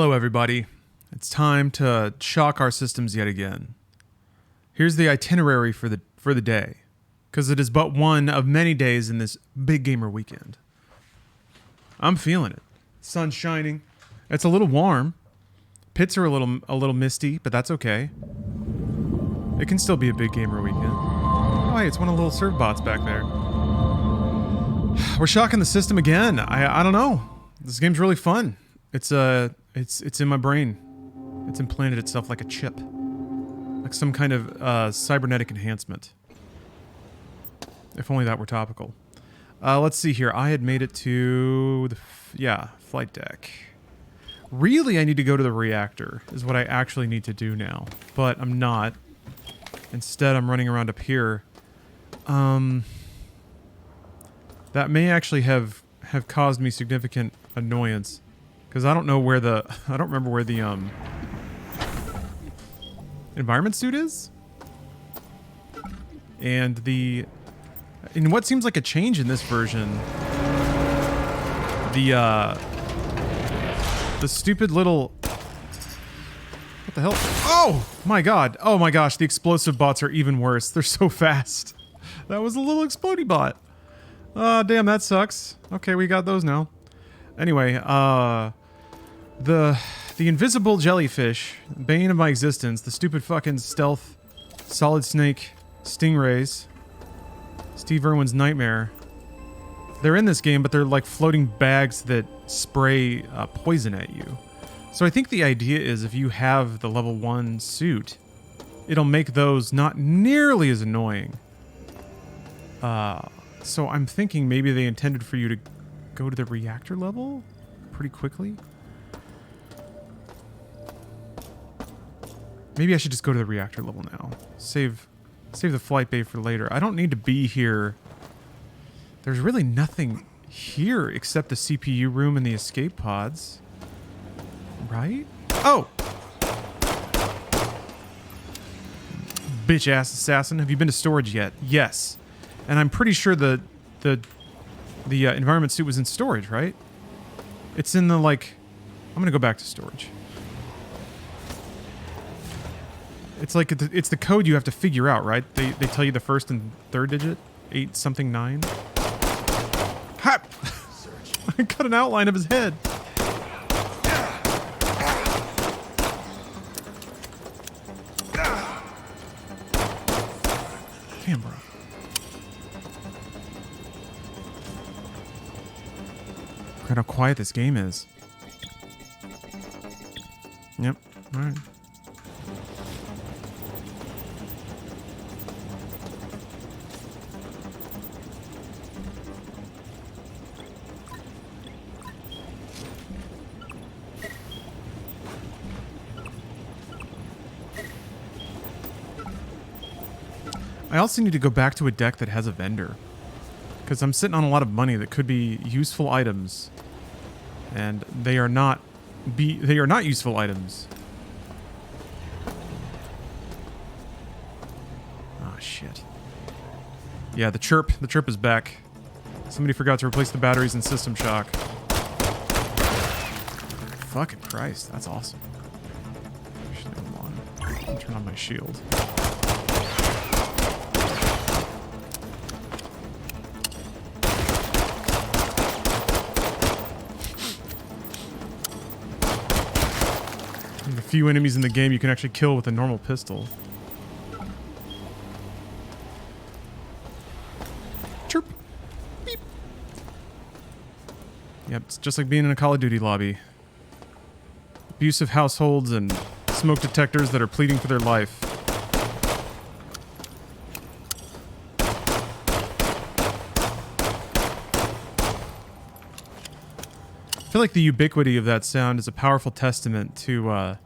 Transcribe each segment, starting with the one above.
Hello, everybody. It's time to shock our systems yet again. Here's the itinerary for the day, because it is but one of many days in this big gamer weekend. I'm feeling it. Sun's shining. It's a little warm. Pits are a little misty, but that's okay. It can still be a big gamer weekend. Oh, hey, it's one of the little serve bots back there. We're shocking the system again. I don't know. This game's really fun. It's in my brain. It's implanted itself like a chip. Like some kind of cybernetic enhancement. If only that were topical. Let's see here. I had made it to the flight deck. Really, I need to go to the reactor is what I actually need to do now. But I'm not. Instead, I'm running around up here. That may actually have caused me significant annoyance. Because I don't know where the... I don't remember where the, environment suit is? And the... In what seems like a change in this version... The stupid little... What the hell? Oh! My god! Oh my gosh, the explosive bots are even worse. They're so fast. That was a little explodey bot. Damn, that sucks. Okay, we got those now. Anyway, the invisible jellyfish, bane of my existence, the stupid fucking stealth solid snake stingrays, Steve Irwin's nightmare. They're in this game, but they're like floating bags that spray poison at you. So I think the idea is if you have the level 1 suit, it'll make those not nearly as annoying. So I'm thinking maybe they intended for you to go to the reactor level pretty quickly. Maybe I should just go to the reactor level now. Save the flight bay for later. I don't need to be here. There's really nothing here except the CPU room and the escape pods. Right? Oh! Bitch-ass assassin. Have you been to storage yet? Yes. And I'm pretty sure the environment suit was in storage, right? It's in the, like... I'm gonna go back to storage. It's like, it's the code you have to figure out, right? They tell you the first and third digit? 8 something 9? Hap! I cut an outline of his head. Damn, bro. Look at how quiet this game is. Yep. Alright. I also need to go back to a deck that has a vendor. Because I'm sitting on a lot of money that could be useful items. And they are not useful items. Oh shit. Yeah, the chirp is back. Somebody forgot to replace the batteries in System Shock. Fucking Christ, that's awesome. Actually, hold on. I'll turn on my shield. A few enemies in the game you can actually kill with a normal pistol. Chirp. Beep. Yep, it's just like being in a Call of Duty lobby. Abusive households and smoke detectors that are pleading for their life. I feel like the ubiquity of that sound is a powerful testament to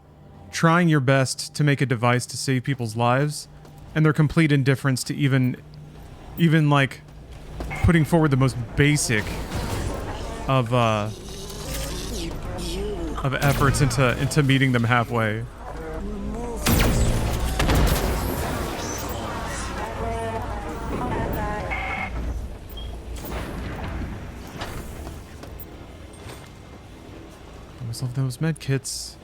trying your best to make a device to save people's lives, and their complete indifference to even like putting forward the most basic of efforts into meeting them halfway. always love those med kits.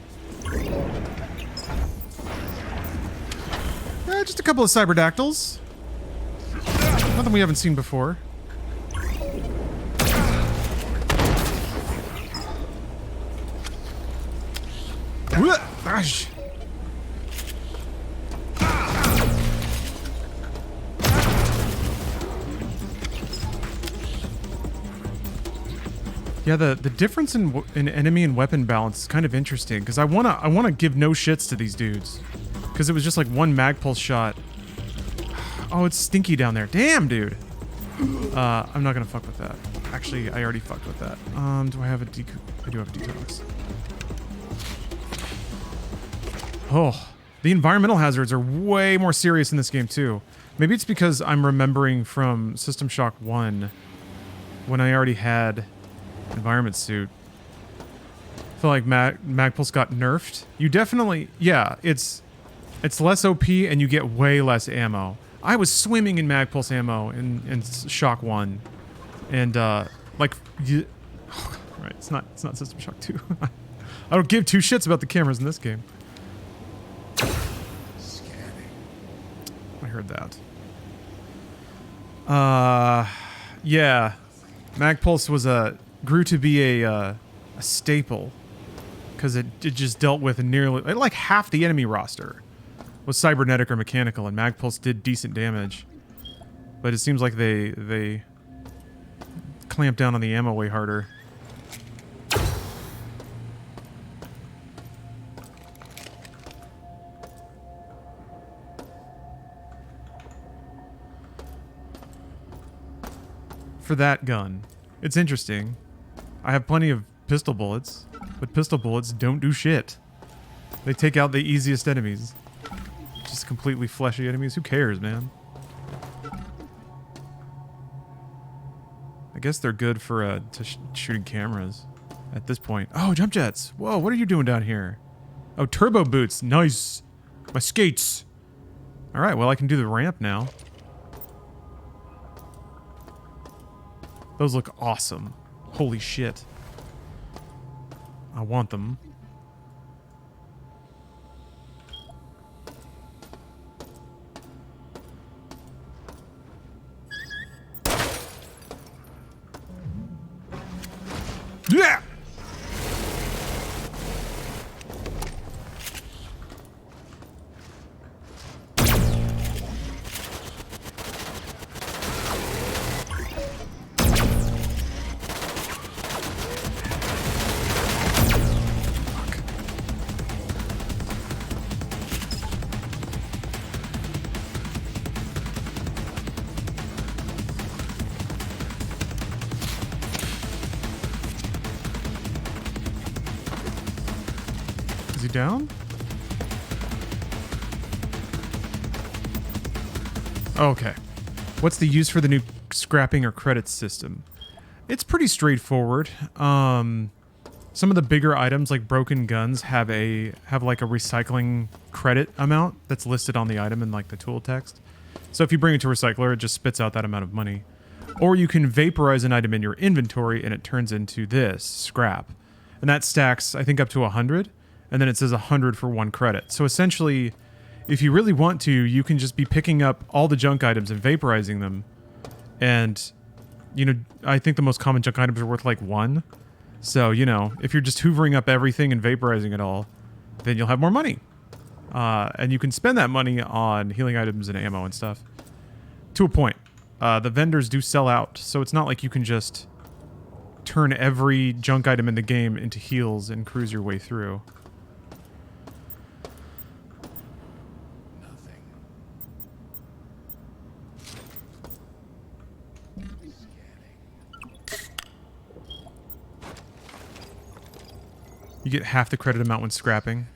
Just a couple of cyberdactyls. Nothing we haven't seen before. Gosh. Yeah, the difference in enemy and weapon balance is kind of interesting because I wanna give no shits to these dudes because it was just like one mag pulse shot. Oh, it's stinky down there. Damn, dude. I'm not gonna fuck with that. Actually, I already fucked with that. Do I have a I do have a detox. Oh, the environmental hazards are way more serious in this game too. Maybe it's because I'm remembering from System Shock 1 when I already had environment suit. I feel like Magpulse got nerfed. You definitely, yeah, it's less OP and you get way less ammo. I was swimming in Magpulse ammo in Shock 1. And like right, it's not System Shock 2. I don't give two shits about the cameras in this game. I heard that. Yeah. Magpulse grew to be a staple because it just dealt with nearly like half the enemy roster was cybernetic or mechanical, and Magpulse did decent damage. But it seems like they clamped down on the ammo way harder. For that gun. It's interesting. I have plenty of pistol bullets, but pistol bullets don't do shit. They take out the easiest enemies. Just completely fleshy enemies. Who cares, man? I guess they're good for shooting cameras at this point. Oh, jump jets. Whoa, what are you doing down here? Oh, turbo boots. Nice. My skates. All right, well, I can do the ramp now. Those look awesome. Holy shit. I want them. Yeah! Is he down? Okay. What's the use for the new scrapping or credits system? It's pretty straightforward. Some of the bigger items like broken guns have like a recycling credit amount that's listed on the item in like the tool text. So if you bring it to a recycler, it just spits out that amount of money. Or you can vaporize an item in your inventory and it turns into this scrap. And that stacks, I think, up to 100. And then it says 100 for 1 credit. So essentially, if you really want to, you can just be picking up all the junk items and vaporizing them. And, you know, I think the most common junk items are worth like 1. So, you know, if you're just hoovering up everything and vaporizing it all, then you'll have more money. And you can spend that money on healing items and ammo and stuff. To a point. The vendors do sell out, so it's not like you can just turn every junk item in the game into heals and cruise your way through. You get half the credit amount when scrapping.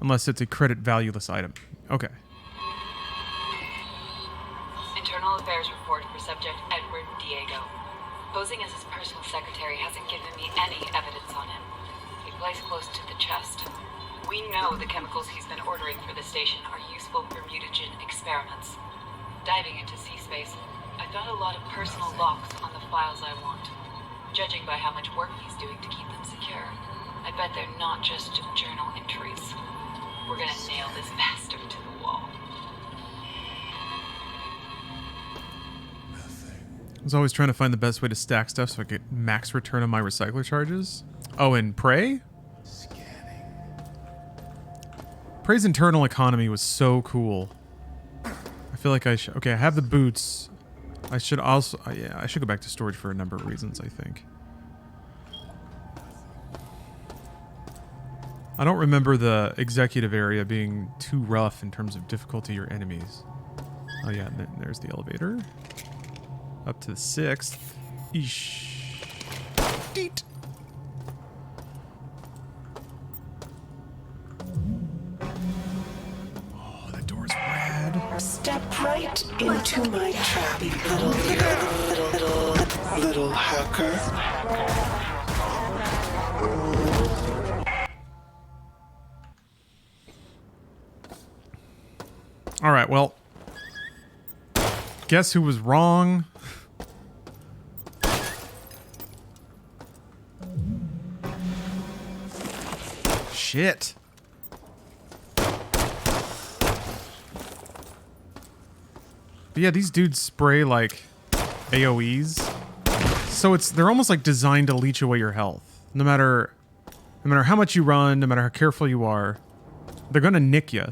Unless it's a credit valueless item. Okay. Internal Affairs report for subject Edward Diego. Posing as his personal secretary hasn't given me any evidence on him. He plays close to the chest. We know the chemicals he's been ordering for the station are useful for mutagen experiments. Diving into C-Space, I found a lot of personal locks on the files I want. Judging by how much work he's doing to keep them secure, I bet they're not just journal entries. We're gonna nail this bastard to the wall. I was always trying to find the best way to stack stuff so I get max return on my recycler charges. Oh, and Prey? Prey's internal economy was so cool. I feel like I should... Okay, I have the boots. I should also... yeah, I should go back to storage for a number of reasons, I think. I don't remember the executive area being too rough in terms of difficulty or enemies. Oh yeah, and then there's the elevator. Up to the 6th. Eesh. Deet. Oh, that door's rad. Step right into my trap, you little hacker. All right, well, guess who was wrong? Shit. But yeah, these dudes spray like AoEs. So they're almost like designed to leech away your health. No matter how much you run, no matter how careful you are, they're gonna nick you.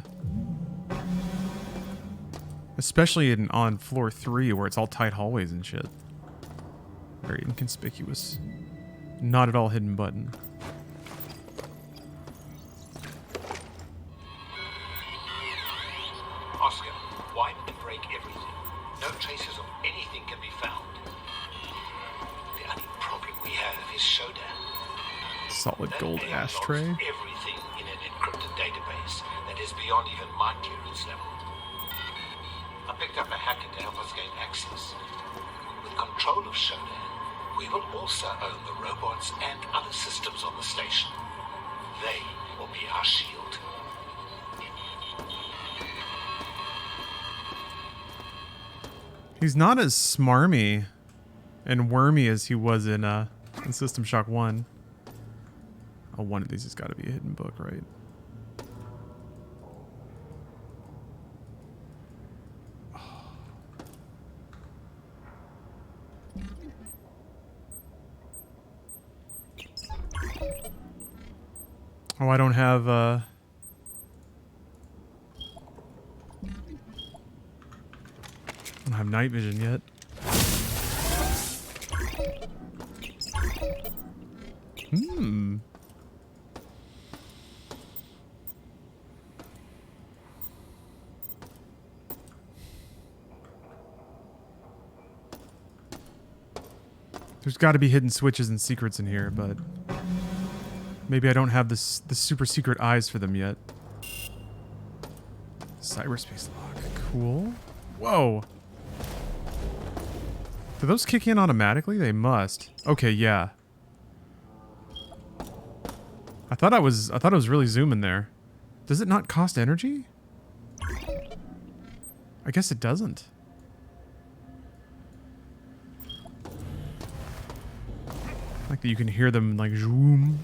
Especially on floor 3 where it's all tight hallways and shit. Very inconspicuous. Not at all hidden button. Oscar, wipe and break everything. No traces of anything can be found. The only problem we have is Shodan. Solid That gold AI logs ashtray. everything in an encrypted database that is beyond even my clearance level. I picked up a hacker to help us gain access. With control of Shodan, we will also own the robots and other systems on the station. They will be our shield. He's not as smarmy and wormy as he was in System Shock 1. Oh, one of these has got to be a hidden book, right? Oh, I don't have, I don't have night vision yet. Hmm. There's got to be hidden switches and secrets in here, but maybe I don't have the super secret eyes for them yet. Cyberspace lock. Cool. Whoa. Do those kick in automatically? They must. Okay, yeah. I thought I was really zooming there. Does it not cost energy? I guess it doesn't. Like that you can hear them like zoom.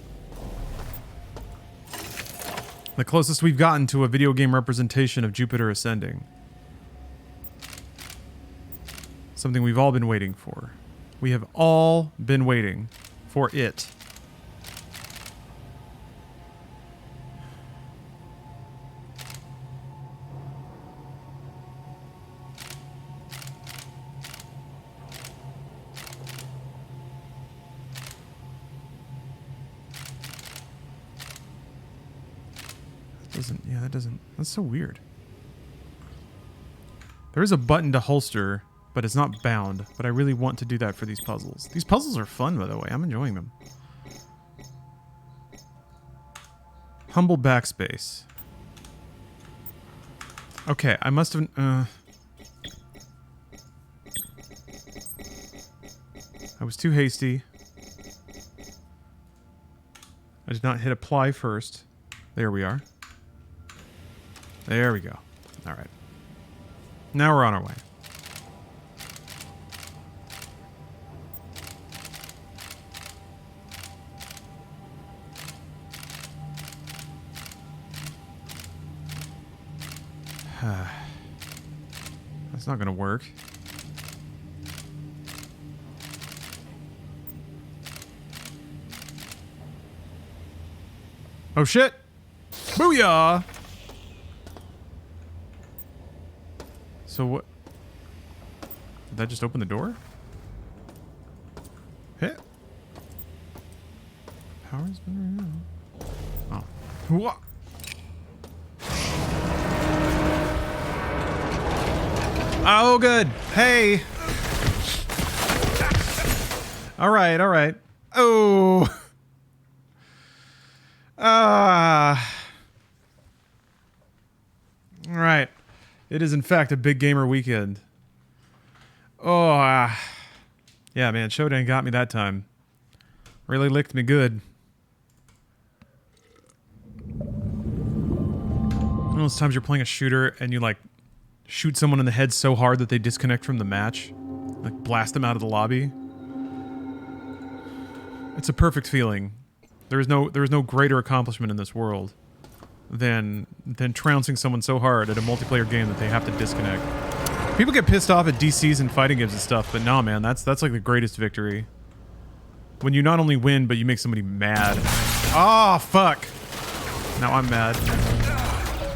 The closest we've gotten to a video game representation of Jupiter ascending. Something we've all been waiting for. We have all been waiting for it. That's so weird. There is a button to holster, but it's not bound. But I really want to do that for these puzzles. These puzzles are fun, by the way. I'm enjoying them. Humble backspace. Okay, I must have... I was too hasty. I did not hit apply first. There we are. There we go. All right. Now we're on our way. That's not gonna work. Oh shit! Booyah! So what? Did that just open the door? Hit. Power's been removed. Oh. What? Oh, good. Hey. All right, all right. Oh. All right. It is, in fact, a big gamer weekend. Oh, yeah, man. Shodan got me that time. Really licked me good. One of those times you're playing a shooter and you, like, shoot someone in the head so hard that they disconnect from the match. Like, blast them out of the lobby. It's a perfect feeling. There is no greater accomplishment in this world than trouncing someone so hard at a multiplayer game that they have to disconnect. People get pissed off at DCs and fighting games and stuff, but nah, man, that's like the greatest victory. When you not only win, but you make somebody mad. Oh, fuck! Now I'm mad.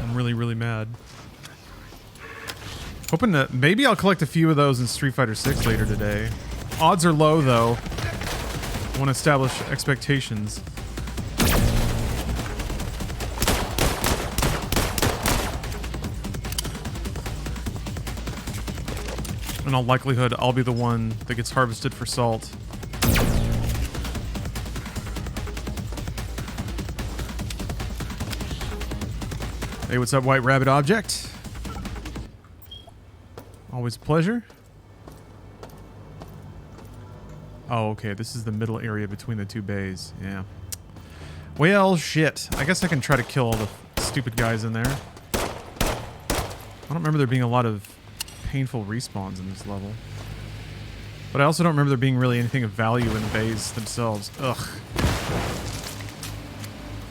I'm really, really mad. Hoping to... Maybe I'll collect a few of those in Street Fighter 6 later today. Odds are low, though. I want to establish expectations. In all likelihood, I'll be the one that gets harvested for salt. Hey, what's up, White Rabbit Object? Always a pleasure. Oh, okay, this is the middle area between the two bays. Yeah. Well, shit. I guess I can try to kill all the stupid guys in there. I don't remember there being a lot of painful respawns in this level. But I also don't remember there being really anything of value in the bays themselves. Ugh.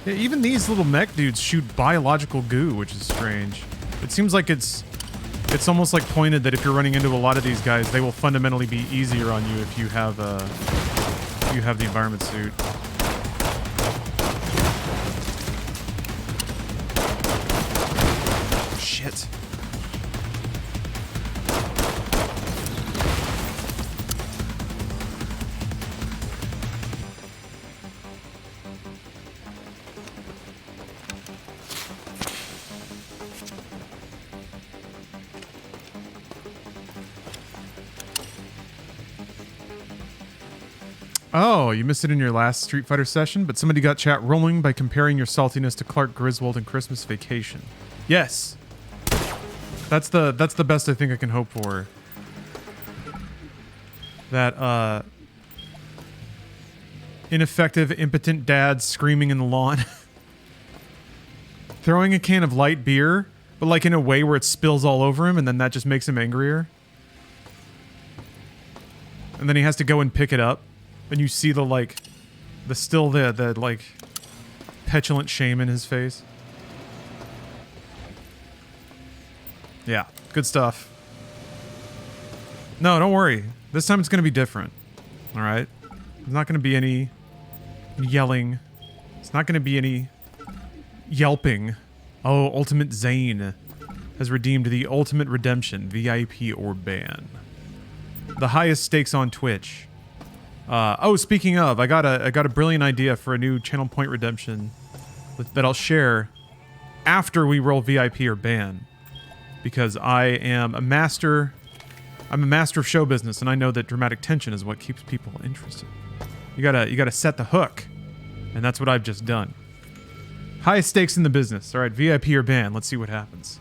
Yeah, even these little mech dudes shoot biological goo, which is strange. It seems like it's almost like pointed that if you're running into a lot of these guys, they will fundamentally be easier on you if you have the environment suit. Shit. Oh, you missed it in your last Street Fighter session, but somebody got chat rolling by comparing your saltiness to Clark Griswold in Christmas Vacation. Yes. That's the best I think I can hope for. That ineffective, impotent dad screaming in the lawn. Throwing a can of light beer, but like in a way where it spills all over him and then that just makes him angrier. And then he has to go and pick it up. And you see the petulant shame in his face. Yeah, good stuff. No, don't worry. This time it's going to be different. All right? There's not going to be any yelling. It's not going to be any yelping. Oh, Ultimate Zane has redeemed the ultimate redemption, VIP or ban. The highest stakes on Twitch. Oh, speaking of, I got a brilliant idea for a new channel point redemption that I'll share after we roll VIP or ban, because I am a master. I'm a master of show business, and I know that dramatic tension is what keeps people interested. You gotta set the hook, and that's what I've just done. Highest stakes in the business. All right, VIP or ban. Let's see what happens.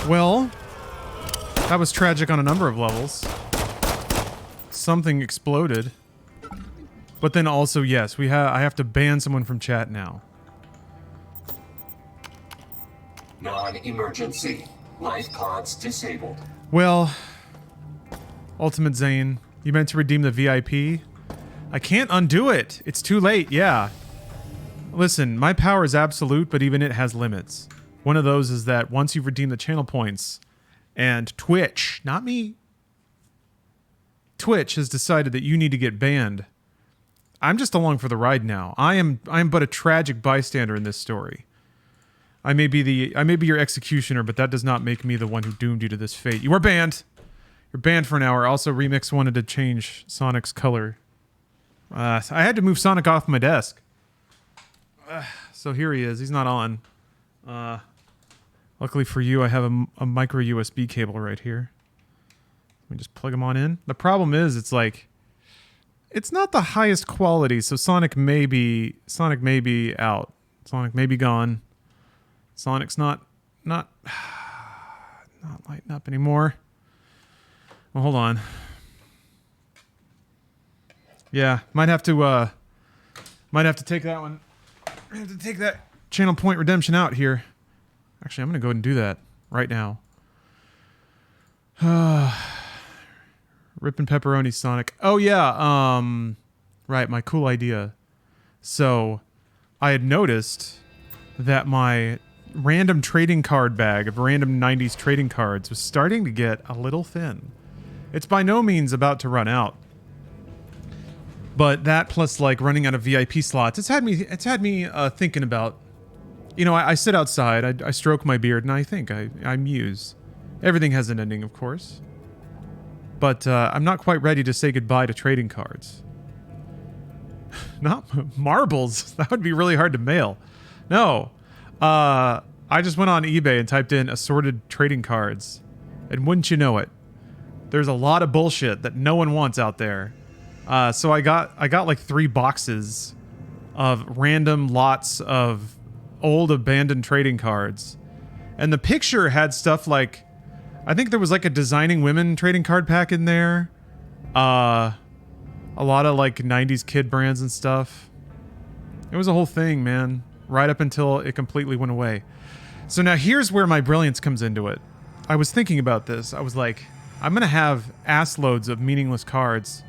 Well, that was tragic on a number of levels. Something exploded. But then also, yes, I have to ban someone from chat now. Non-emergency. Life pods disabled. Well, Ultimate Zane, you meant to redeem the VIP? I can't undo it. It's too late, yeah. Listen, my power is absolute, but even it has limits. One of those is that once you've redeemed the channel points, and Twitch, not me, Twitch has decided that you need to get banned. I'm just along for the ride now. I am but a tragic bystander in this story. I may be your executioner, but that does not make me the one who doomed you to this fate. You are banned. You're banned for an hour. Also, Remix wanted to change Sonic's color. I had to move Sonic off my desk. So here he is. He's not on. Luckily for you, I have a micro USB cable right here. Let me just plug him on in. The problem is, it's like, it's not the highest quality, so Sonic may be out. Sonic may be gone. Sonic's not lighting up anymore. Well, hold on. Yeah, might have to take that one. I have to take that channel point redemption out here. Actually, I'm gonna go ahead and do that right now. Rippin' pepperoni Sonic. Oh yeah, right, my cool idea. So, I had noticed that my random trading card bag of random 90s trading cards was starting to get a little thin. It's by no means about to run out. But that plus like running out of VIP slots, it's had me thinking about, you know, I sit outside, I stroke my beard, and I think, I muse. Everything has an ending, of course. But I'm not quite ready to say goodbye to trading cards. Not marbles. That would be really hard to mail. No. I just went on eBay and typed in assorted trading cards. And wouldn't you know it, there's a lot of bullshit that no one wants out there. So I got like 3 boxes of random lots of old abandoned trading cards. And the picture had stuff like, I think there was like a Designing Women trading card pack in there. A lot of like 90s kid brands and stuff. It was a whole thing, man. Right up until it completely went away. So now here's where my brilliance comes into it. I was thinking about this. I was like, I'm gonna have ass loads of meaningless cards.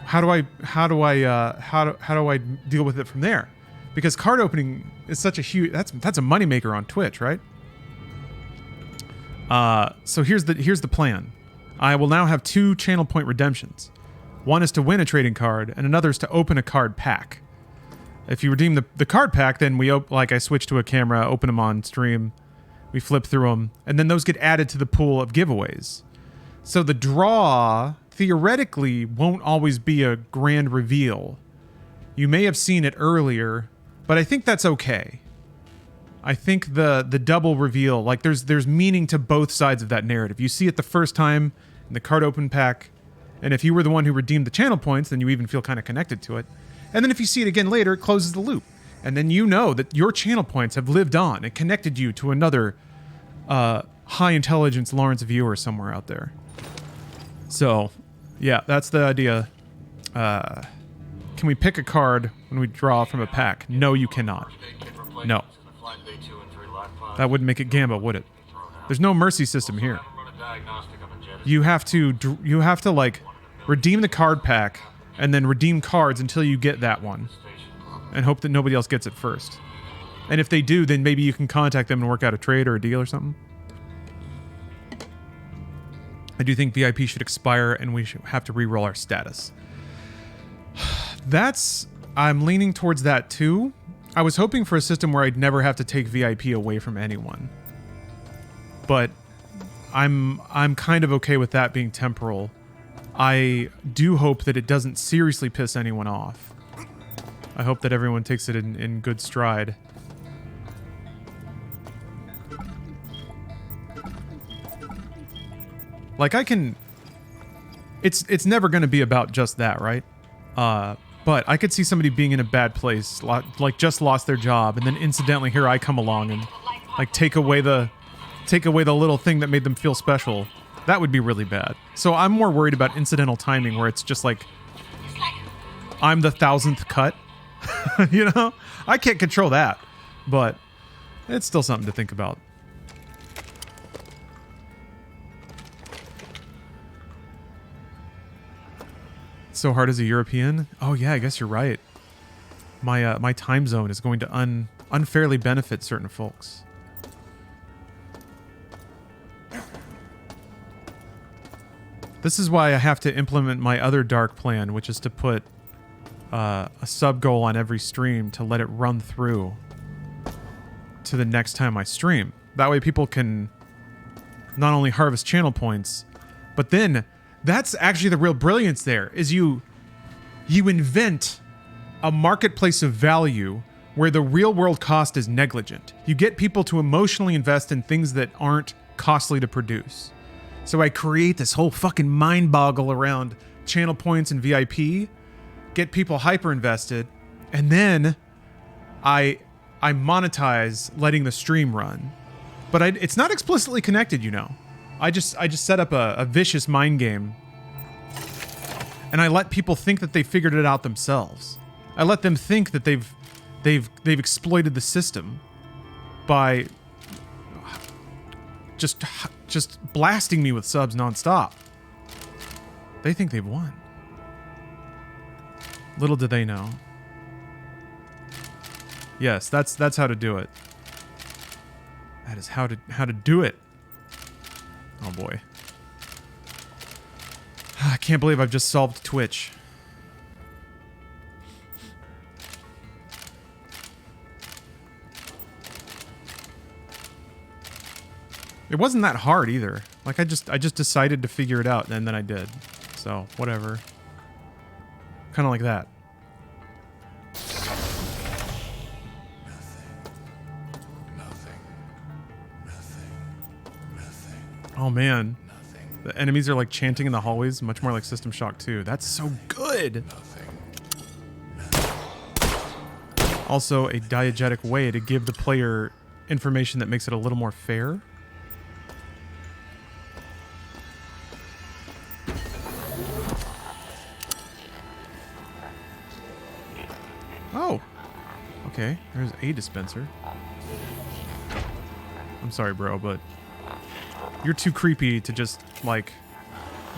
How do I deal with it from there? Because card opening is such a huge, that's a moneymaker on Twitch, right? So here's the plan. I will now have 2 channel point redemptions. One is to win a trading card, and another is to open a card pack. If you redeem the card pack, then I switch to a camera, open them on stream, we flip through them, and then those get added to the pool of giveaways. So the draw, theoretically, won't always be a grand reveal. You may have seen it earlier, but I think that's okay. I think the double reveal, like there's meaning to both sides of that narrative. You see it the first time in the card open pack, and if you were the one who redeemed the channel points, then you even feel kind of connected to it. And then if you see it again later, it closes the loop. And then you know that your channel points have lived on and connected you to another high intelligence Lawrence viewer somewhere out there. So, yeah, that's the idea. Can we pick a card when we draw from a pack? No, you cannot. No. That wouldn't make it Gamba, would it? There's no mercy system here. You have to like redeem the card pack and then redeem cards until you get that one and hope that nobody else gets it first. And if they do, then maybe you can contact them and work out a trade or a deal or something. I do think VIP should expire and we should have to re-roll our status. I'm leaning towards that too. I was hoping for a system where I'd never have to take VIP away from anyone. But I'm kind of okay with that being temporal. I do hope that it doesn't seriously piss anyone off. I hope that everyone takes it in good stride. Like it's never going to be about just that, right? But I could see somebody being in a bad place, like just lost their job, and then incidentally here I come along and like take away the little thing that made them feel special. That would be really bad. So I'm more worried about incidental timing where it's just like I'm the 1000th cut. You know? I can't control that. But it's still something to think about. So hard as a European? Oh yeah, I guess you're right. My time zone is going to unfairly benefit certain folks. This is why I have to implement my other dark plan, which is to put a sub goal on every stream to let it run through to the next time I stream. That way people can not only harvest channel points, but then that's actually the real brilliance there, is you invent a marketplace of value where the real world cost is negligent. You get people to emotionally invest in things that aren't costly to produce. So I create this whole fucking mind boggle around channel points and VIP, get people hyper invested, and then I monetize letting the stream run. But it's not explicitly connected, you know. I just set up a vicious mind game, and I let people think that they figured it out themselves. I let them think that they've exploited the system by just blasting me with subs nonstop. They think they've won. Little do they know. Yes, that's how to do it. That is how to do it. Oh boy. I can't believe I've just solved Twitch. It wasn't that hard either. Like I just decided to figure it out and then I did. So, whatever. Kind of like that. Oh man. The enemies are like chanting in the hallways, much more like System Shock 2. That's so good. Also a diegetic way to give the player information that makes it a little more fair. Oh. Okay, there's a dispenser. I'm sorry, bro, but you're too creepy to just, like,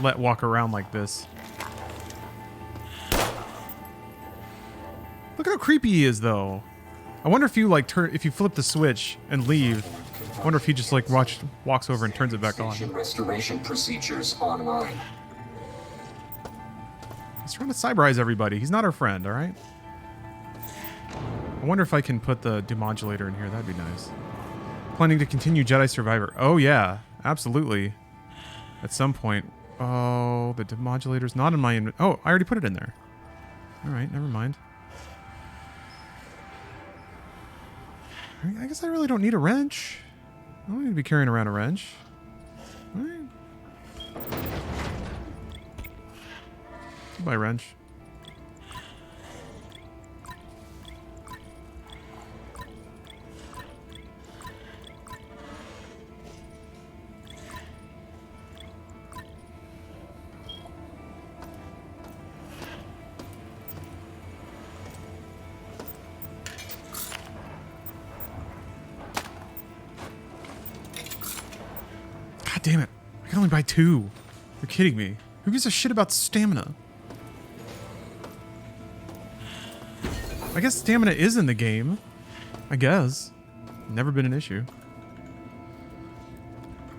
let walk around like this. Look at how creepy he is, though. I wonder if you, like, if you flip the switch and leave, I wonder if he just, like, walks over and turns it back on. Restoration procedures online. He's trying to cyberize everybody. He's not our friend, alright? I wonder if I can put the demodulator in here. That'd be nice. Planning to continue Jedi Survivor. Oh, yeah. Absolutely. At some point. Oh, the demodulator's not in my... Oh, I already put it in there. Alright, never mind. I guess I really don't need a wrench. I don't need to be carrying around a wrench. Alright. Goodbye, wrench. God damn it. I can only buy 2. You're kidding me. Who gives a shit about stamina? I guess stamina is in the game. I guess. Never been an issue.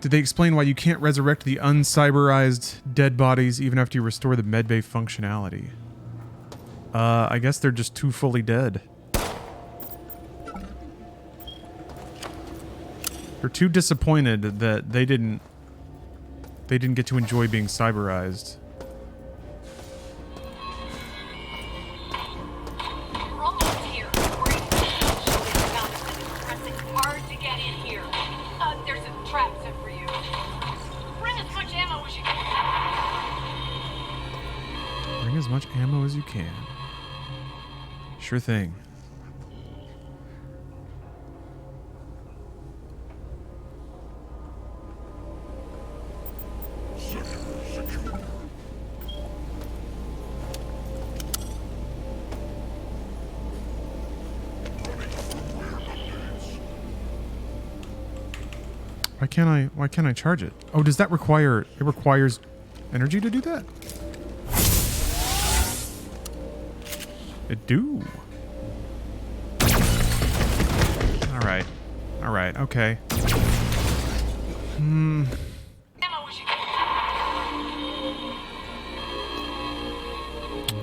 Did they explain why you can't resurrect the uncyberized dead bodies even after you restore the medbay functionality? I guess they're just too fully dead. They're too disappointed that they didn't get to enjoy being cyberized. We're almost here. We're in Shodan found us and it's pressing hard to get in here. There's a trap set for you. Bring as much ammo as you can. Bring as much ammo as you can. Sure thing. Why can't I charge it? Oh, does that require... It requires energy to do that? It do. Alright. Alright, okay.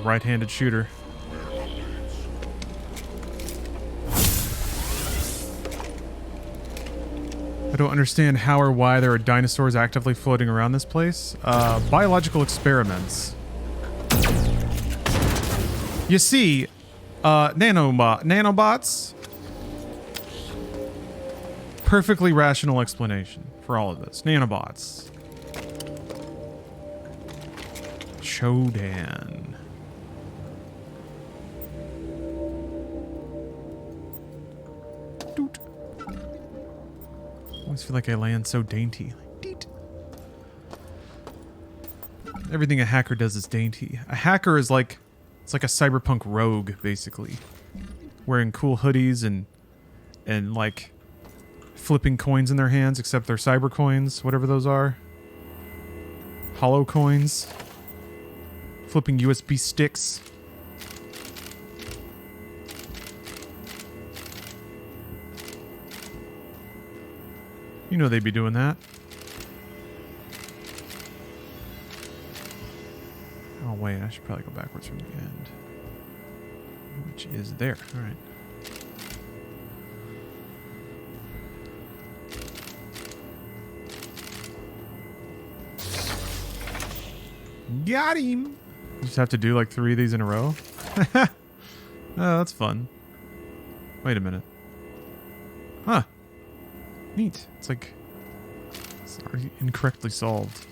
Right-handed shooter. I don't understand how or why there are dinosaurs actively floating around this place. Biological experiments. You see, nanobots. Perfectly rational explanation for all of this. Nanobots. Shodan. Doot. I always feel like I land so dainty. Deet. Everything a hacker does is dainty. A hacker is like... It's like a cyberpunk rogue, basically. Wearing cool hoodies and like flipping coins in their hands, except they're cyber coins, whatever those are. Hollow coins. Flipping USB sticks. You know they'd be doing that. Oh wait, I should probably go backwards from the end. Which is there. Alright. Got him! You just have to do like 3 of these in a row? Oh, that's fun. Wait a minute. Huh. Neat. It's like... It's already incorrectly solved.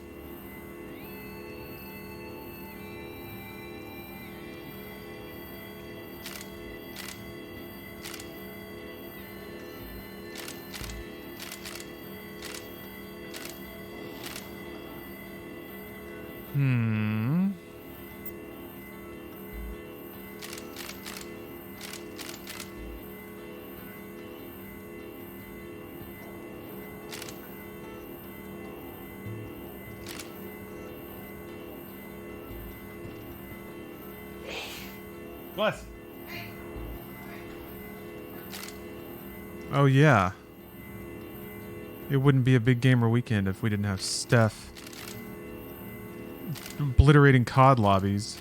Bless. Oh yeah. It wouldn't be a big gamer weekend if we didn't have Steph obliterating COD lobbies.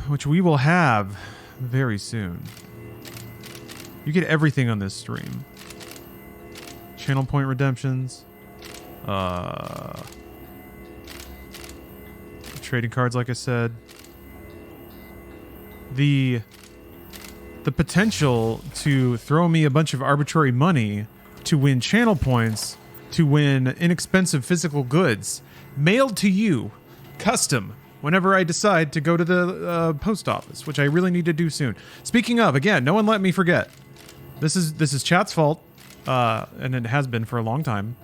Which we will have very soon. You get everything on this stream. Channel point redemptions. Trading cards, like I said. The potential to throw me a bunch of arbitrary money to win channel points, to win inexpensive physical goods, mailed to you, custom, whenever I decide to go to the post office, which I really need to do soon. Speaking of, again, no one let me forget. This is chat's fault, and it has been for a long time.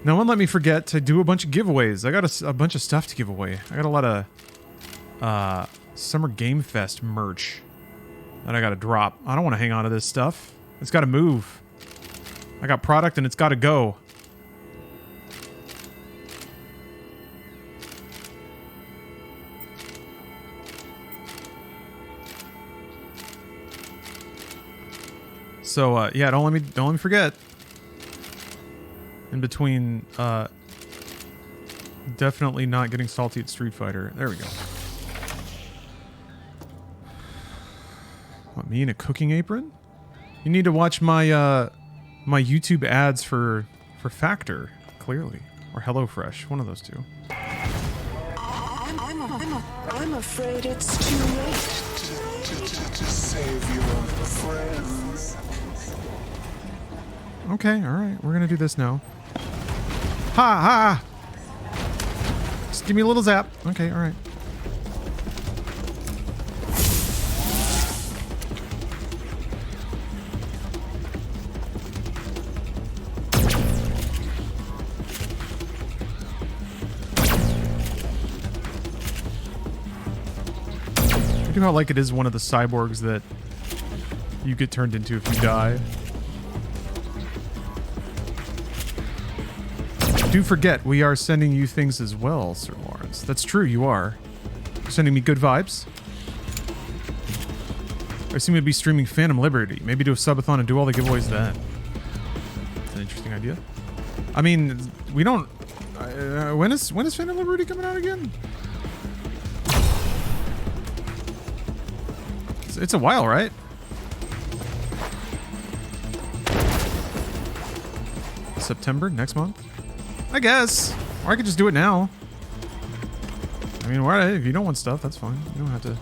No one let me forget to do a bunch of giveaways. I got a bunch of stuff to give away. I got a lot of Summer Game Fest merch that I got to drop. I don't want to hang on to this stuff. It's got to move. I got product and it's got to go. So yeah, don't let me forget. In between, definitely not getting salty at Street Fighter. There we go. What, me in a cooking apron? You need to watch my my YouTube ads for Factor, clearly, or HelloFresh, one of those two. I'm afraid it's too late to save your friends. Okay, all right, we're gonna do this now. Ha ha! Just give me a little zap. Okay, all right. I do how like it is one of the cyborgs that you get turned into if you die. do forget, we are sending you things as well, Sir Lawrence. That's true, you are. Sending me good vibes. I seem to be streaming Phantom Liberty. Maybe do a subathon and do all the giveaways then. That's an interesting idea. I mean, we don't... when is Phantom Liberty coming out again? It's a while, right? September, next month? I guess. Or I could just do it now. I mean, if you don't want stuff, that's fine. You don't have to...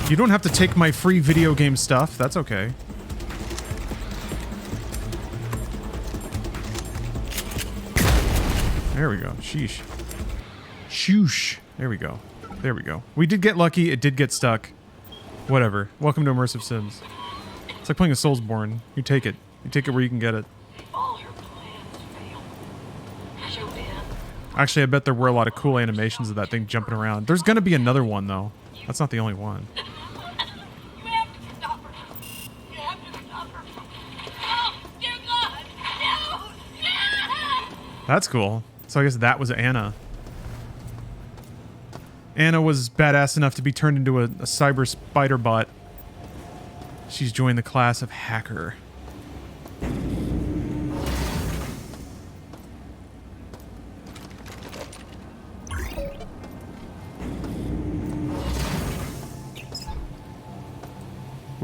You don't have to take my free video game stuff. That's okay. There we go. Sheesh. Shoosh. There we go. There we go. We did get lucky. It did get stuck. Whatever. Welcome to Immersive Sims. It's like playing a Soulsborne. You take it. You take it where you can get it. All her plans failed. Shodan. Actually, I bet there were a lot of cool animations of that thing jumping around. There's gonna be another one, though. That's not the only one. You have to stop her. You have to stop her. Oh, dear God. No. No. That's cool. So I guess that was Anna. Anna was badass enough to be turned into a cyber spider bot. She's joined the class of hacker.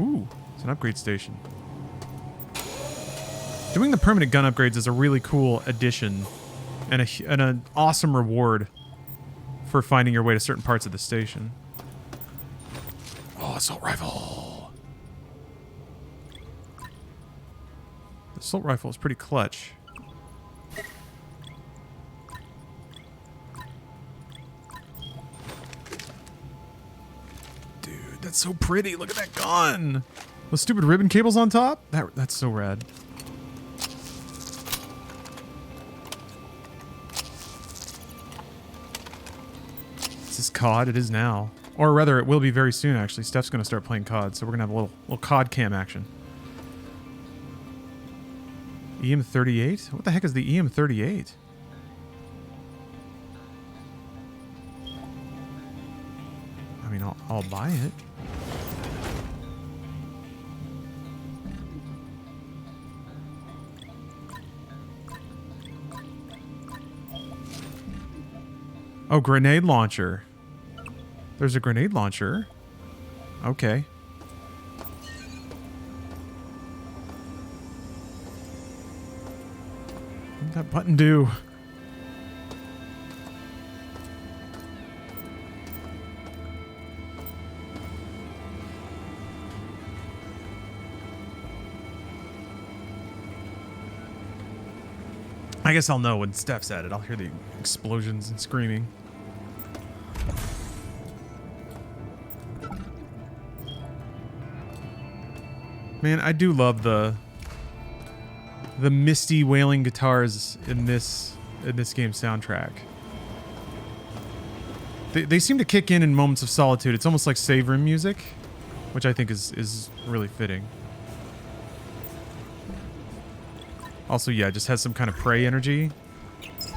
Ooh, it's an upgrade station. Doing the permanent gun upgrades is a really cool addition and an awesome reward for finding your way to certain parts of the station. Oh, assault rifle. The assault rifle is pretty clutch. Dude, that's so pretty. Look at that gun. The stupid ribbon cables on top? That's so rad. Is this COD? It is now. Or rather, it will be very soon, actually. Steph's going to start playing COD, so we're going to have a little COD cam action. EM38? What the heck is the EM38? I mean, I'll buy it. Oh, grenade launcher. There's a grenade launcher. Okay. What did that button do? I guess I'll know when Steph's at it. I'll hear the explosions and screaming. Man, I do love the misty wailing guitars in this game's soundtrack. They seem to kick in moments of solitude. It's almost like save room music, which I think is really fitting. Also, yeah, it just has some kind of Prey energy.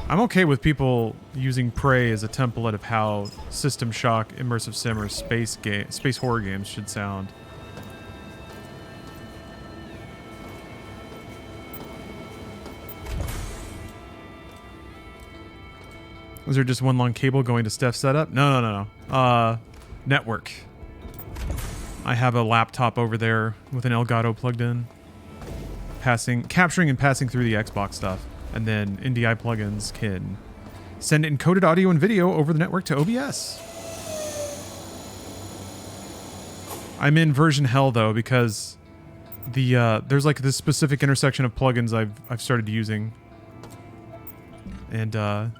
I'm okay with people using Prey as a template of how System Shock, Immersive Sim, or space horror games should sound. Was there just one long cable going to Steph's setup? No. Network. I have a laptop over there with an Elgato plugged in. Capturing and passing through the Xbox stuff. And then NDI plugins can send encoded audio and video over the network to OBS. I'm in version hell though, because there's like this specific intersection of plugins I've started using. And to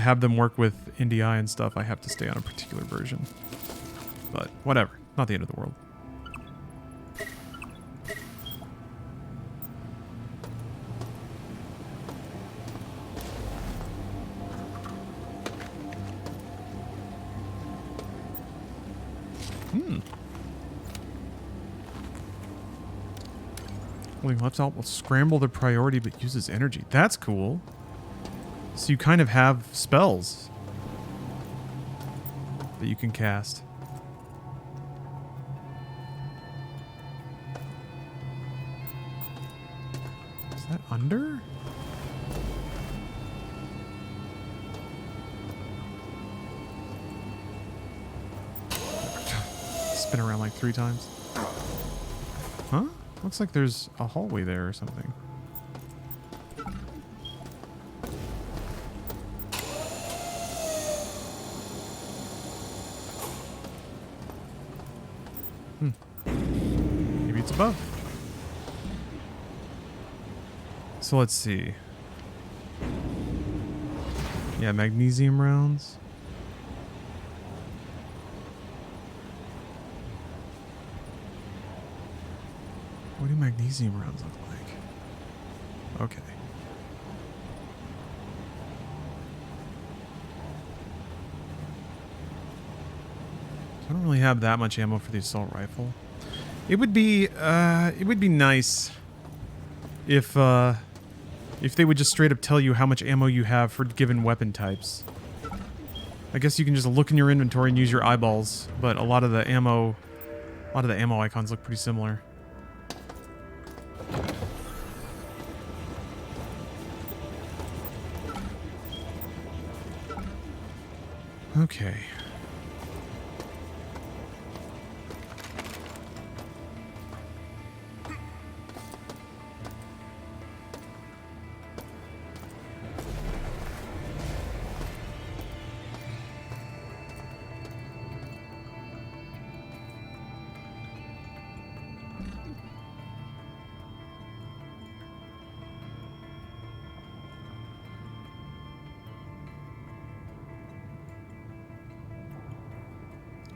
have them work with NDI and stuff, I have to stay on a particular version. But whatever, not the end of the world. Holding left alt will scramble the priority but uses energy. That's cool. So you kind of have spells that you can cast. Is that under? Spin around like 3 times. Huh? Looks like there's a hallway there or something. Maybe it's above. So let's see. Yeah, magnesium rounds. What do magnesium rounds look like? Okay. I don't really have that much ammo for the assault rifle. It would be nice if they would just straight up tell you how much ammo you have for given weapon types. I guess you can just look in your inventory and use your eyeballs, but a lot of the ammo icons look pretty similar. Okay.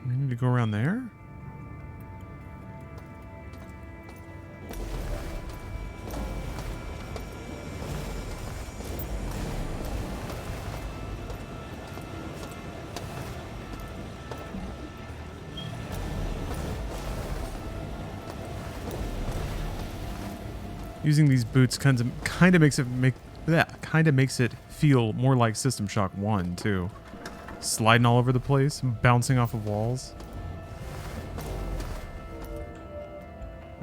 We need to go around there? Using these boots kind of makes it feel more like System Shock 1 too. Sliding all over the place, bouncing off of walls.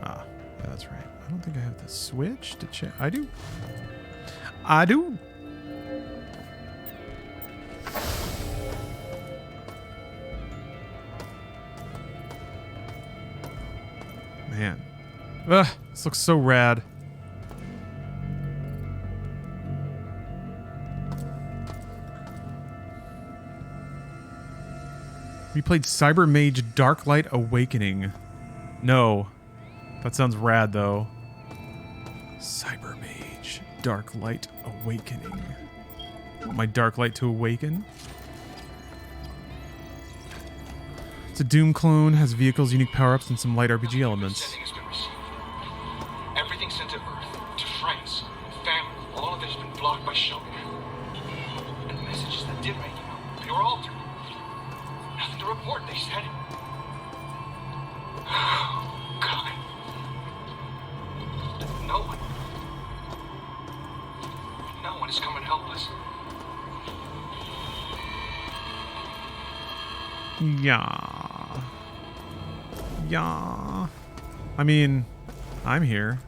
Ah, yeah, that's right. I don't think I have the switch to check. I do. I do. Man. Ugh, this looks so rad. We played Cyber Mage Darklight Awakening. No. That sounds rad, though. Cyber Mage Darklight Awakening. Want my Darklight to awaken? It's a Doom clone, has vehicles, unique power-ups, and some light RPG elements. Sending has been received. Everything sent to Earth, to friends, family, all of it has been blocked by Shodan. And the messages that did make it out, they were altered. Nothing to report, they said. Oh, God. No one has come and helped us. Yeah. Yeah. I mean, I'm here.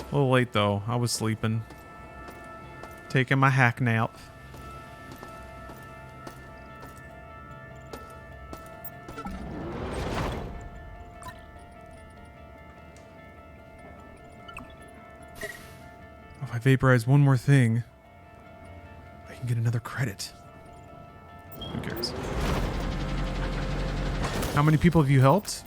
A little late, though. I was sleeping. Taking my hack nap. If I vaporize one more thing, I can get another credit. Who cares? How many people have you helped?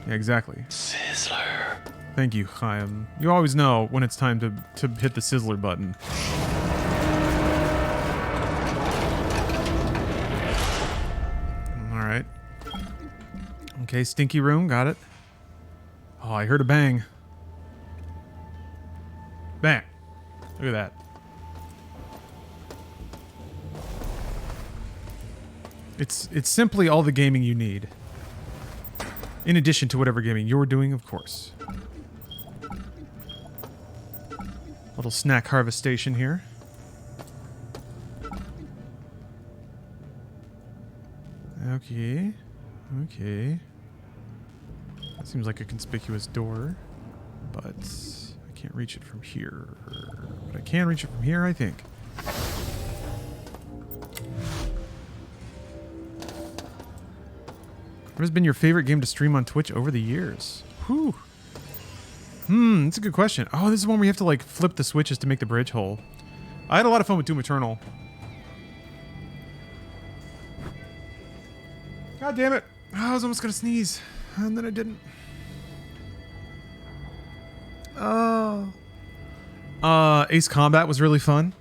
Yeah, exactly. Sizzler. Thank you, Chaim. You always know when it's time to hit the Sizzler button. Alright. Okay, stinky room, got it. Oh, Oh, I heard a bang. Bang. Look at that. It's simply all the gaming you need. In addition to whatever gaming you're doing, of course. Little snack harvest station here. Okay. Okay. That seems like a conspicuous door. But I can't reach it from here. But I can reach it from here, I think. What has been your favorite game to stream on Twitch over the years? Whew. That's a good question. Oh, this is one where you have to like flip the switches to make the bridge hole. I had a lot of fun with Doom Eternal. God damn it. Oh, I was almost gonna sneeze. And then I didn't. Ace Combat was really fun.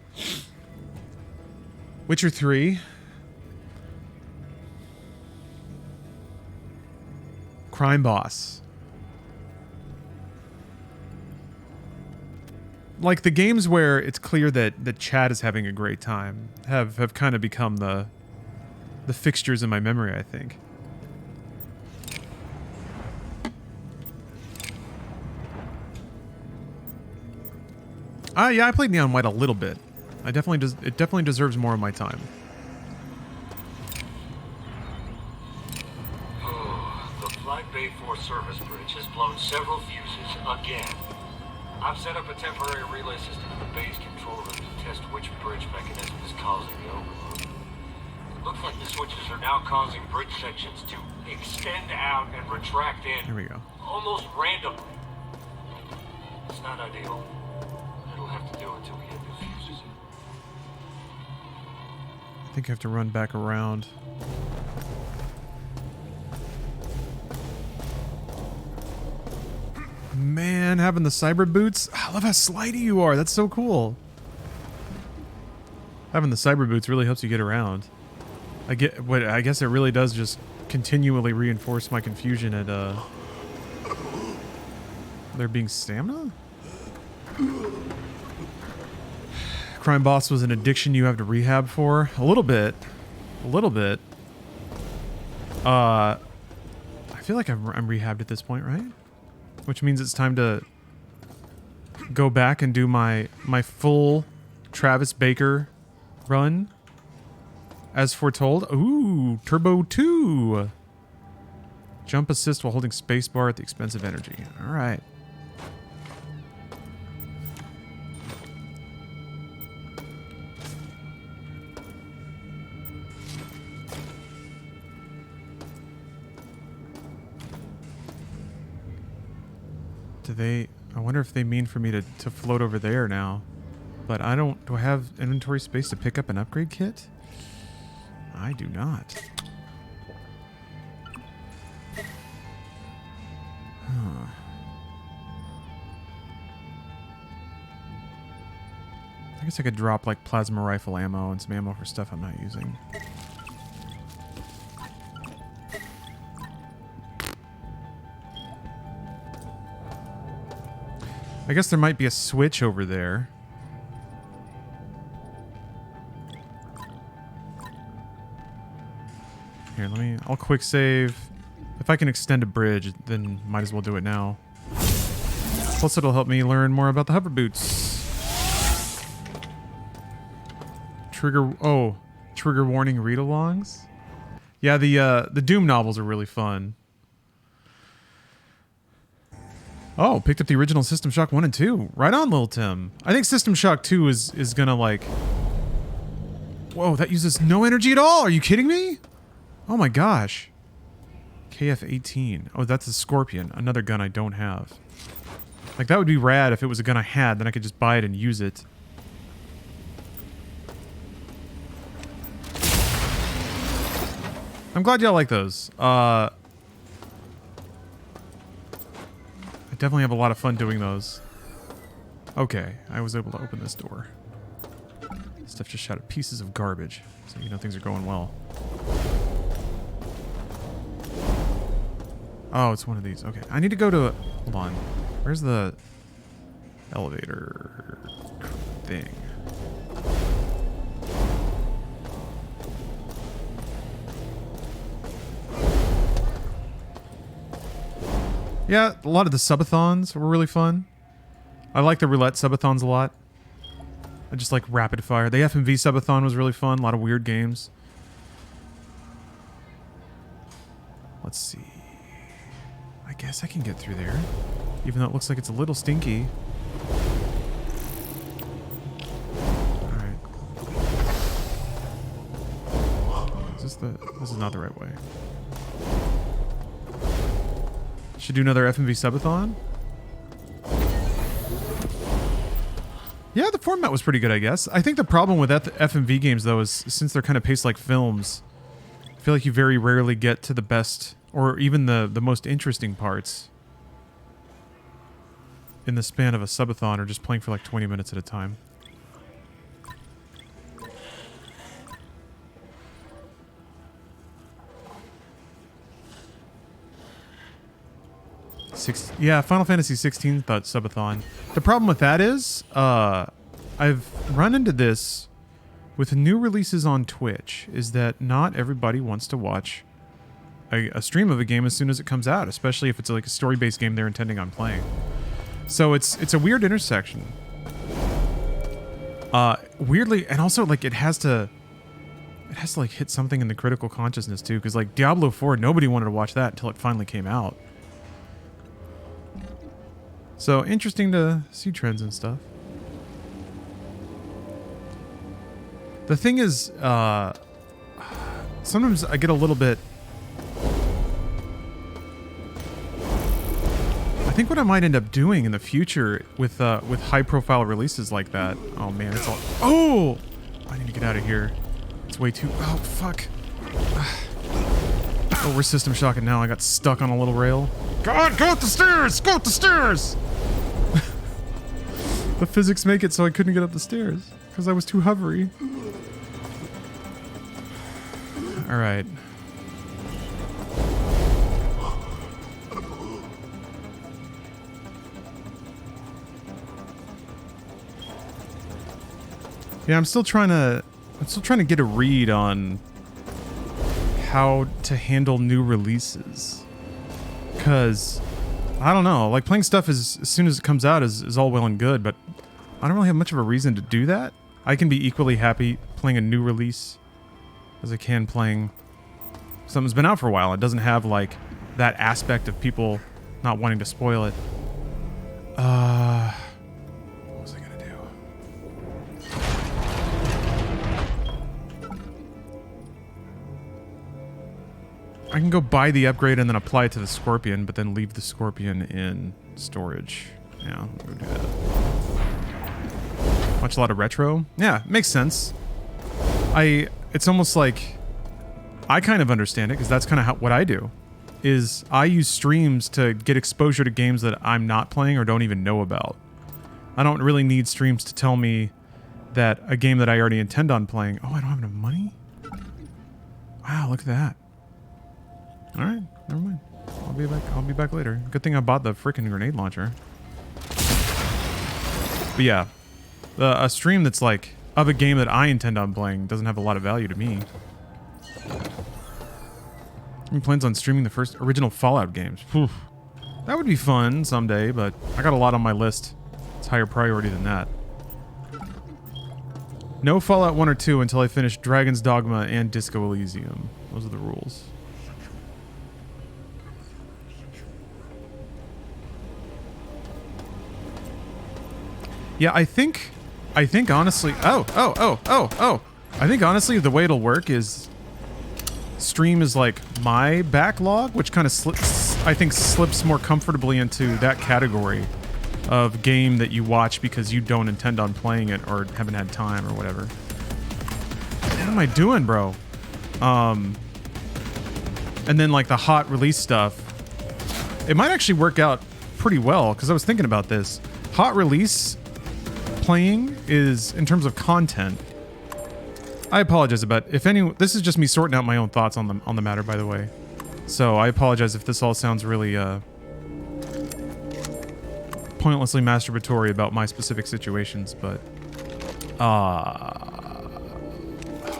Witcher 3. Crime Boss. Like the games where it's clear that Chad is having a great time have kind of become the fixtures in my memory, I think. Yeah, I played Neon White a little bit. It definitely deserves more of my time. The Flight Bay 4 service bridge has blown several fuses again. I've set up a temporary relay system in the bay's control room to test which bridge mechanism is causing the overload. It looks like the switches are now causing bridge sections to extend out and retract in. Here we go. Almost randomly. It's not ideal. It'll have to do until we get new fuses in. I think I have to run back around. Man, having the cyber boots. I love how slidey you are. That's so cool. Having the cyber boots really helps you get around. I guess it really does just continually reinforce my confusion at there being stamina? Crime Boss was an addiction you have to rehab for? A little bit. A little bit. I feel like I'm rehabbed at this point, right? Which means it's time to go back and do my full Travis Baker run as foretold. Ooh, Turbo 2. Jump assist while holding spacebar at the expense of energy. All right. I wonder if they mean for me to float over there now. But do I have inventory space to pick up an upgrade kit? I do not. Huh. I guess I could drop like plasma rifle ammo and some ammo for stuff I'm not using. I guess there might be a switch over there. Here, I'll quick save. If I can extend a bridge, then might as well do it now. Plus it'll help me learn more about the hover boots. Trigger warning read-alongs? Yeah, the Doom novels are really fun. Oh, picked up the original System Shock 1 and 2. Right on, Lil Tim. I think System Shock 2 is gonna like... Whoa, that uses no energy at all! Are you kidding me? Oh my gosh. KF-18. Oh, that's a Scorpion. Another gun I don't have. Like, that would be rad if it was a gun I had, then I could just buy it and use it. I'm glad y'all like those. I definitely have a lot of fun doing those. Okay, I was able to open this door. Stuff just shot at pieces of garbage, so you know things are going well. Oh, it's one of these. Okay, I need to go to... Hold on. Where's the elevator thing? Yeah, a lot of the subathons were really fun. I like the roulette subathons a lot. I just like rapid fire. The FMV subathon was really fun. A lot of weird games. Let's see. I guess I can get through there. Even though it looks like it's a little stinky. Alright. Is this the... This is not the right way. Should do another FMV subathon? Yeah, the format was pretty good, I guess. I think the problem with FMV games, though, is since they're kind of paced like films, I feel like you very rarely get to the best, or even the most interesting parts in the span of a subathon, or just playing for like 20 minutes at a time. Yeah, Final Fantasy 16 thought subathon. The problem with that is, I've run into this with new releases on Twitch, is that not everybody wants to watch a stream of a game as soon as it comes out, especially if it's like a story-based game they're intending on playing. So it's a weird intersection. Weirdly, and also like it has to like hit something in the critical consciousness too, because like Diablo 4, nobody wanted to watch that until it finally came out. So, interesting to see trends and stuff. The thing is, sometimes I get a little bit... I think what I might end up doing in the future with high-profile releases like that... Oh, man, it's all... Oh! I need to get out of here. It's way too... Oh, fuck. Oh, we're system shocking now. I got stuck on a little rail. God, go up the stairs! Go up the stairs! The physics make it so I couldn't get up the stairs because I was too hovery. All right. Yeah, I'm still trying to get a read on how to handle new releases. Because I don't know, like playing stuff as soon as it comes out is all well and good, but I don't really have much of a reason to do that. I can be equally happy playing a new release as I can playing something that's been out for a while. It doesn't have like that aspect of people not wanting to spoil it. What was I gonna do? I can go buy the upgrade and then apply it to the Scorpion, but then leave the Scorpion in storage. Yeah, I'll go do that. Watch a lot of retro. Yeah, makes sense. It's almost like I kind of understand it because that's kind of what I do. Is I use streams to get exposure to games that I'm not playing or don't even know about. I don't really need streams to tell me that a game that I already intend on playing. Oh, I don't have enough money? Wow, look at that. All right, never mind. I'll be back later. Good thing I bought the freaking grenade launcher. But yeah, a stream that's like of a game that I intend on playing doesn't have a lot of value to me. He plans on streaming the first original Fallout games. Whew. That would be fun someday, but I got a lot on my list. It's higher priority than that. No Fallout 1 or 2 until I finish Dragon's Dogma and Disco Elysium. Those are the rules. Yeah, I think honestly... I think honestly the way it'll work is... Stream is like my backlog, which kind of slips more comfortably into that category of game that you watch because you don't intend on playing it or haven't had time or whatever. What am I doing, bro? And then like the hot release stuff, it might actually work out pretty well because I was thinking about this. Hot release playing is, in terms of content, I apologize about if any. This is just me sorting out my own thoughts on the matter, by the way. So I apologize if this all sounds really pointlessly masturbatory about my specific situations, but oh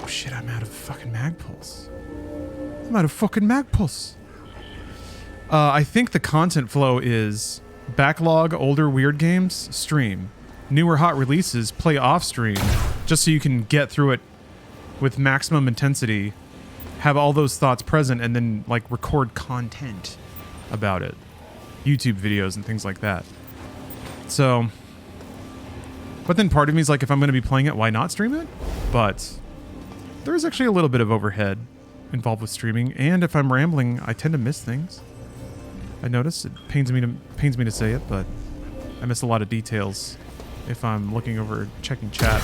shit, I'm out of fucking mag pulse. I'm out of fucking mag pulse. I think the content flow is backlog older weird games, stream. Newer hot releases, play off stream, just so you can get through it with maximum intensity, have all those thoughts present, and then like record content about it. YouTube videos and things like that. So, but then part of me is like, if I'm going to be playing it, why not stream it? But there is actually a little bit of overhead involved with streaming, and if I'm rambling, I tend to miss things. I notice it pains me to say it, but I miss a lot of details if I'm looking over checking chat.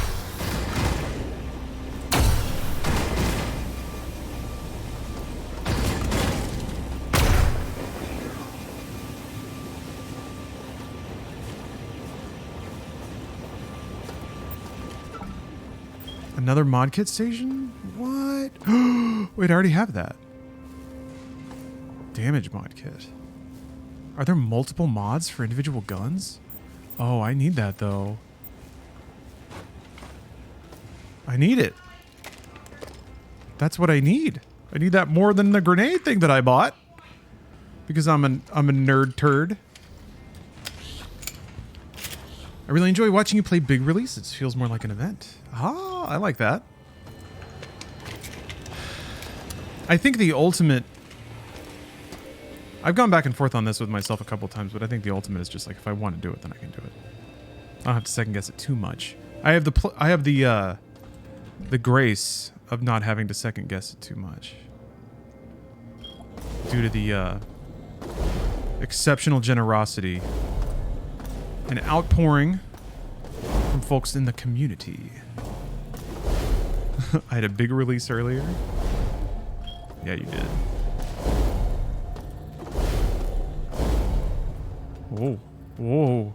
Another mod kit station? What? Wait, I already have that. Damage mod kit. Are there multiple mods for individual guns? Oh, I need that though. I need it. That's what I need. I need that more than the grenade thing that I bought. Because I'm a nerd turd. I really enjoy watching you play big releases. Feels more like an event. Ah, I like that. I think the ultimate... I've gone back and forth on this with myself a couple times, but I think the ultimate is just like, if I want to do it, then I can do it. I don't have to second guess it too much. I have the grace of not having to second guess it too much. Due to the exceptional generosity and outpouring from folks in the community. I had a big release earlier. Yeah, you did. Whoa. Whoa.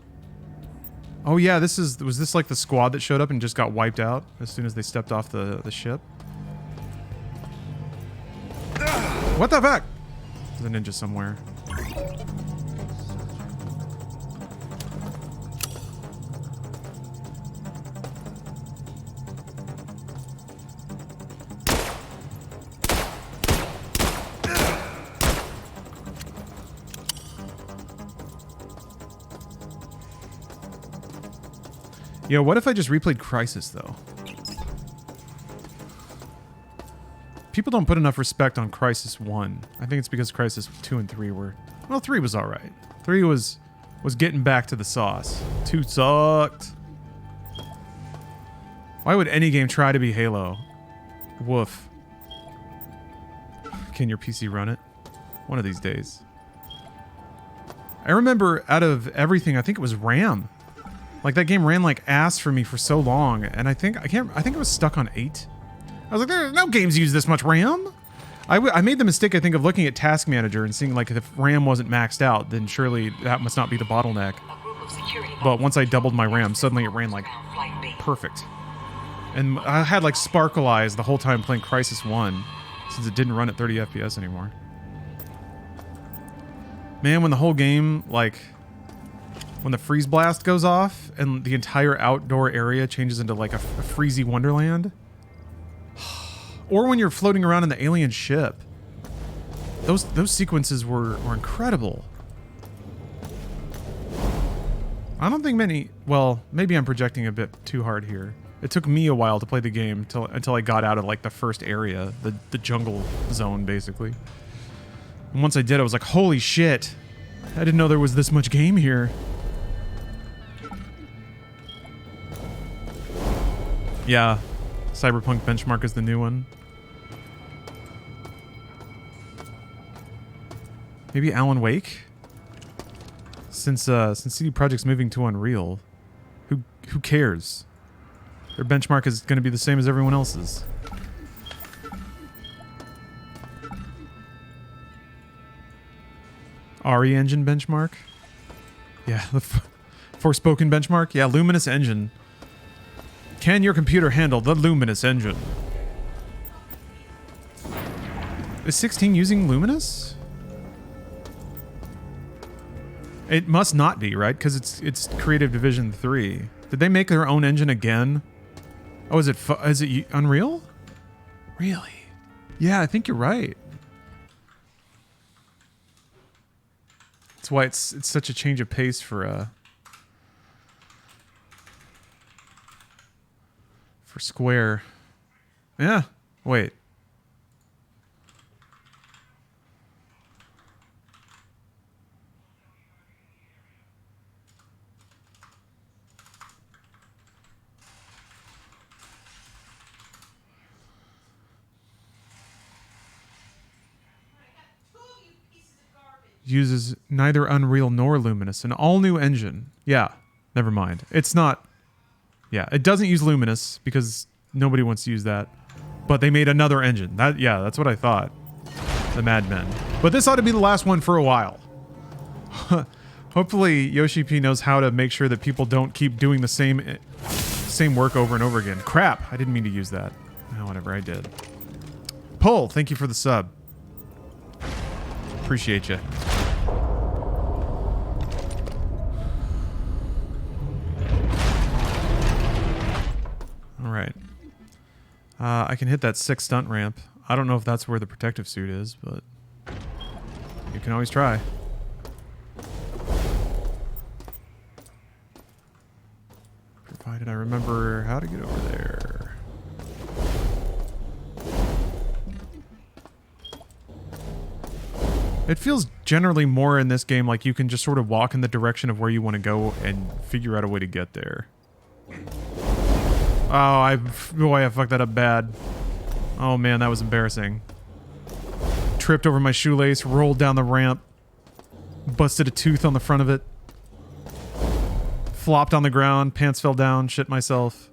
Oh yeah, was this like the squad that showed up and just got wiped out as soon as they stepped off the ship? What the fuck? There's a ninja somewhere. Yo, what if I just replayed Crysis, though? People don't put enough respect on Crysis 1. I think it's because Crysis 2 and 3 were... Well, 3 was alright. 3 was getting back to the sauce. 2 sucked. Why would any game try to be Halo? Woof. Can your PC run it? One of these days. I remember out of everything, I think it was RAM. Like, that game ran like ass for me for so long, and I think it was stuck on 8. I was like, there's no games use this much RAM. I made the mistake, I think, of looking at Task Manager and seeing, like, if RAM wasn't maxed out, then surely that must not be the bottleneck. But once I doubled my RAM, suddenly it ran, like, perfect. And I had, like, sparkle eyes the whole time playing Crysis 1, since it didn't run at 30 FPS anymore. Man, when the whole game, like... When the freeze blast goes off and the entire outdoor area changes into like a freezy wonderland. Or when you're floating around in the alien ship. Those sequences were incredible. I don't think many... Well, maybe I'm projecting a bit too hard here. It took me a while to play the game until I got out of like the first area. The jungle zone, basically. And once I did, I was like, holy shit. I didn't know there was this much game here. Yeah, Cyberpunk Benchmark is the new one. Maybe Alan Wake? Since CD Projekt's moving to Unreal, who cares? Their benchmark is going to be the same as everyone else's. RE Engine benchmark? Yeah, the Forspoken benchmark? Yeah, Luminous Engine. Can your computer handle the Luminous engine? Is 16 using Luminous? It must not be, right? Because it's Creative Division 3. Did they make their own engine again? Oh, is it Unreal? Really? Yeah, I think you're right. That's why it's such a change of pace for Square. Yeah. Wait. Uses neither Unreal nor Luminous, an all-new engine. Yeah, never mind. It's not... Yeah, it doesn't use Luminous because nobody wants to use that. But they made another engine. Yeah, that's what I thought. The Madmen. But this ought to be the last one for a while. Hopefully Yoshi P knows how to make sure that people don't keep doing the same work over and over again. Crap, I didn't mean to use that. Oh, whatever, I did. Pull, thank you for the sub. Appreciate you. All right. I can hit that 6 stunt ramp. I don't know if that's where the protective suit is, but you can always try. Provided I remember how to get over there. It feels generally more in this game like you can just sort of walk in the direction of where you want to go and figure out a way to get there. Oh, boy, I fucked that up bad. Oh man, that was embarrassing. Tripped over my shoelace, rolled down the ramp, busted a tooth on the front of it, flopped on the ground, pants fell down, shit myself.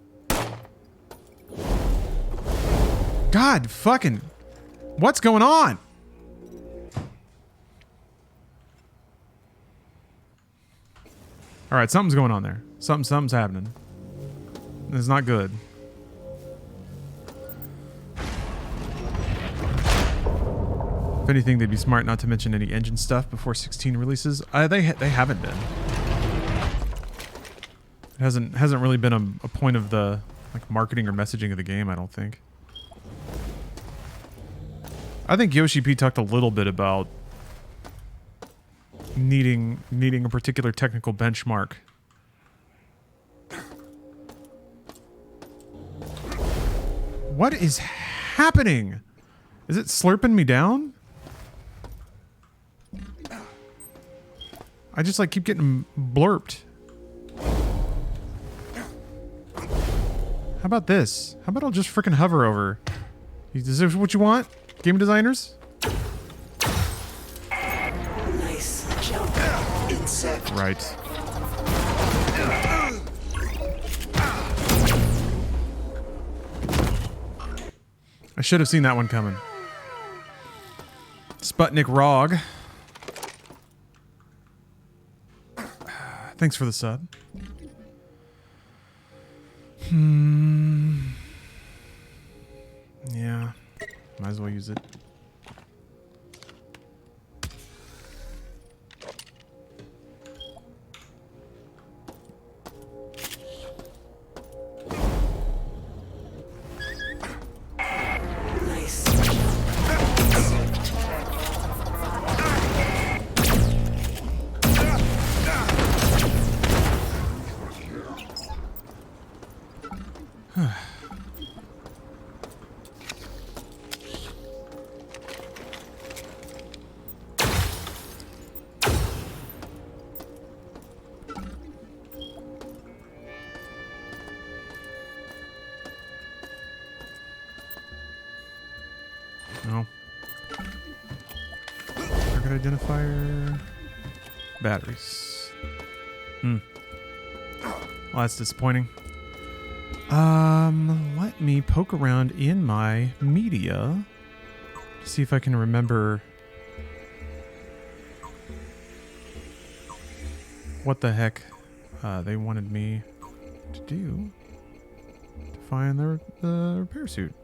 God fucking... What's going on? Alright, something's going on there. Something's happening. It's not good. If anything, they'd be smart not to mention any engine stuff before 16 releases. They haven't been. It hasn't really been a point of the like marketing or messaging of the game, I don't think. I think Yoshi P talked a little bit about needing a particular technical benchmark. What is happening? Is it slurping me down? I just like keep getting blurped. How about this? How about I'll just freaking hover over? Is this what you want? Game designers? Nice jump, insect. Right. I should have seen that one coming. Sputnik Rog. Thanks for the sub. Yeah. Might as well use it. No. Target identifier. Batteries. Well, that's disappointing. Let me poke around in my media to see if I can remember what the heck they wanted me to do to find the repair suit.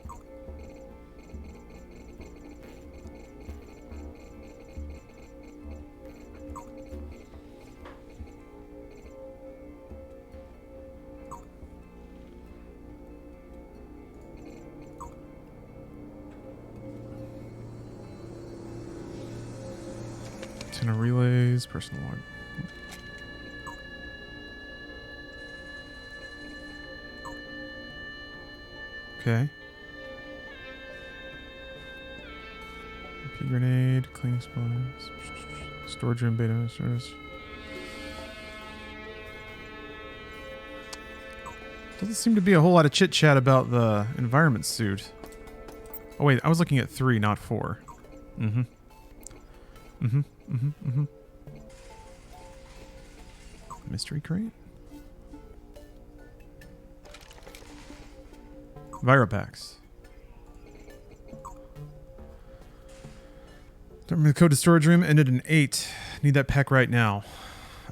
Antenna relays, personal log. Okay. AP grenade, cleaning supplies, storage room, beta service. Doesn't seem to be a whole lot of chit chat about the environment suit. Oh wait, I was looking at 3, not 4. Mystery crate? Viropacks. Don't remember the code to storage room. Ended in 8. Need that pack right now.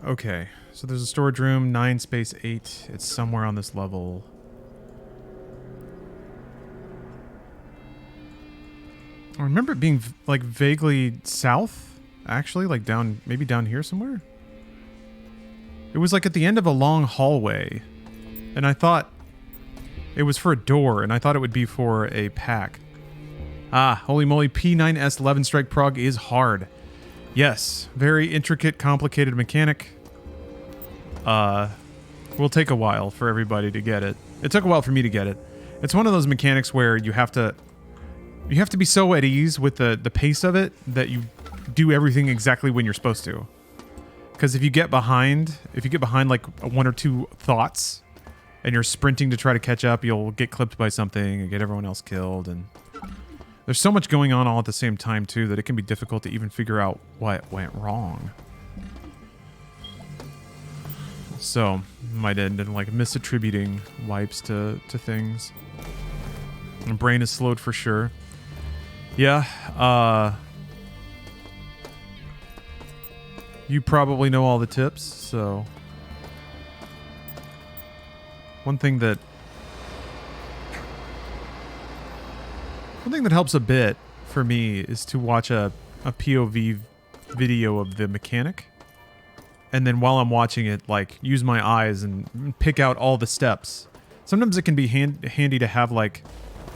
Okay. So there's a storage room, 9 space 8. It's somewhere on this level. I remember it being like vaguely south, actually, like down, maybe down here somewhere. It was like at the end of a long hallway, and I thought it was for a door, and I thought it would be for a pack. Ah, holy moly, P9S 11 Strike Prog is hard. Yes, very intricate, complicated mechanic. Will take a while for everybody to get it. It took a while for me to get it. It's one of those mechanics where you have to be so at ease with the pace of it that you do everything exactly when you're supposed to. Because if you get behind like 1 or 2 thoughts and you're sprinting to try to catch up, you'll get clipped by something and get everyone else killed. And there's so much going on all at the same time too that it can be difficult to even figure out what went wrong. So might end in like misattributing wipes to things. My brain is slowed for sure. Yeah, you probably know all the tips, so one thing that helps a bit for me is to watch a POV video of the mechanic, and then while I'm watching it, like, use my eyes and pick out all the steps. Sometimes it can be handy to have like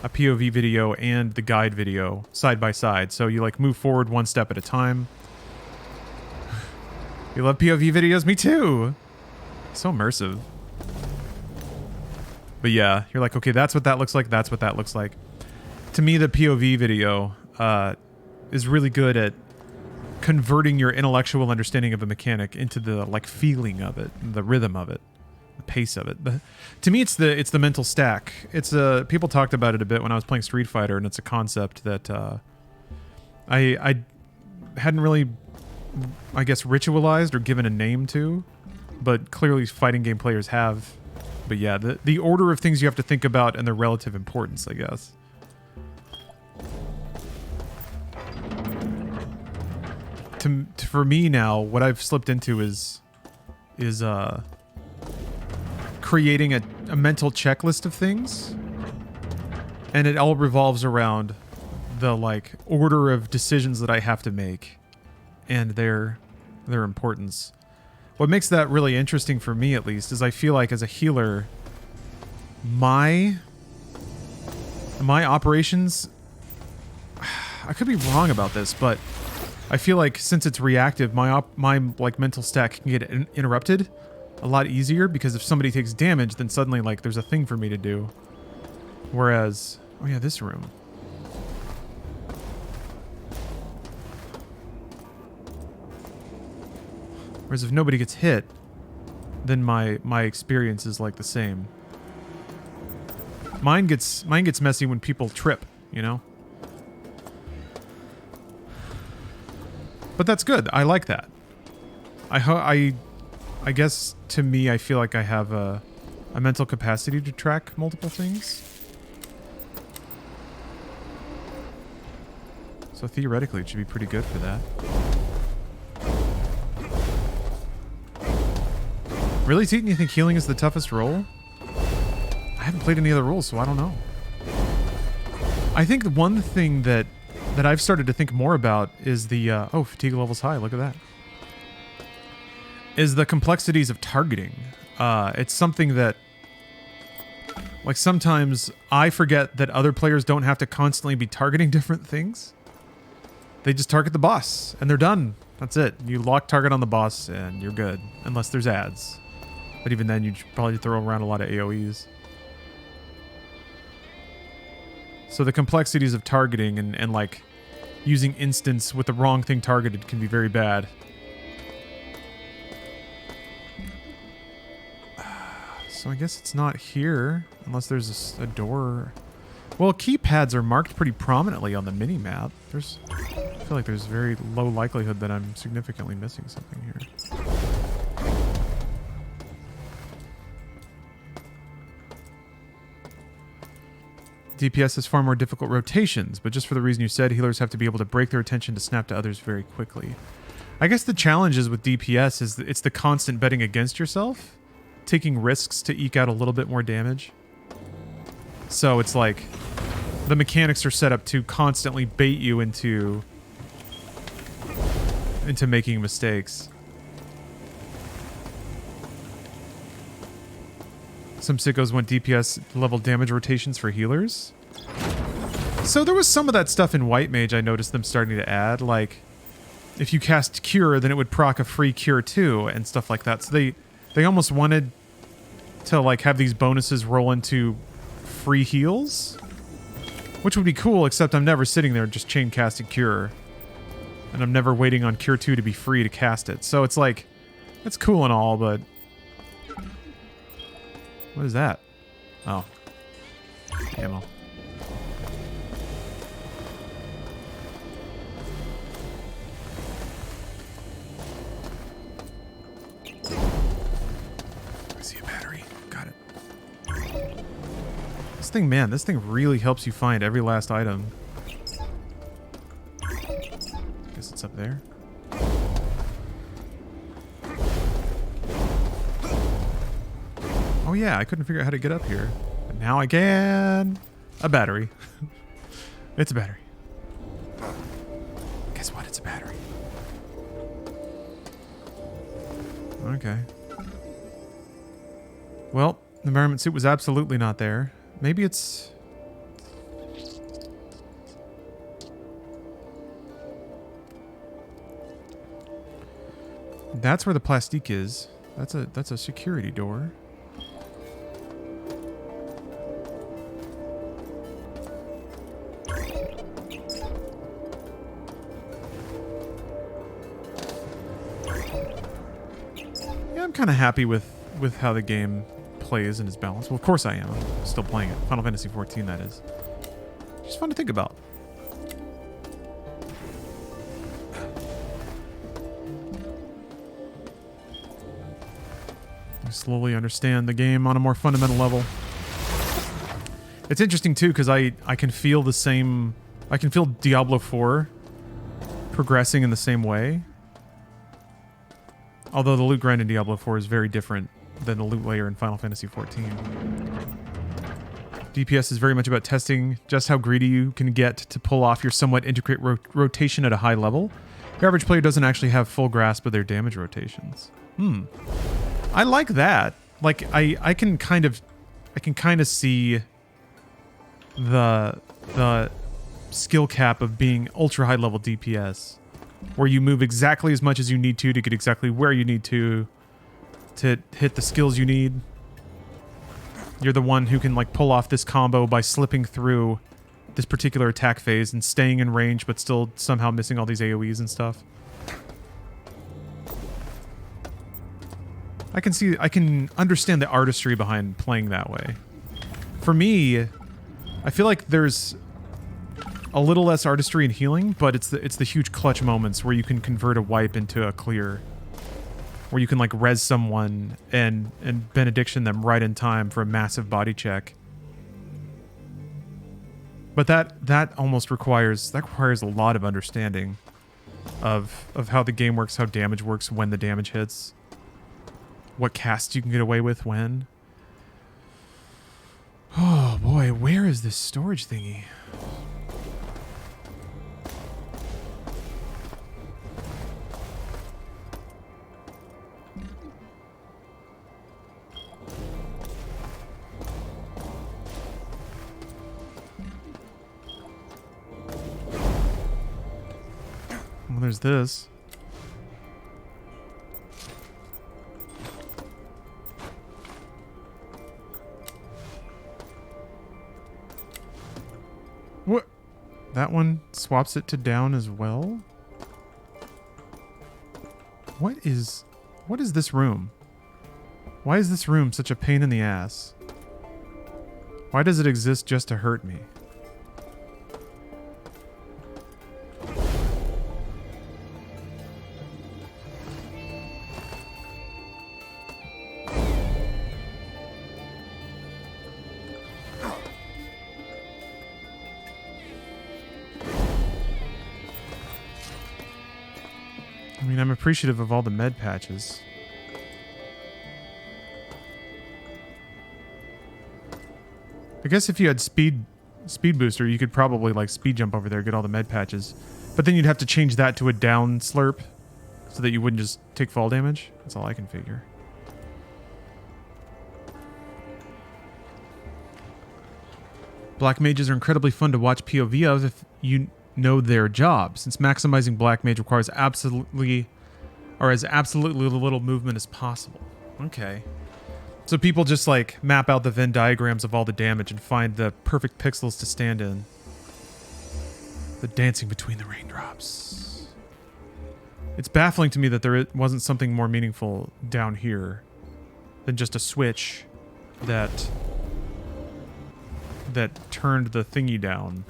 a POV video and the guide video side by side, so you like move forward 1 step at a time. You love POV videos? Me too! So immersive. But yeah, you're like, okay, that's what that looks like, that's what that looks like. To me, the POV video is really good at converting your intellectual understanding of a mechanic into the like feeling of it, the rhythm of it, the pace of it. To me, it's the mental stack. It's people talked about it a bit when I was playing Street Fighter, and it's a concept that I hadn't really, I guess, ritualized or given a name to, but clearly fighting game players have. But yeah, the order of things you have to think about and their relative importance, I guess. For me now, what I've slipped into is creating a mental checklist of things, and it all revolves around the like order of decisions that I have to make and their importance. What makes that really interesting for me, at least, is I feel like as a healer, my operations, I could be wrong about this, but I feel like since it's reactive, my like mental stack can get interrupted a lot easier, because if somebody takes damage, then suddenly like there's a thing for me to do. Whereas, oh yeah, this room. Whereas if nobody gets hit, then my experience is like the same. Mine gets messy when people trip, you know? But that's good. I like that. I guess to me, I feel like I have a mental capacity to track multiple things. So theoretically, it should be pretty good for that. Really, Teton, you think healing is the toughest role? I haven't played any other roles, so I don't know. I think the one thing that I've started to think more about is the... oh, fatigue level's high. Look at that. Is the complexities of targeting. It's something that... like, sometimes I forget that other players don't have to constantly be targeting different things. They just target the boss, and they're done. That's it. You lock target on the boss and you're good. Unless there's ads. But even then, you'd probably throw around a lot of AoEs. So the complexities of targeting and like using instance with the wrong thing targeted can be very bad. So I guess it's not here unless there's a door. Well, keypads are marked pretty prominently on the mini-map. I feel like there's very low likelihood that I'm significantly missing something here. DPS has far more difficult rotations, but just for the reason you said, healers have to be able to break their attention to snap to others very quickly. I guess the challenge is with DPS is it's the constant betting against yourself, taking risks to eke out a little bit more damage. So it's like the mechanics are set up to constantly bait you into making mistakes. Some sickos want DPS level damage rotations for healers. So there was some of that stuff in White Mage I noticed them starting to add. Like, if you cast Cure, then it would proc a free Cure too, and stuff like that. So they almost wanted to like have these bonuses roll into free heals, which would be cool, except I'm never sitting there just chain casting Cure. And I'm never waiting on Cure 2 to be free to cast it. So it's like, it's cool and all, but... What is that? Oh. Ammo. I see a battery. Got it. This thing, man, this thing really helps you find every last item. Guess it's up there. Oh yeah, I couldn't figure out how to get up here. But now I can. A battery. It's a battery. Guess what? It's a battery. Okay. Well, the environment suit was absolutely not there. Maybe it's... That's where the plastique is. That's a security door. Yeah, I'm kind of happy with how the game plays and is balanced. Well, of course I am. I'm still playing it. Final Fantasy XIV, that is. Just fun to think about. I slowly understand the game on a more fundamental level. It's interesting too because I can feel the same. I can feel Diablo 4 progressing in the same way. Although the loot grind in Diablo 4 is very different than the loot layer in Final Fantasy XIV. DPS is very much about testing just how greedy you can get to pull off your somewhat intricate rotation at a high level. The average player doesn't actually have full grasp of their damage rotations. I like that. Like I can kind of see the skill cap of being ultra high level DPS, where you move exactly as much as you need to get exactly where you need to hit the skills you need. You're the one who can like pull off this combo by slipping through this particular attack phase and staying in range but still somehow missing all these AoEs and stuff. I can understand the artistry behind playing that way. For me, I feel like there's a little less artistry in healing, but it's the huge clutch moments where you can convert a wipe into a clear, where you can like res someone and benediction them right in time for a massive body check. But that almost requires a lot of understanding of how the game works, how damage works, when the damage hits, what casts you can get away with when. Oh boy, where is this storage thingy? Well, there's this. That one swaps it to down as well. What is this room? Why is this room such a pain in the ass? Why does it exist just to hurt me? I mean, I'm appreciative of all the med patches. I guess if you had speed booster, you could probably like speed jump over there, get all the med patches. But then you'd have to change that to a down slurp so that you wouldn't just take fall damage. That's all I can figure. Black mages are incredibly fun to watch POV of if you know their job, since maximizing black mage requires as absolutely little movement as possible. Okay. So people just like map out the Venn diagrams of all the damage and find the perfect pixels to stand in. The dancing between the raindrops. It's baffling to me that there wasn't something more meaningful down here than just a switch that turned the thingy down.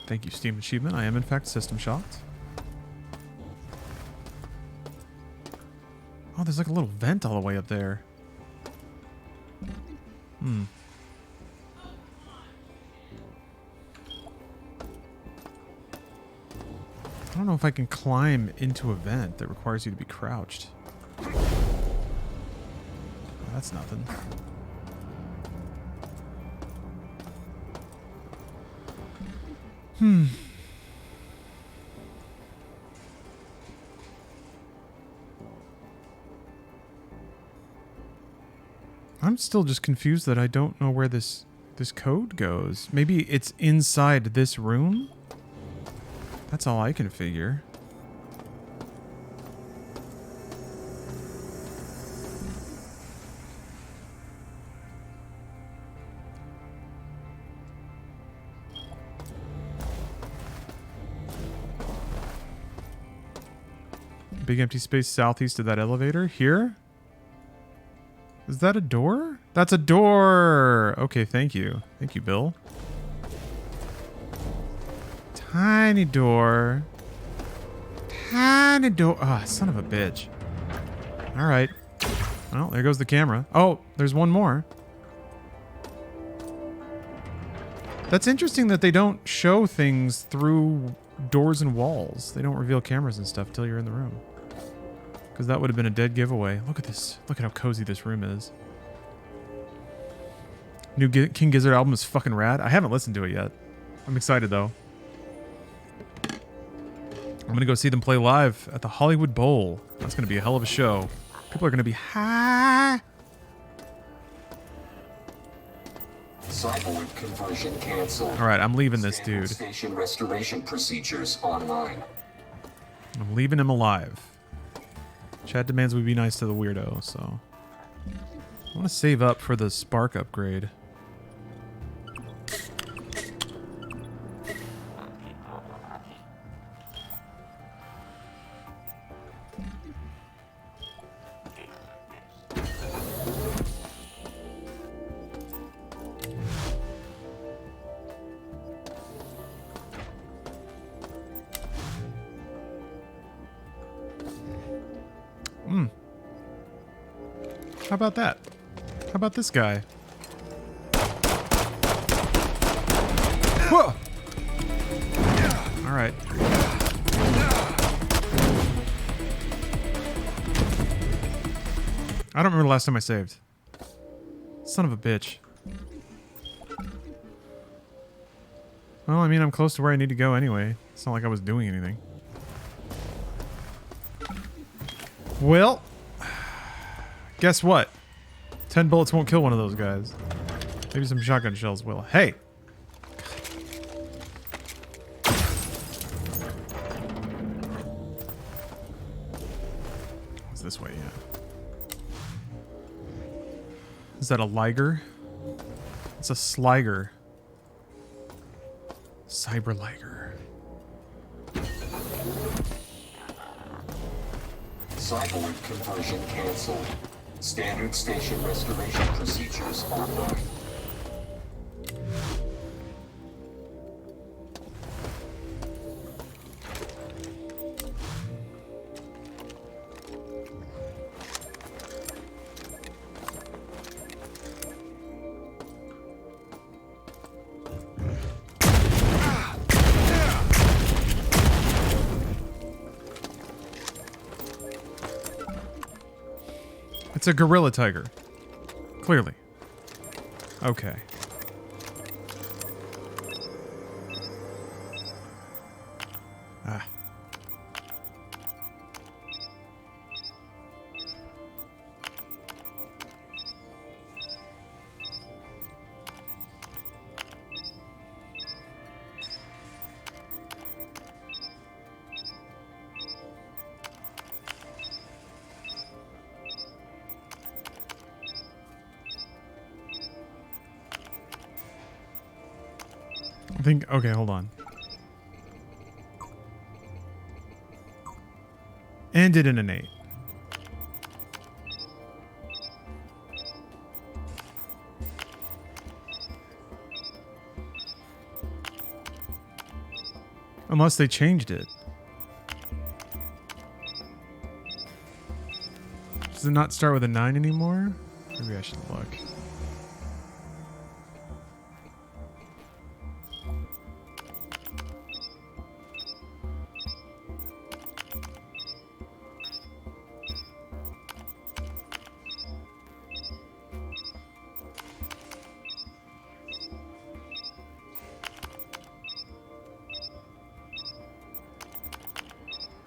Thank you, Steam Achievement. I am, in fact, system shocked. Oh, there's like a little vent all the way up there. Hmm. I don't know if I can climb into a vent that requires you to be crouched. That's nothing. Hmm. I'm still just confused that I don't know where this code goes. Maybe it's inside this room? That's all I can figure. Big empty space southeast of that elevator. Here? Is that a door? That's a door! Okay, thank you. Thank you, Bill. Tiny door. Tiny door. Ah, son of a bitch. Alright. Well, there goes the camera. Oh, there's one more. That's interesting that they don't show things through doors and walls. They don't reveal cameras and stuff until you're in the room. Because that would have been a dead giveaway. Look at this. Look at how cozy this room is. New King Gizzard album is fucking rad. I haven't listened to it yet. I'm excited though. I'm going to go see them play live at the Hollywood Bowl. That's going to be a hell of a show. People are going to be high. Cyborg conversion canceled. All right, I'm leaving this dude. Station restoration procedures online. I'm leaving him alive. Chat demands we be nice to the weirdo, so I want to save up for the spark upgrade. How about that? How about this guy? Whoa! All right. I don't remember the last time I saved. Son of a bitch. Well, I mean, I'm close to where I need to go anyway. It's not like I was doing anything. Well, guess what? 10 bullets won't kill one of those guys. Maybe some shotgun shells will. Hey! this way, yeah. Is that a liger? It's a sliger. Cyber liger. Cyborg conversion canceled. Standard station restoration procedures online. It's a gorilla tiger. Clearly. Okay. Ah. I think, okay, hold on. Ended in an 8. Unless they changed it. Does it not start with a 9 anymore? Maybe I should look.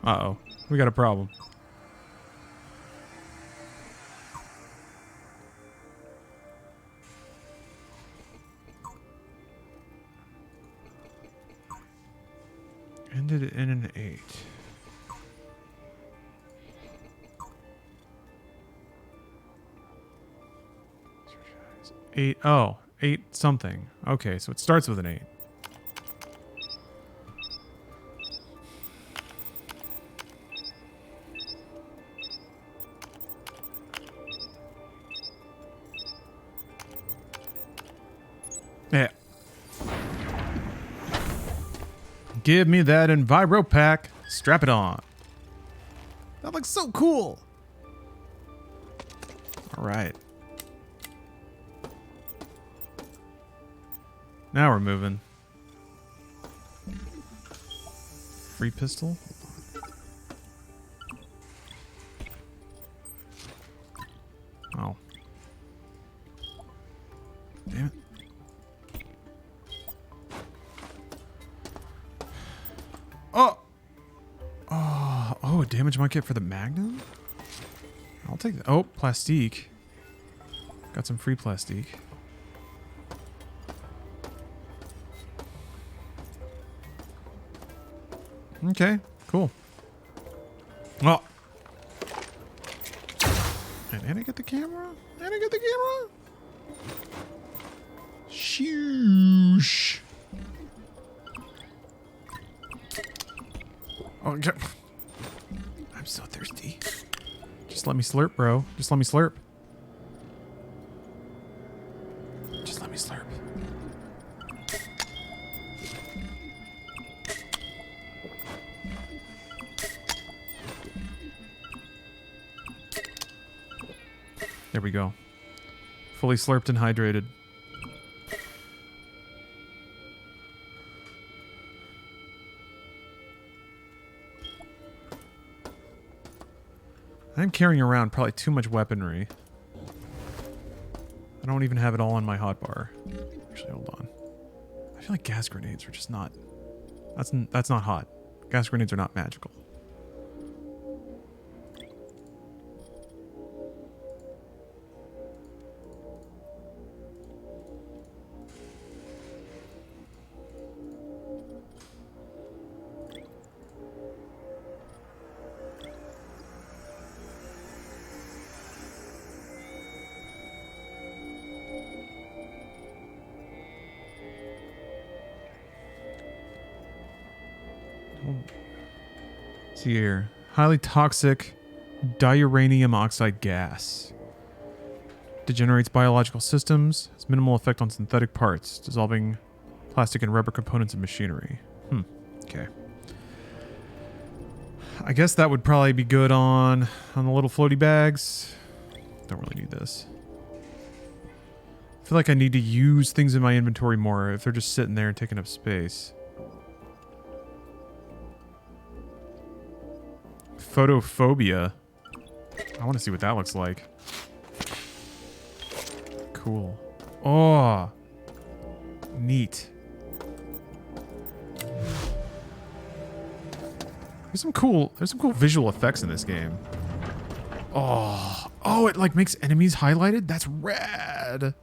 Uh-oh. We got a problem. Ended in an 8. Eight. Oh, 8 something. Okay, so it starts with an 8. Yeah. Give me that Enviro pack. Strap it on. That looks so cool. All right. Now we're moving. Free pistol. Oh. Damn it. Oh! Oh, a damage market for the Magnum? I'll take that. Oh, plastique. Got some free plastique. Okay, cool. Oh. And I get the camera? And I get the camera? Shoosh. Oh, I'm so thirsty. Just let me slurp, bro. Just let me slurp. Just let me slurp. There we go. Fully slurped and hydrated. I'm carrying around probably too much weaponry. I don't even have it all on my hotbar. Actually, hold on. I feel like gas grenades are just not... That's not hot. Gas grenades are not magical. see here. Highly toxic diuranium oxide gas. Degenerates biological systems. Has minimal effect on synthetic parts. Dissolving plastic and rubber components of machinery. Okay. I guess that would probably be good on the little floaty bags. Don't really need this. I feel like I need to use things in my inventory more if they're just sitting there and taking up space. Photophobia. I want to see what that looks like. Cool. Oh. Neat. There's some cool visual effects in this game. Oh, it like makes enemies highlighted? That's rad.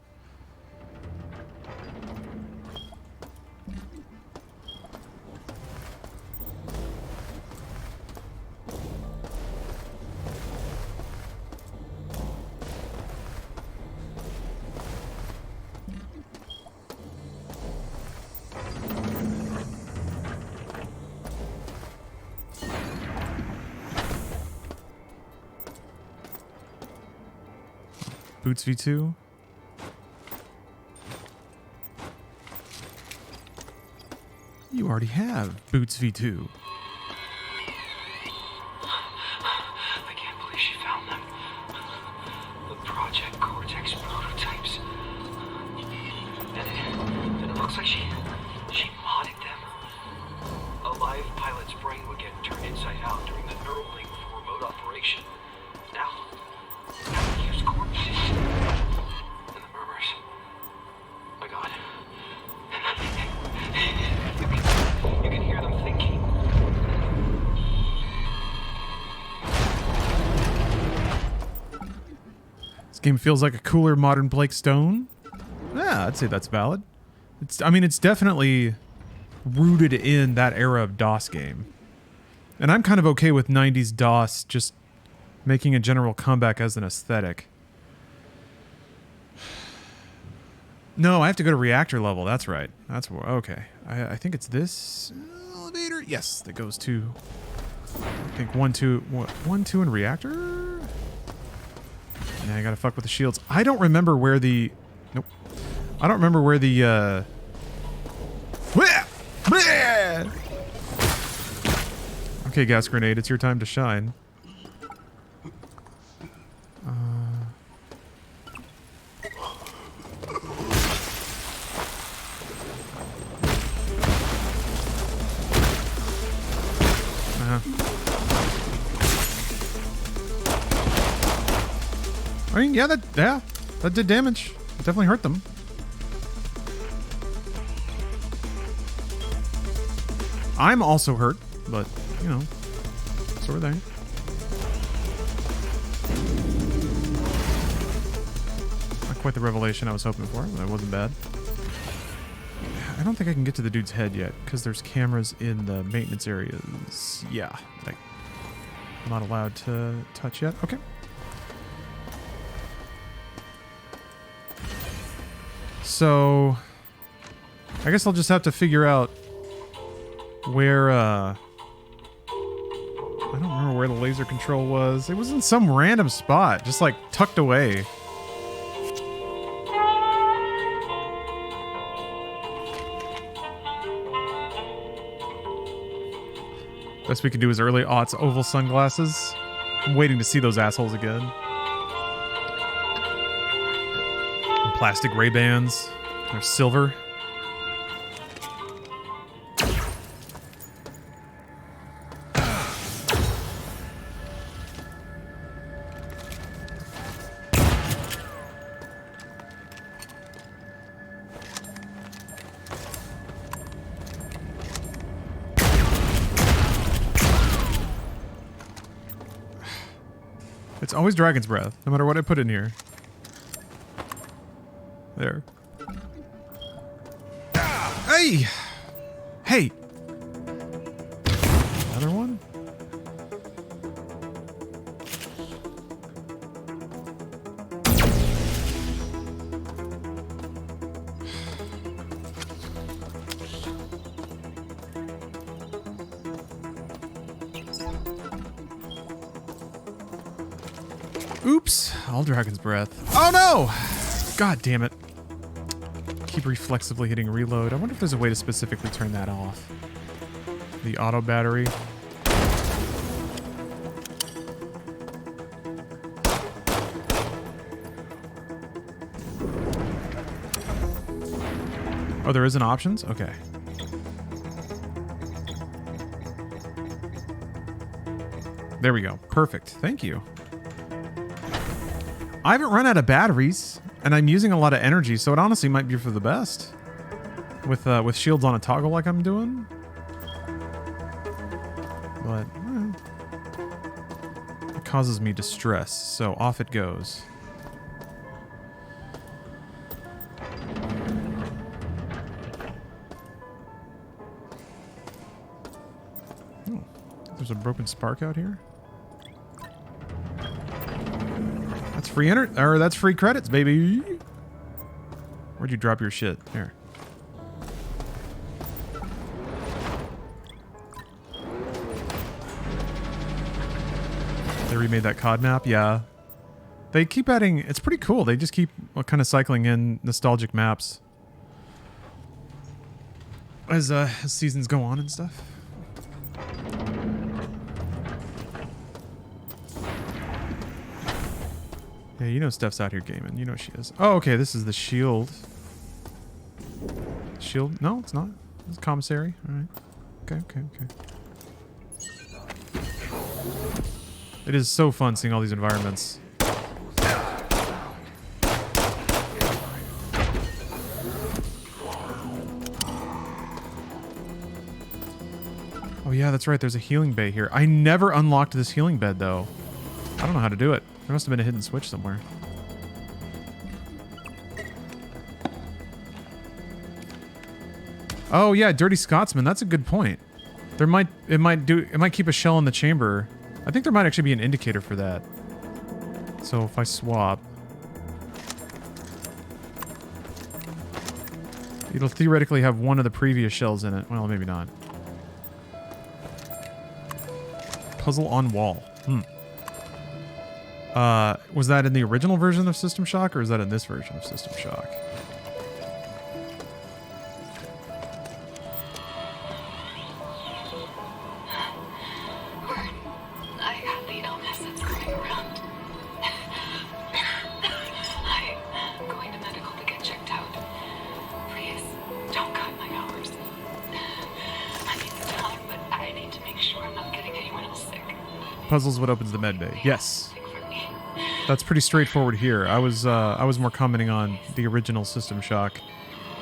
Boots V2. You already have Boots V2. I can't believe she found them. The Project Cortex prototypes. And it looks like she modded them. A live pilot's brain would get turned inside out during the neural link for remote operation. Now we use corpses. And the murmurs. My God. You can hear them thinking. This game feels like a cooler modern Blake Stone. Yeah, I'd say that's valid. I mean, it's definitely rooted in that era of DOS game. And I'm kind of okay with 90s DOS just making a general comeback as an aesthetic. No, I have to go to reactor level. That's right. That's okay. I think it's this elevator. Yes, that goes to. I think 1, 2, 1, 2, and reactor. Yeah, I gotta fuck with the shields. I don't remember where the. Nope. I don't remember where the. Okay, gas grenade. It's your time to shine. I mean, yeah, that did damage. It definitely hurt them. I'm also hurt, but, you know, so are they. Not quite the revelation I was hoping for, but it wasn't bad. I don't think I can get to the dude's head yet, because there's cameras in the maintenance areas. Yeah, I'm not allowed to touch yet. Okay. So, I guess I'll just have to figure out where, I don't remember where the laser control was. It was in some random spot, just like tucked away. Best we can do is early aughts oval sunglasses. I'm waiting to see those assholes again. And plastic Ray-Bans. They're silver. It's always Dragon's Breath, no matter what I put in here. There. Hey! Hey! Another one? Oops. All Dragon's Breath. Oh no! God damn it. Keep reflexively hitting reload. I wonder if there's a way to specifically turn that off. The auto battery. Oh, there isn't options? Okay. There we go. Perfect. Thank you. I haven't run out of batteries, and I'm using a lot of energy, so it honestly might be for the best. With shields on a toggle like I'm doing. But it causes me distress, so off it goes. Oh, there's a broken spark out here. That's free that's free credits, baby. Where'd you drop your shit? Here. They remade that COD map? Yeah. They keep adding... It's pretty cool. They just keep kind of cycling in nostalgic maps as seasons go on and stuff. Yeah, you know Steph's out here gaming. You know she is. Oh, okay. This is the shield. Shield? No, it's not. It's commissary. All right. Okay. It is so fun seeing all these environments. Oh yeah, that's right. There's a healing bay here. I never unlocked this healing bed though. I don't know how to do it. There must have been a hidden switch somewhere. Oh yeah, Dirty Scotsman. That's a good point. It might keep a shell in the chamber. I think there might actually be an indicator for that. So if I swap, it'll theoretically have one of the previous shells in it. Well, maybe not. Puzzle on wall. Was that in the original version of System Shock, or is that in this version of System Shock? I have the illness that's going around. I'm going to medical to get checked out. Please, don't cut my hours. I need the time, but I need to make sure I'm not getting anyone else sick. Puzzles what opens the med bay. Yes. That's pretty straightforward here. I was more commenting on the original System Shock,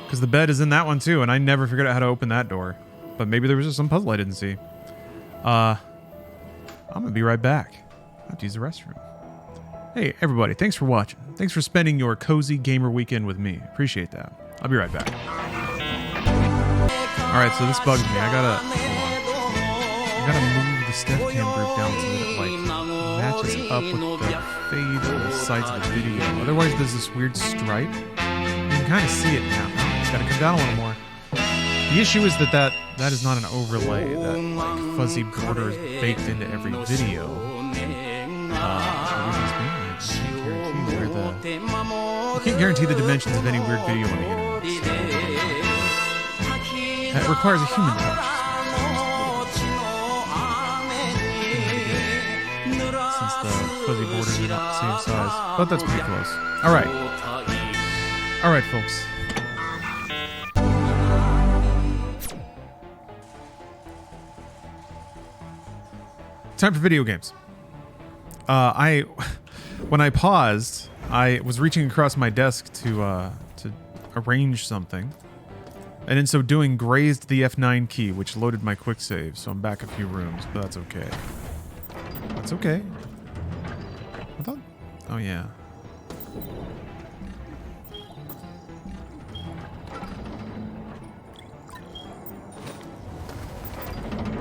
because the bed is in that one too, and I never figured out how to open that door. But maybe there was just some puzzle I didn't see. I'm gonna be right back. I have to use the restroom. Hey everybody, thanks for watching. Thanks for spending your cozy gamer weekend with me. Appreciate that. I'll be right back. All right, so this bugs me. I gotta move the Steph Cam group down so that it like matches up with the fade on the sides of the video. Otherwise, there's this weird stripe. You can kind of see it now. It's got to come down a little more. The issue is that is not an overlay. That like fuzzy border is baked into every video. You can't guarantee the dimensions of any weird video on the internet. So that requires a human touch. Since the fuzzy borders are not the same size. But that's pretty close. Alright. Alright, folks. Time for video games. When I paused, I was reaching across my desk to arrange something. And in so doing, grazed the F9 key, which loaded my quick save. So I'm back a few rooms, but that's okay. That's okay. I thought... Oh, yeah.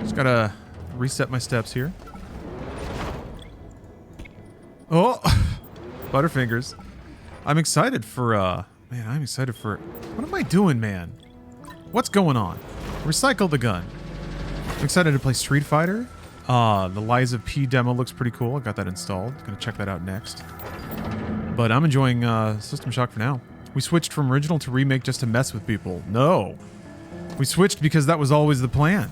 Just gotta reset my steps here. Oh! Butterfingers. I'm excited for, man, I'm excited for... What am I doing, man? What's going on? Recycle the gun. I'm excited to play Street Fighter. The Lies of P demo looks pretty cool. I got that installed. Gonna check that out next. But I'm enjoying System Shock for now. We switched from original to remake just to mess with people. No. We switched because that was always the plan.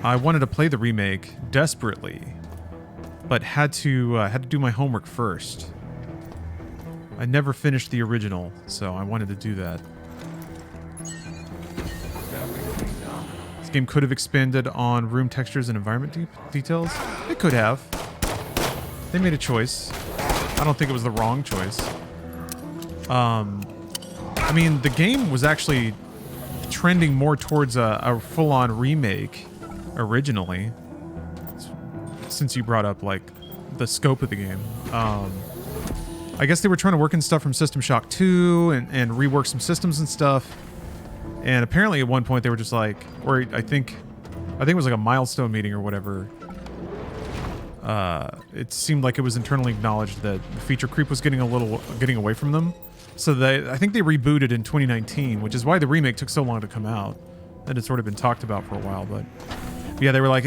I wanted to play the remake desperately, but had to do my homework first. I never finished the original, so I wanted to do that. This game could have expanded on room textures and environment details. It could have. They made a choice. I don't think it was the wrong choice. I mean, the game was actually trending more towards a full-on remake originally, since you brought up, like, the scope of the game. I guess they were trying to work in stuff from System Shock 2 and rework some systems and stuff. And apparently at one point they were just like, or I think it was like a milestone meeting or whatever. It seemed like it was internally acknowledged that the feature creep was getting away from them. So I think they rebooted in 2019, which is why the remake took so long to come out. And it's sort of been talked about for a while, but yeah, they were like,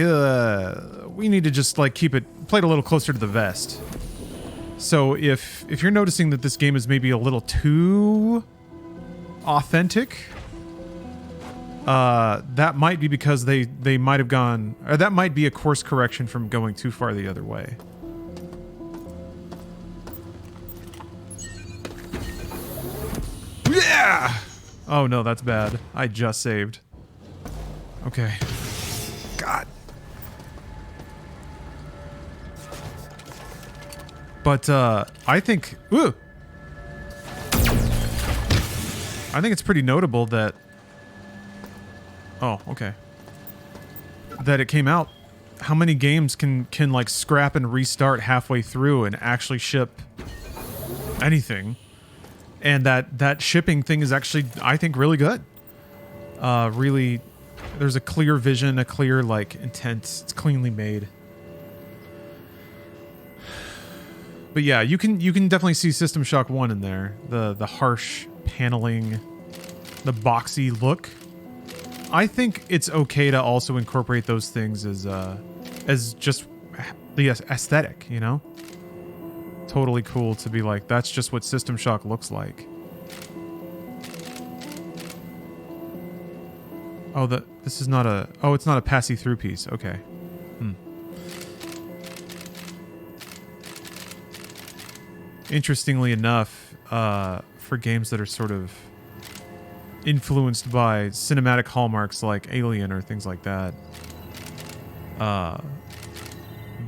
we need to just like play it a little closer to the vest. So if you're noticing that this game is maybe a little too authentic, that might be because they might have gone, or that might be a course correction from going too far the other way. Yeah! Oh no, that's bad. I just saved. Okay. God. But I think it's pretty notable that that it came out. How many games can like scrap and restart halfway through and actually ship anything? And that shipping thing is actually, I think, really good. Really, there's a clear vision, a clear like intent. It's cleanly made. But yeah, you can definitely see System Shock 1 in there. The harsh paneling, the boxy look. I think it's okay to also incorporate those things as just the aesthetic, you know? Totally cool to be like, that's just what System Shock looks like. Oh, this is not a... Oh, it's not a passy-through piece. Okay. Interestingly enough, for games that are sort of influenced by cinematic hallmarks like Alien or things like that,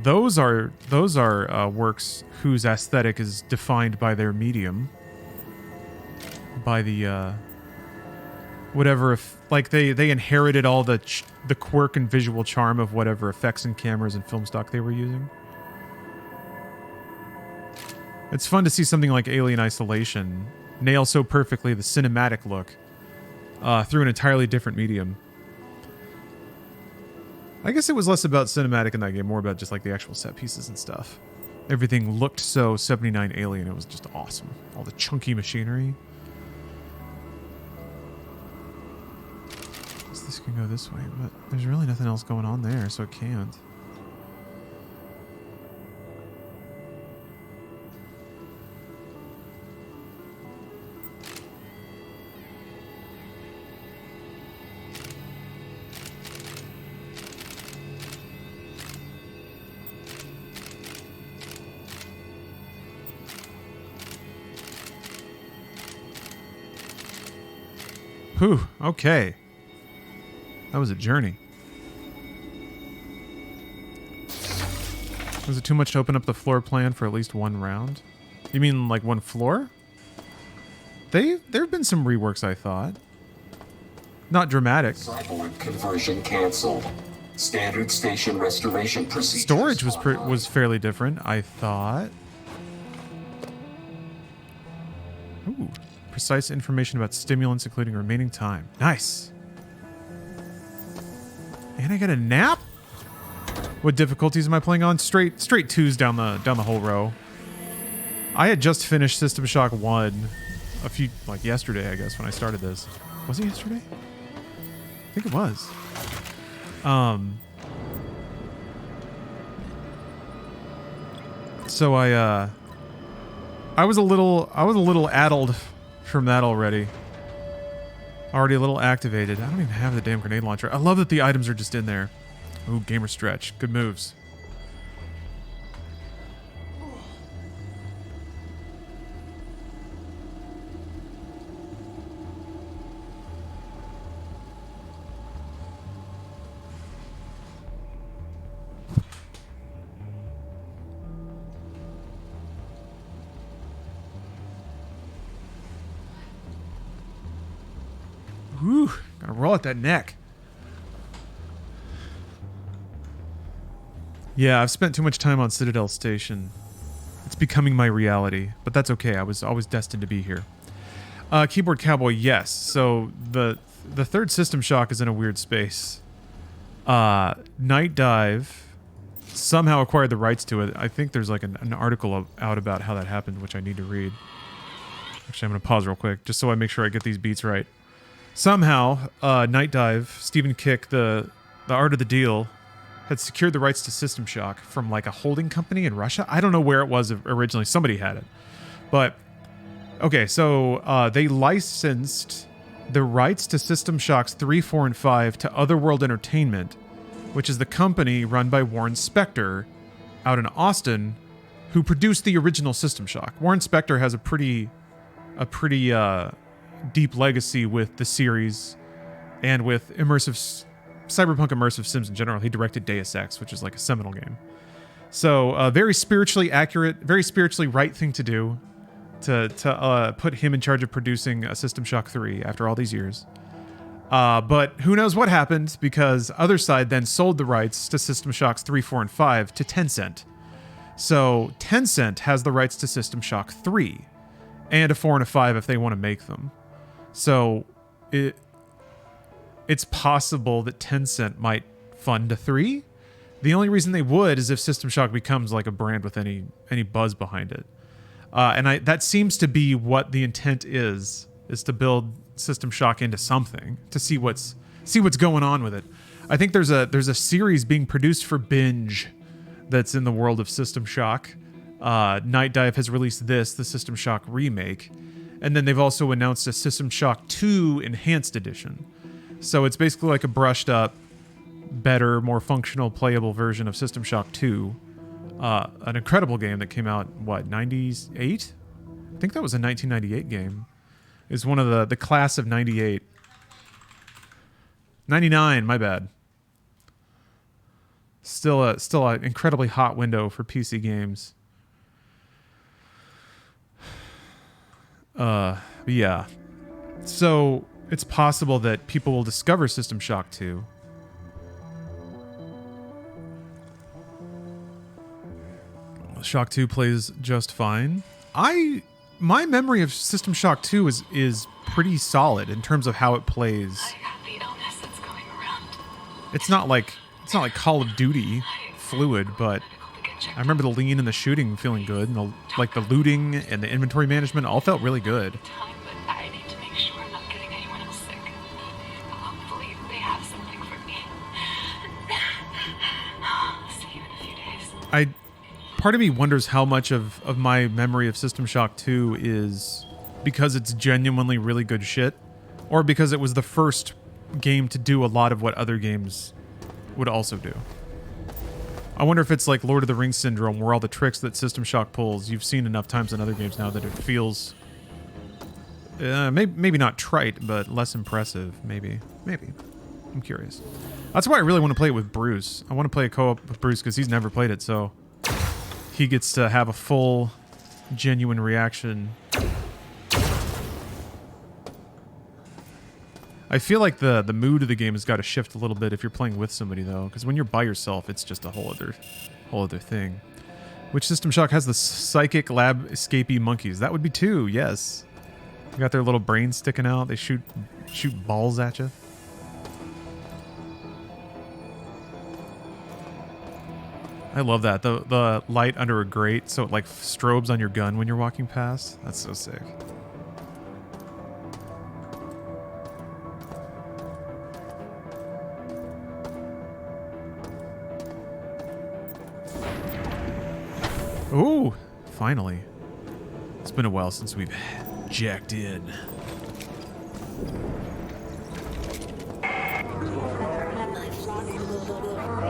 those are works whose aesthetic is defined by their medium, by the whatever, if like they inherited all the quirk and visual charm of whatever effects and cameras and film stock they were using. It's fun to see something like Alien Isolation nail so perfectly the cinematic look through an entirely different medium. I guess it was less about cinematic in that game, more about just like the actual set pieces and stuff. Everything looked so 79 Alien. It was just awesome. All the chunky machinery. This can go this way, but there's really nothing else going on there, so it can't. Whew, okay. That was a journey. Was it too much to open up the floor plan for at least one round? You mean like one floor? There have been some reworks, I thought. Not dramatic. Cyborg conversion canceled. Standard station restoration procedures. Storage was fairly different, I thought. Ooh. Precise information about stimulants, including remaining time. Nice. And I get a nap? What difficulties am I playing on? Straight twos down the whole row. I had just finished System Shock 1 yesterday, I guess, when I started this. Was it yesterday? I think it was. So I was a little addled from that already. Already a little activated. I don't even have the damn grenade launcher. I love that the items are just in there. Ooh, gamer stretch. Good moves. Whew, gotta roll at that neck. Yeah, I've spent too much time on Citadel Station. It's becoming my reality, but that's okay. I was always destined to be here. Keyboard Cowboy, yes. So the third System Shock is in a weird space. Night Dive somehow acquired the rights to it. I think there's like an article out about how that happened, which I need to read. Actually, I'm going to pause real quick, just so I make sure I get these beats right. Somehow, Night Dive, Stephen Kick, the art of the deal, had secured the rights to System Shock from like a holding company in Russia. I don't know where it was originally. Somebody had it. But, okay, so they licensed the rights to System Shocks 3, 4, and 5 to Otherworld Entertainment, which is the company run by Warren Spector out in Austin, who produced the original System Shock. Warren Spector has a pretty deep legacy with the series and with cyberpunk immersive sims in general. He directed Deus Ex, which is like a seminal game. So very spiritually accurate, very spiritually right thing to do to put him in charge of producing a System Shock 3 after all these years. But who knows what happened, because Other Side then sold the rights to System Shocks 3, 4, and 5 to Tencent. So Tencent has the rights to System Shock 3 and a 4 and a 5 if they want to make them. So it's possible that Tencent might fund a 3. The only reason they would is if System Shock becomes like a brand with any buzz behind it. And that seems to be what the intent is to build System Shock into something, to see what's going on with it. I think there's a series being produced for Binge that's in the world of System Shock. Night Dive has released the System Shock remake. And then they've also announced a System Shock 2 Enhanced Edition. So it's basically like a brushed up, better, more functional, playable version of System Shock 2. An incredible game that came out, 98? I think that was a 1998 game. It's one of the class of 98. 99, my bad. Still an incredibly hot window for PC games. Yeah. So it's possible that people will discover System Shock 2. Shock 2 plays just fine. My memory of System Shock 2 is pretty solid in terms of how it plays. I got the illness that's going around. It's not like Call of Duty fluid, but I remember the lean and the shooting feeling good, and the looting and the inventory management all felt really good. Time, but I need to make sure I'm not getting anyone else sick. Hopefully they have something for me. See you in a few days. Part of me wonders how much of my memory of System Shock 2 is because it's genuinely really good shit, or because it was the first game to do a lot of what other games would also do. I wonder if it's like Lord of the Rings syndrome, where all the tricks that System Shock pulls, you've seen enough times in other games now that it feels maybe not trite, but less impressive. Maybe. I'm curious. That's why I really want to play it with Bruce. I want to play a co-op with Bruce because he's never played it, so he gets to have a full, genuine reaction. I feel like the mood of the game has got to shift a little bit if you're playing with somebody, though, because when you're by yourself, it's just a whole other thing. Which System Shock has the psychic lab escapee monkeys? That would be 2, yes. They got their little brains sticking out. They shoot balls at you. I love that. The light under a grate, so it like strobes on your gun when you're walking past. That's so sick. Ooh, finally. It's been a while since we've jacked in.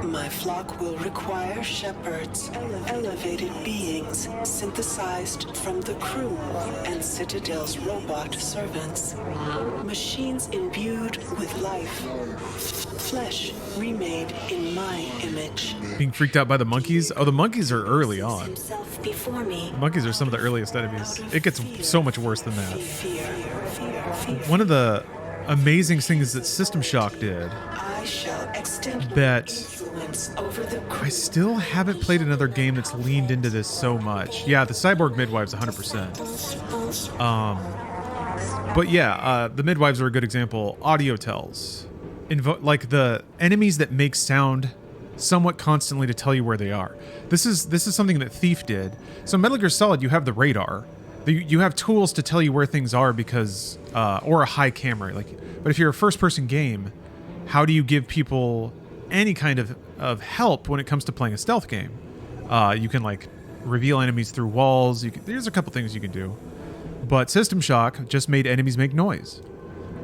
My flock will require shepherds, elevated beings synthesized from the crew and Citadel's robot servants. Machines imbued with life. Flesh remade in my image. Being freaked out by the monkeys? Oh, the monkeys are early on. Himself before me. The monkeys are some of the earliest enemies. It gets so much worse than that. Fear. One of the amazing things that System Shock did I shall extend that influence over the crew. I still haven't played another game that's leaned into this so much. Yeah, the cyborg midwives 100%. But yeah, the midwives are a good example. Audio tells. Like the enemies that make sound somewhat constantly to tell you where they are. This is something that Thief did. So in Metal Gear Solid, you have the radar. You have tools to tell you where things are because, or a high camera. But if you're a first-person game, how do you give people any kind of help when it comes to playing a stealth game? You can like reveal enemies through walls. There's a couple things you can do. But System Shock just made enemies make noise.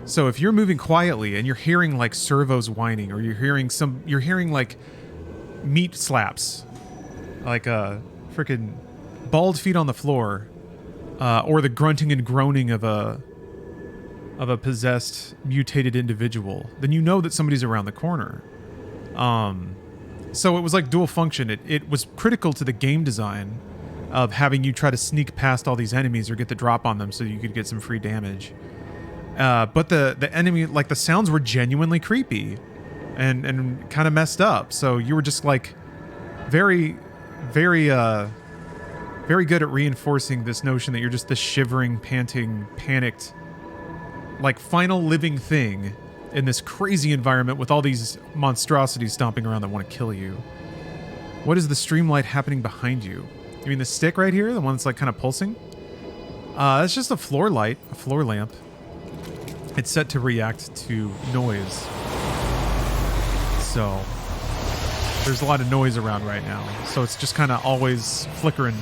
So if you're moving quietly and you're hearing like servos whining, or you're hearing like meat slaps, like freaking bald feet on the floor, or the grunting and groaning of a possessed, mutated individual, then you know that somebody's around the corner. So it was like dual function. It was critical to the game design of having you try to sneak past all these enemies or get the drop on them so you could get some free damage. But the enemy, like the sounds were genuinely creepy and kind of messed up. So you were just like very good at reinforcing this notion that you're just this shivering, panting, panicked, like final living thing in this crazy environment with all these monstrosities stomping around that want to kill you. What is the streamlight happening behind you? You mean the stick right here? The one that's like kind of pulsing? It's just a floor light, a floor lamp. It's set to react to noise. So there's a lot of noise around right now. So it's just kind of always flickering.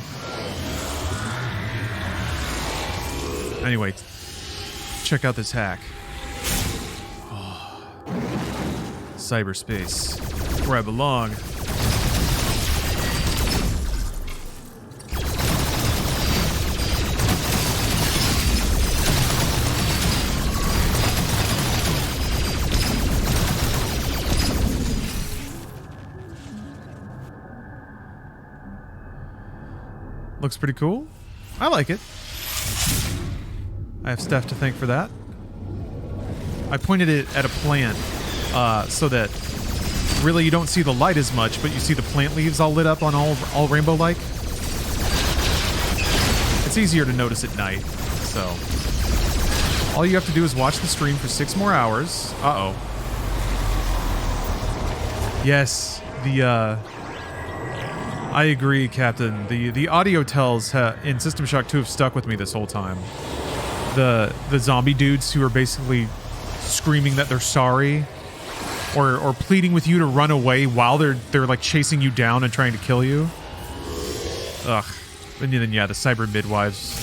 Anyway, check out this hack. Oh. Cyberspace, where I belong. Looks pretty cool. I like it. I have Steph to thank for that. I pointed it at a plant so that really you don't see the light as much, but you see the plant leaves all lit up on all rainbow-like. It's easier to notice at night, so all you have to do is watch the stream for 6 more hours. Uh-oh. Yes, I agree, Captain. The audio tells in System Shock 2 have stuck with me this whole time. The zombie dudes who are basically screaming that they're sorry, or pleading with you to run away while they're like chasing you down and trying to kill you. Ugh. And then yeah, the cyber midwives.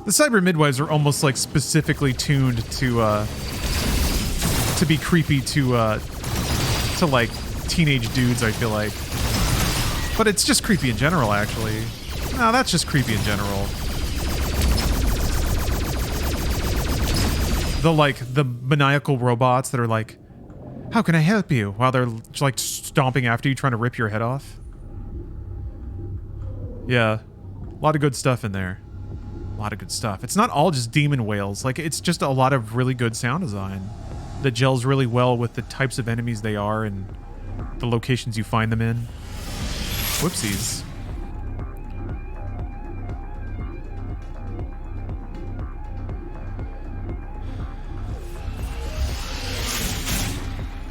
The cyber midwives are almost like specifically tuned to be creepy to like teenage dudes, I feel like. But it's just creepy in general, actually. No, that's just creepy in general. The maniacal robots that are like, how can I help you? While they're like stomping after you, trying to rip your head off. Yeah, a lot of good stuff in there. A lot of good stuff. It's not all just demon whales. Like, it's just a lot of really good sound design that gels really well with the types of enemies they are and the locations you find them in. Whoopsies.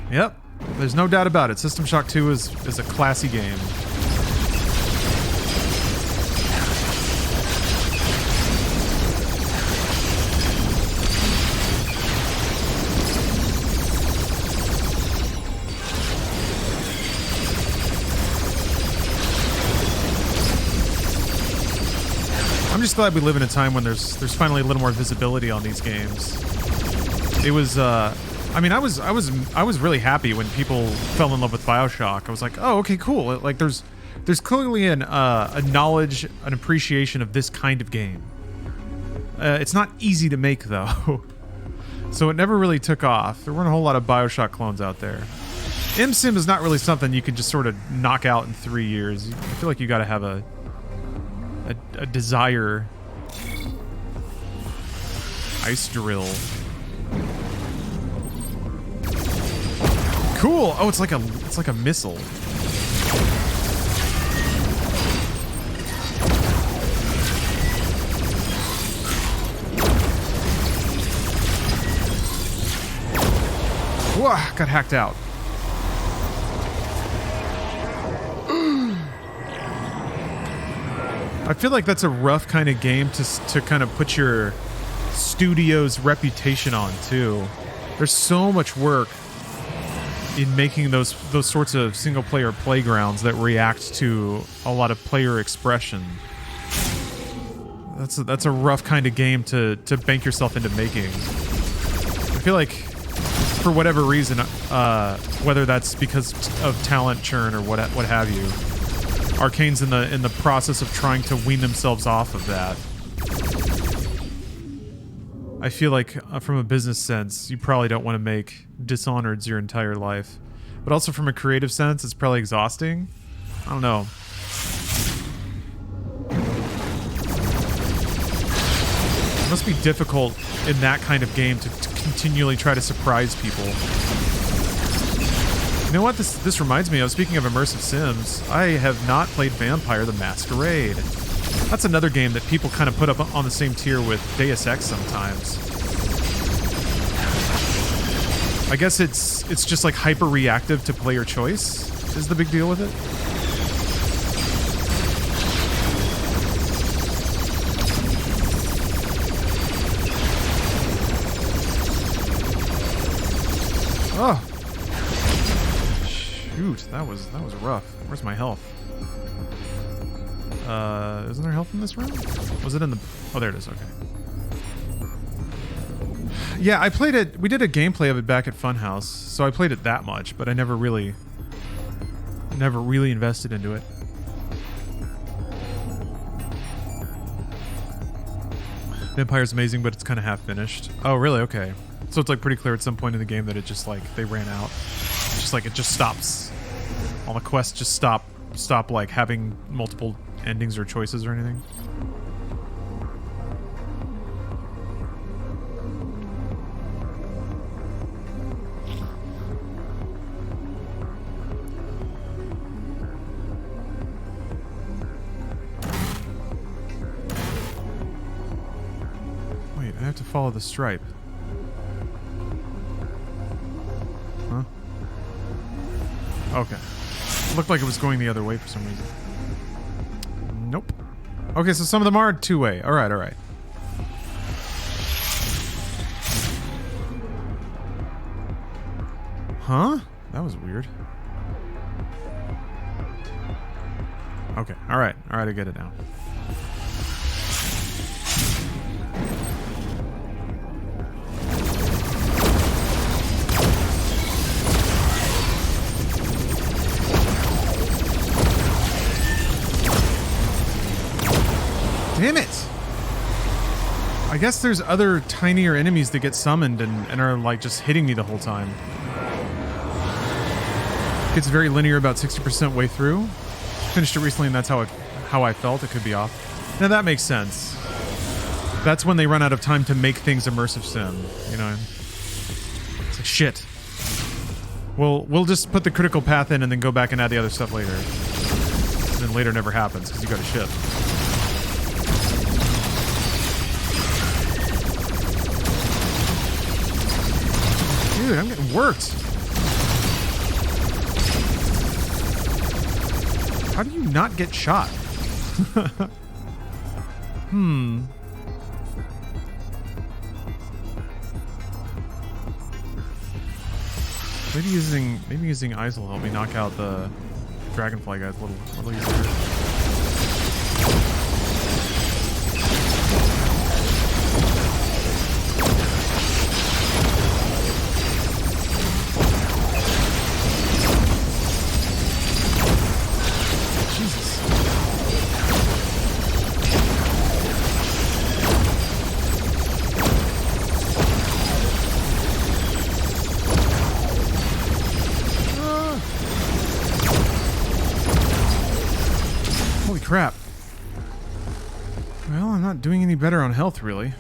Yep, there's no doubt about it. System Shock 2 is a classy game. I'm just glad we live in a time when there's finally a little more visibility on these games. It was, I mean, I was really happy when people fell in love with BioShock. I was like, oh, okay, cool. Like, there's clearly a knowledge, an appreciation of this kind of game. It's not easy to make though, so it never really took off. There weren't a whole lot of BioShock clones out there. MSim is not really something you can just sort of knock out in 3 years. I feel like you got to have a desire. Ice drill. Cool. Oh, it's like a missile. Whoa, got hacked out. I feel like that's a rough kind of game to kind of put your studio's reputation on too. There's so much work in making those sorts of single player playgrounds that react to a lot of player expression. That's a rough kind of game to bank yourself into making. I feel like for whatever reason, whether that's because of talent churn or what have you, Arcane's in the process of trying to wean themselves off of that. I feel like from a business sense, you probably don't want to make Dishonored's your entire life. But also from a creative sense, it's probably exhausting. I don't know. It must be difficult in that kind of game to continually try to surprise people. You know what this reminds me of? Speaking of immersive sims, I have not played Vampire the Masquerade. That's another game that people kind of put up on the same tier with Deus Ex sometimes. I guess it's just like hyper reactive to player choice is the big deal with it. Oh. Shoot, that was rough. Where's my health? Isn't there health in this room? Was it in the... Oh, there it is. Okay. Yeah, I played it... We did a gameplay of it back at Funhouse, so I played it that much, but I never really invested into it. Vampire's amazing, but it's kind of half finished. Oh, really? Okay. So it's like pretty clear at some point in the game that it just like they ran out. It's just like it just stops. All the quests just stop like having multiple endings or choices or anything. Wait, I have to follow the stripe. Huh? Okay. Looked like it was going the other way for some reason. Nope. Okay, so some of them are two-way. All right, all right. Huh? That was weird. Okay, all right. All right, I get it now. Damn it! I guess there's other tinier enemies that get summoned and are like just hitting me the whole time. It's very linear about 60% way through. Finished it recently and that's how I felt. It could be off. Now that makes sense. That's when they run out of time to make things immersive sim, you know? It's like, shit. We'll just put the critical path in and then go back and add the other stuff later. And then later never happens because you got to ship. Dude, I'm getting worked. How do you not get shot? Maybe using eyes will help me knock out the dragonfly guys a little easier. not doing any better on health, really.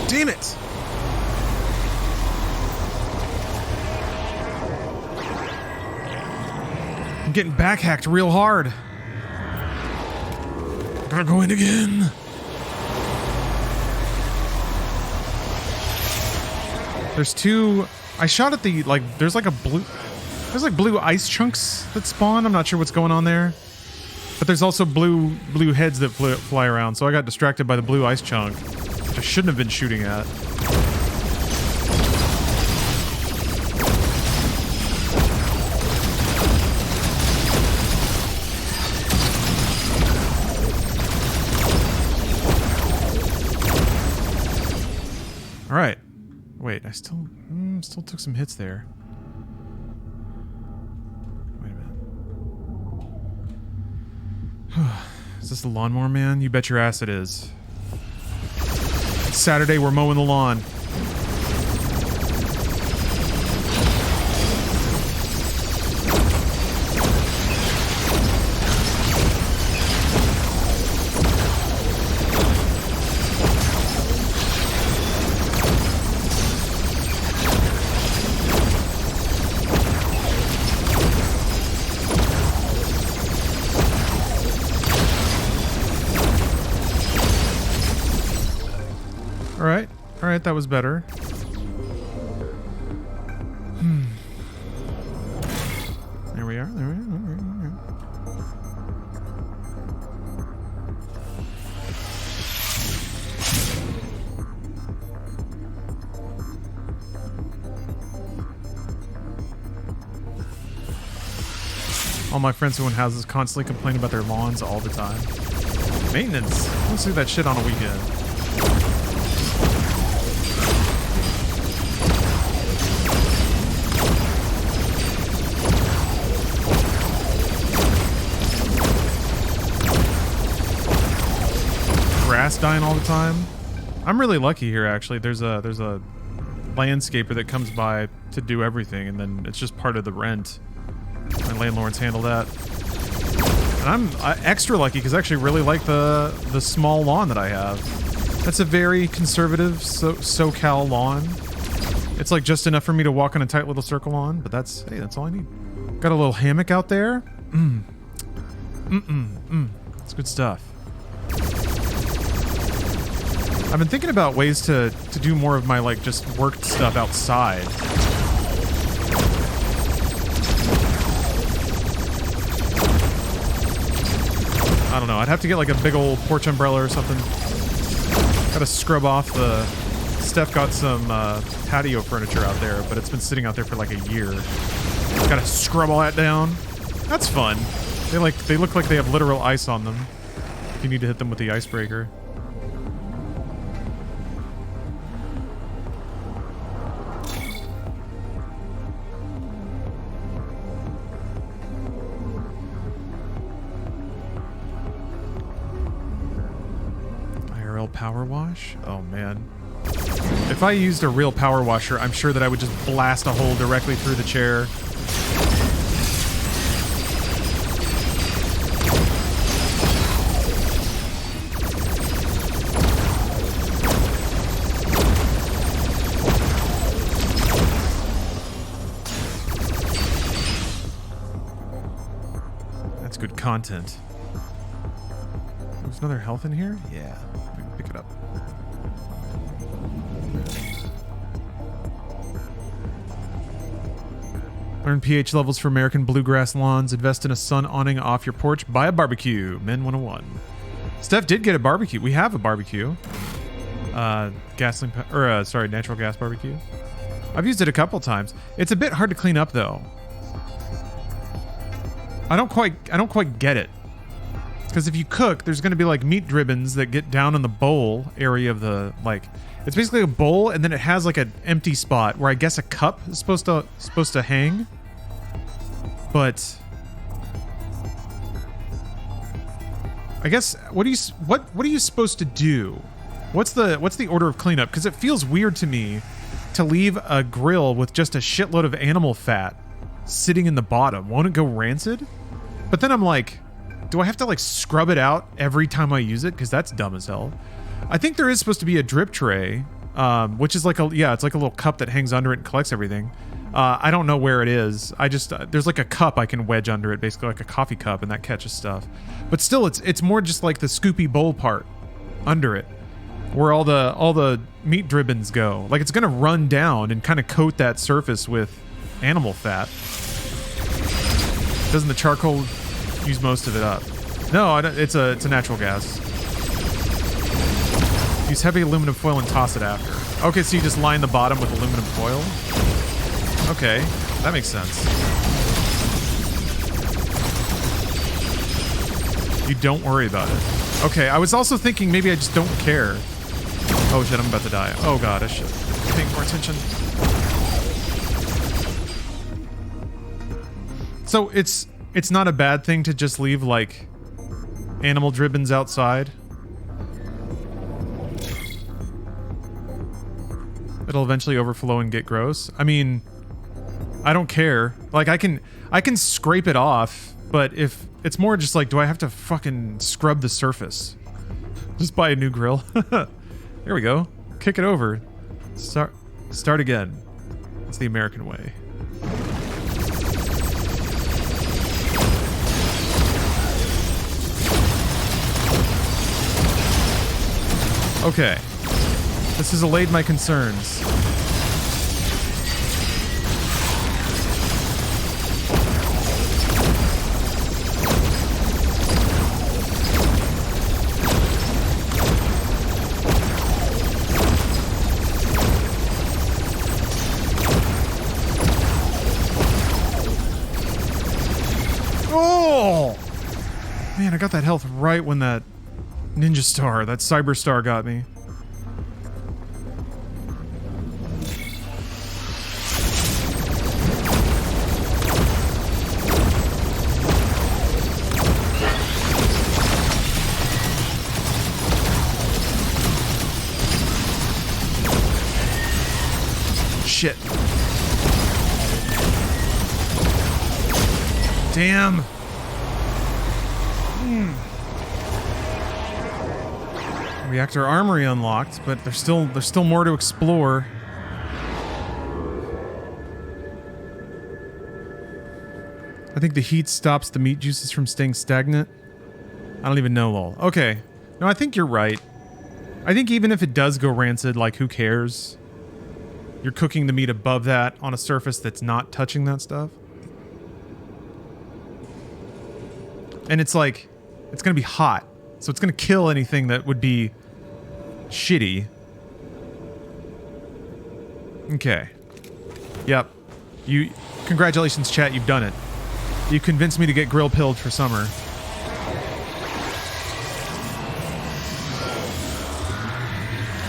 Damn it! I'm getting backhacked real hard. Gotta go in again. There's two. I shot at the, like, there's like a blue. There's like blue ice chunks that spawn. I'm not sure what's going on there. But there's also blue heads that fly around. So I got distracted by the blue ice chunk, which I shouldn't have been shooting at. All right. Wait, I still took some hits there. Wait a minute. Is this the lawnmower man? You bet your ass it is. It's Saturday, we're mowing the lawn. Alright, that was better. There we are, there we are. All my friends who own houses constantly complain about their lawns all the time. Maintenance. Let's do that shit on a weekend. Grass dying all the time. I'm really lucky here, actually. There's a landscaper that comes by to do everything, and then it's just part of the rent. My landlords handle that. And I'm extra lucky because I actually really like the small lawn that I have. That's a very conservative SoCal lawn. It's like just enough for me to walk in a tight little circle on, but that's all I need. Got a little hammock out there. It's good stuff. I've been thinking about ways to do more of my, like, just work stuff outside. I don't know. I'd have to get, like, a big old porch umbrella or something. Gotta scrub off the... Steph got some patio furniture out there, but it's been sitting out there for, like, a year. Gotta scrub all that down. That's fun. They look like they have literal ice on them. You need to hit them with the icebreaker. Power wash? Oh man. If I used a real power washer, I'm sure that I would just blast a hole directly through the chair. That's good content. There's another health in here? Yeah. Pick it up. Learn pH levels for American bluegrass lawns. Invest in a sun awning off your porch. Buy a barbecue. Men 101. Steph did get a barbecue. We have a barbecue. Natural gas barbecue. I've used it a couple times. It's a bit hard to clean up though. I don't quite get it. Because if you cook, there's going to be like meat dribbins that get down in the bowl area of the like. It's basically a bowl, and then it has like an empty spot where I guess a cup is supposed to hang. But I guess what are you supposed to do? What's the order of cleanup? Because it feels weird to me to leave a grill with just a shitload of animal fat sitting in the bottom. Won't it go rancid? But then I'm like, do I have to like scrub it out every time I use it? Because that's dumb as hell. I think there is supposed to be a drip tray, which is like it's like a little cup that hangs under it and collects everything. I don't know where it is. I just there's like a cup I can wedge under it, basically like a coffee cup, and that catches stuff. But still, it's more just like the scoopy bowl part under it, where all the meat dribbins go. Like it's gonna run down and kind of coat that surface with animal fat. Doesn't the charcoal use most of it up? No, it's a natural gas. Use heavy aluminum foil and toss it after. Okay, so you just line the bottom with aluminum foil? Okay, that makes sense. You don't worry about it. Okay, I was also thinking maybe I just don't care. Oh shit, I'm about to die. Oh god, I should pay more attention. So it's not a bad thing to just leave like animal dribbins outside. It'll eventually overflow and get gross. I mean, I don't care. Like I can scrape it off, but if it's more just like, do I have to fucking scrub the surface? Just buy a new grill. There we go. Kick it over. Start again. It's the American way. Okay. This has allayed my concerns. Oh! Man, I got that health right when that ninja star, that cyber star got me. Shit. Damn. Reactor armory unlocked, but there's still more to explore. I think the heat stops the meat juices from staying stagnant. I don't even know, lol. Okay. No, I think you're right. I think even if it does go rancid, like, who cares? You're cooking the meat above that on a surface that's not touching that stuff. And it's like, it's gonna be hot. So it's gonna kill anything that would be shitty. Okay. Yep. Congratulations, chat, you've done it. You convinced me to get grill pilled for summer.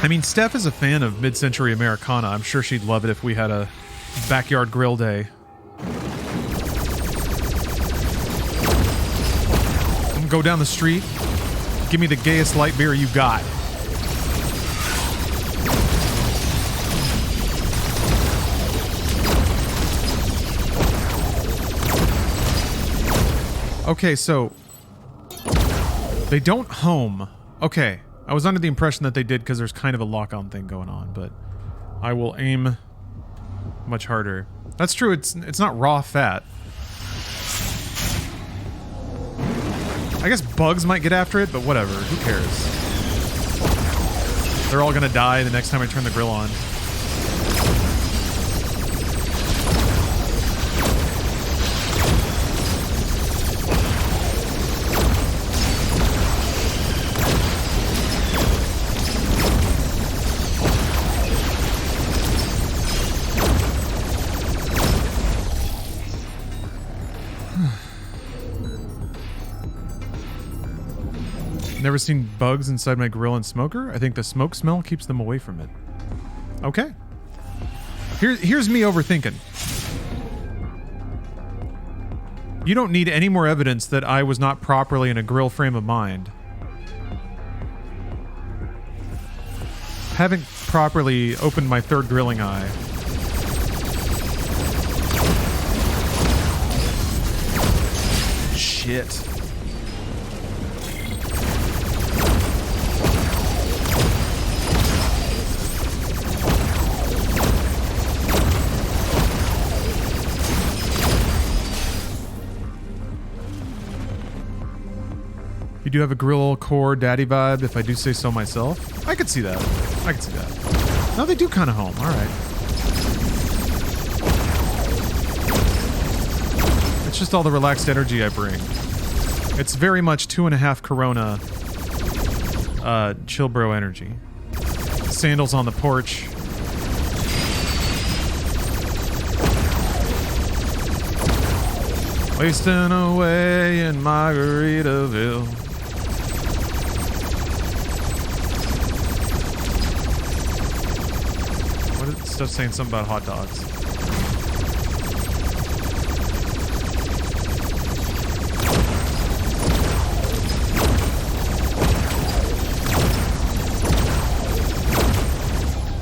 I mean, Steph is a fan of mid-century Americana. I'm sure she'd love it if we had a backyard grill day. I'm gonna go down the street. Give me the gayest light beer you got. Okay, so they don't home. Okay, I was under the impression that they did because there's kind of a lock-on thing going on, but I will aim much harder. That's true, it's not raw fat. I guess bugs might get after it, but whatever, who cares? They're all gonna die the next time I turn the grill on. Never seen bugs inside my grill and smoker? I think the smoke smell keeps them away from it. Okay. Here's me overthinking. You don't need any more evidence that I was not properly in a grill frame of mind. Haven't properly opened my third grilling eye. Shit. You do have a grill core daddy vibe, if I do say so myself. I could see that. I could see that. No, they do kind of home. All right. It's just all the relaxed energy I bring. It's very much 2.5 Corona chill bro energy. Sandals on the porch. Wasting away in Margaritaville. What is stuff saying something about hot dogs?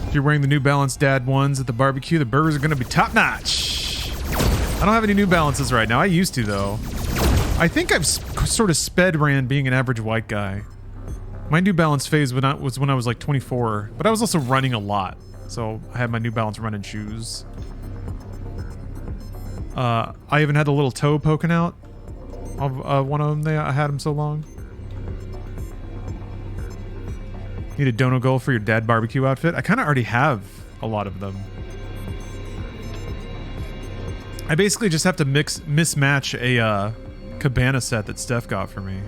If you're wearing the New Balance Dad ones at the barbecue, the burgers are going to be top notch. I don't have any New Balances right now. I used to, though. I think I've sort of sped ran being an average white guy. My New Balance phase was when I was like 24, but I was also running a lot. So I had my New Balance running shoes. I even had a little toe poking out of one of them. I had them so long. Need a dono goal for your dad barbecue outfit? I kind of already have a lot of them. I basically just have to mismatch a cabana set that Steph got for me.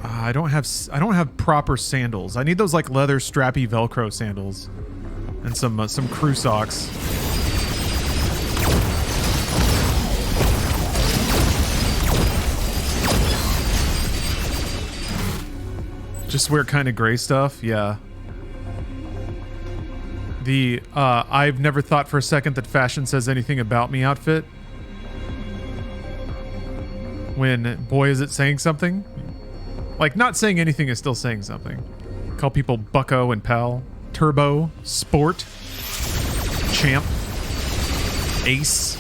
I don't have proper sandals. I need those like leather strappy Velcro sandals and some crew socks. Just wear kind of gray stuff, yeah. The I've never thought for a second that fashion says anything about me outfit. When, boy, is it saying something? Like, not saying anything is still saying something. Call people bucko and pal. Turbo. Sport. Champ. Ace.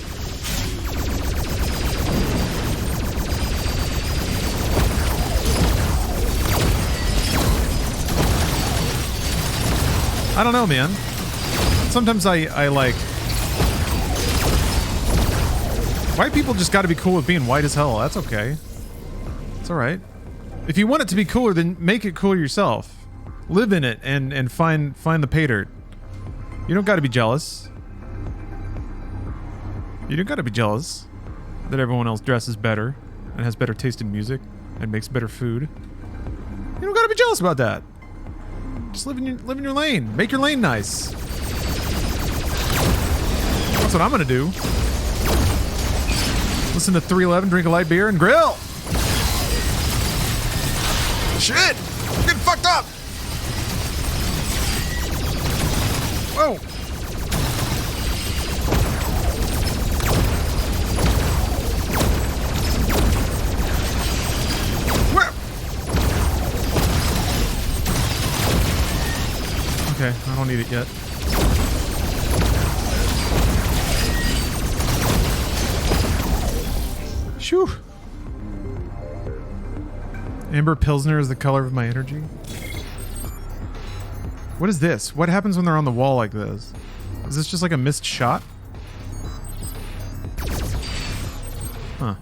I don't know, man. Sometimes I like... White people just gotta be cool with being white as hell. That's okay. It's alright. If you want it to be cooler, then make it cooler yourself. Live in it and find the pay dirt. You don't gotta be jealous. You don't gotta be jealous that everyone else dresses better and has better taste in music and makes better food. You don't gotta be jealous about that. Just live in your lane. Make your lane nice. That's what I'm gonna do. Listen to 311, drink a light beer, and grill. Shit! I'm getting fucked up! Whoa! Where? Okay, I don't need it yet. Shoo! Amber Pilsner is the color of my energy. What is this? What happens when they're on the wall like this? Is this just like a missed shot? Huh.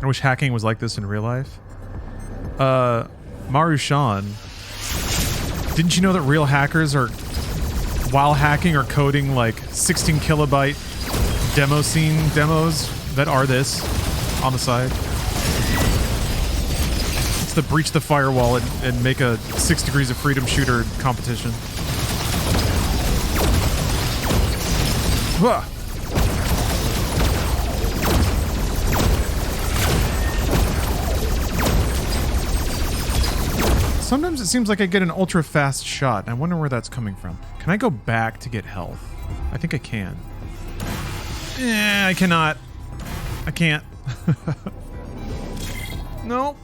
I wish hacking was like this in real life. Maru Sean, didn't you know that real hackers are while hacking or coding like 16 kilobyte demo scene demos that are this on the side. It's the breach the firewall and make a 6 Degrees of Freedom shooter competition. Whoa. Sometimes it seems like I get an ultra fast shot, and I wonder where that's coming from. Can I go back to get health? I think I can. I cannot. I can't. No.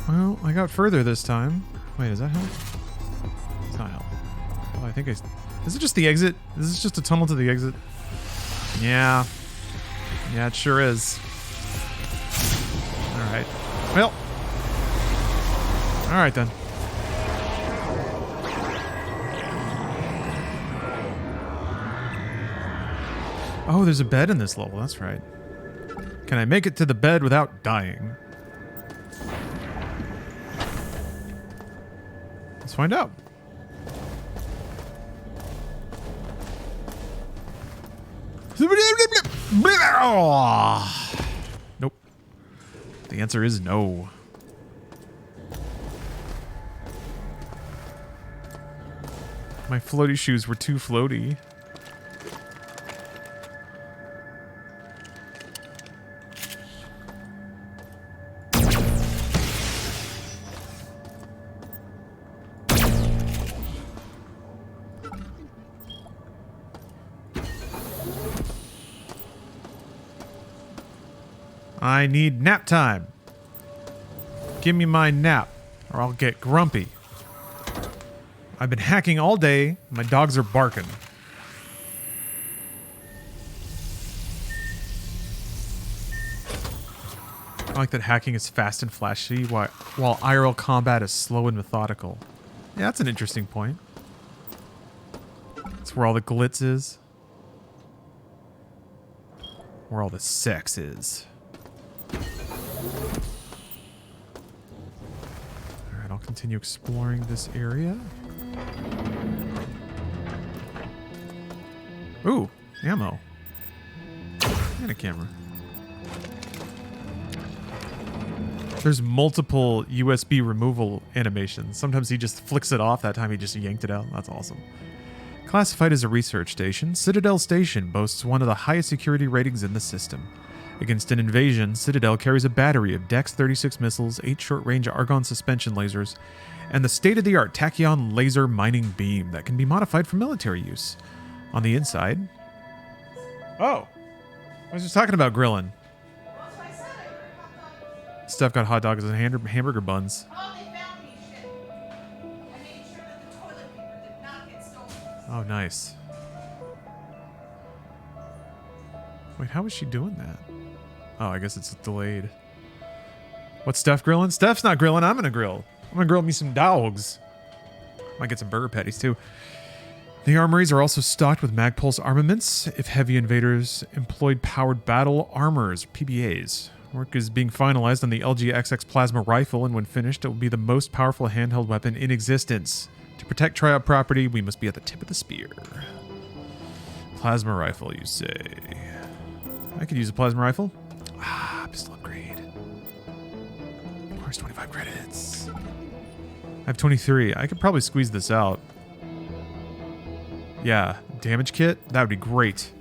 Well, I got further this time. Wait, is that health? It's not health. Oh, I think I... Is it just the exit? Is this just a tunnel to the exit? Yeah. Yeah, it sure is. Alright. Well. Alright then. Oh, there's a bed in this level. That's right. Can I make it to the bed without dying? Let's find out. Nope. The answer is no. My floaty shoes were too floaty. I need nap time. Give me my nap, or I'll get grumpy. I've been hacking all day. My dogs are barking. I like that hacking is fast and flashy, while IRL combat is slow and methodical. Yeah, that's an interesting point. That's where all the glitz is. Where all the sex is. Alright, I'll continue exploring this area. Ooh, ammo. And a camera. There's multiple USB removal animations. Sometimes he just flicks it off. That time he just yanked it out. That's awesome. Classified as a research station, Citadel Station boasts one of the highest security ratings in the system. Against an invasion, Citadel carries a battery of Dex 36 missiles, 8 short-range argon suspension lasers, and the state-of-the-art tachyon laser mining beam that can be modified for military use. On the inside... Oh! I was just talking about grilling. Steph got hot dogs and hamburger buns. Oh, nice. Wait, how is she doing that? Oh, I guess it's delayed. What's Steph grilling? Steph's not grilling. I'm gonna grill. I'm gonna grill me some dogs. Might get some burger patties too. The armories are also stocked with Magpulse armaments. If heavy invaders employed powered battle armors, PBAs. Work is being finalized on the LG-XX plasma rifle, and when finished, it will be the most powerful handheld weapon in existence. To protect Triop property, we must be at the tip of the spear. Plasma rifle, you say? I could use a plasma rifle. Ah, pistol upgrade. Of course, 25 credits. I have 23. I could probably squeeze this out. Yeah, damage kit? That would be great.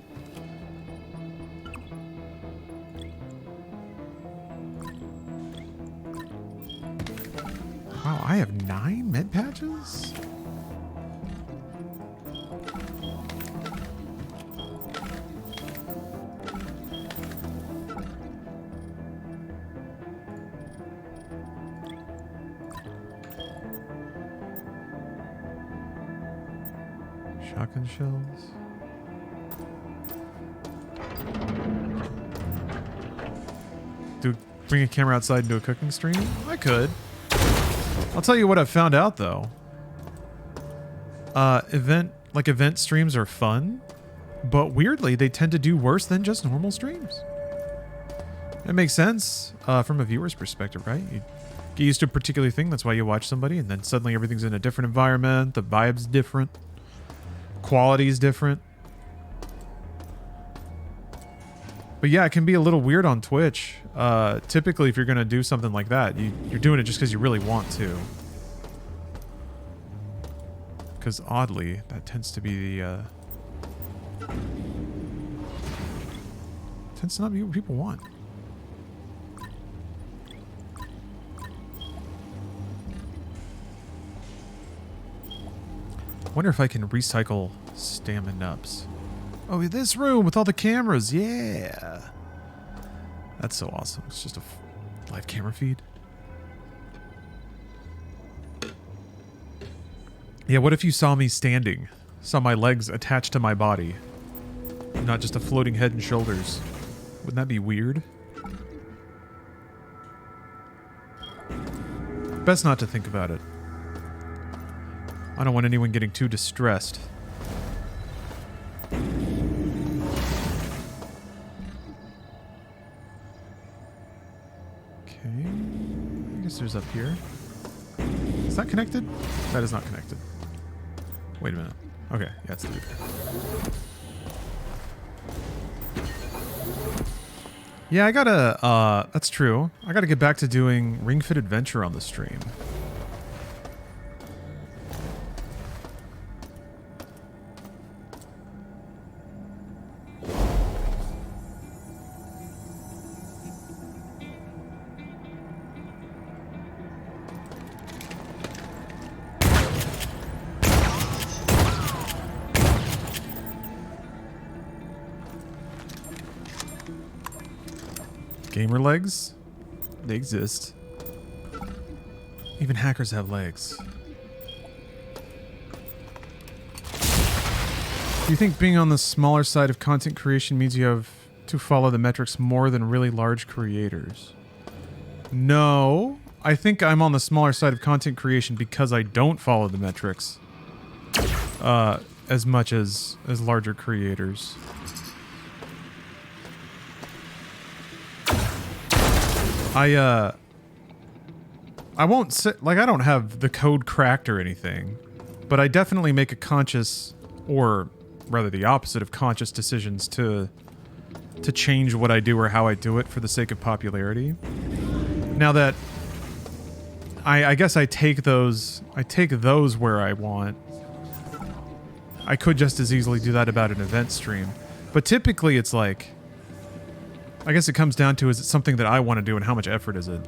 Wow, I have 9 med patches? Shotgun shells. Bring a camera outside and do a cooking stream? I could. I'll tell you what I've found out though. Event streams are fun, but weirdly they tend to do worse than just normal streams. It makes sense from a viewer's perspective, right? You get used to a particular thing, that's why you watch somebody, and then suddenly everything's in a different environment, the vibe's different. quality is different. But yeah, it can be a little weird on Twitch. Typically, if you're going to do something like that, you're doing it just because you really want to. Because oddly, that tends to be the... tends to not be what people want. Wonder if I can recycle stamina-ups. Oh, this room with all the cameras. Yeah. That's so awesome. It's just a live camera feed. Yeah, what if you saw me standing? Saw my legs attached to my body. Not just a floating head and shoulders. Wouldn't that be weird? Best not to think about it. I don't want anyone getting too distressed. Okay. I guess there's up here. Is that connected? That is not connected. Wait a minute. Okay, yeah, it's through there. Yeah, I gotta, that's true. I gotta get back to doing Ring Fit Adventure on the stream. Gamer legs? They exist. Even hackers have legs. Do you think being on the smaller side of content creation means you have to follow the metrics more than really large creators? No. I think I'm on the smaller side of content creation because I don't follow the metrics as much as larger creators. I won't say, like, I don't have the code cracked or anything, but I definitely make a conscious, or rather the opposite of conscious decisions to change what I do or how I do it for the sake of popularity. Now that I guess I take those where I want. I could just as easily do that about an event stream, but typically it's like, I guess it comes down to, is it something that I want to do and how much effort is it?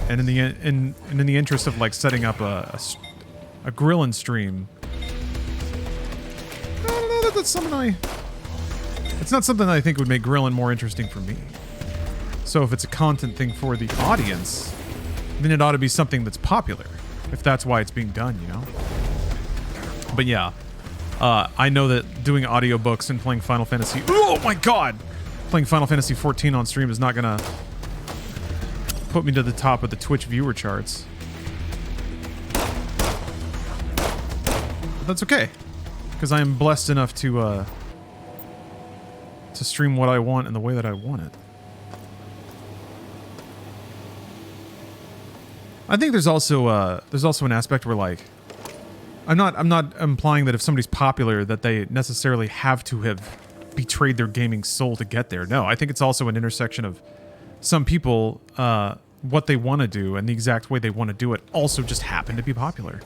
And in the interest of like setting up a grillin' stream, I don't know, that's something it's not something that I think would make grillin' more interesting for me. So if it's a content thing for the audience, then it ought to be something that's popular, if that's why it's being done, you know? But yeah, I know that doing audiobooks and playing Final Fantasy... Oh my god! Playing Final Fantasy 14 on stream is not gonna put me to the top of the Twitch viewer charts. But that's okay, because I am blessed enough to stream what I want in the way that I want it. I think there's also an aspect where, like, I'm not implying that if somebody's popular that they necessarily have to have betrayed their gaming soul to get there. No, I think it's also an intersection of some people, what they want to do and the exact way they want to do it also just happen to be popular.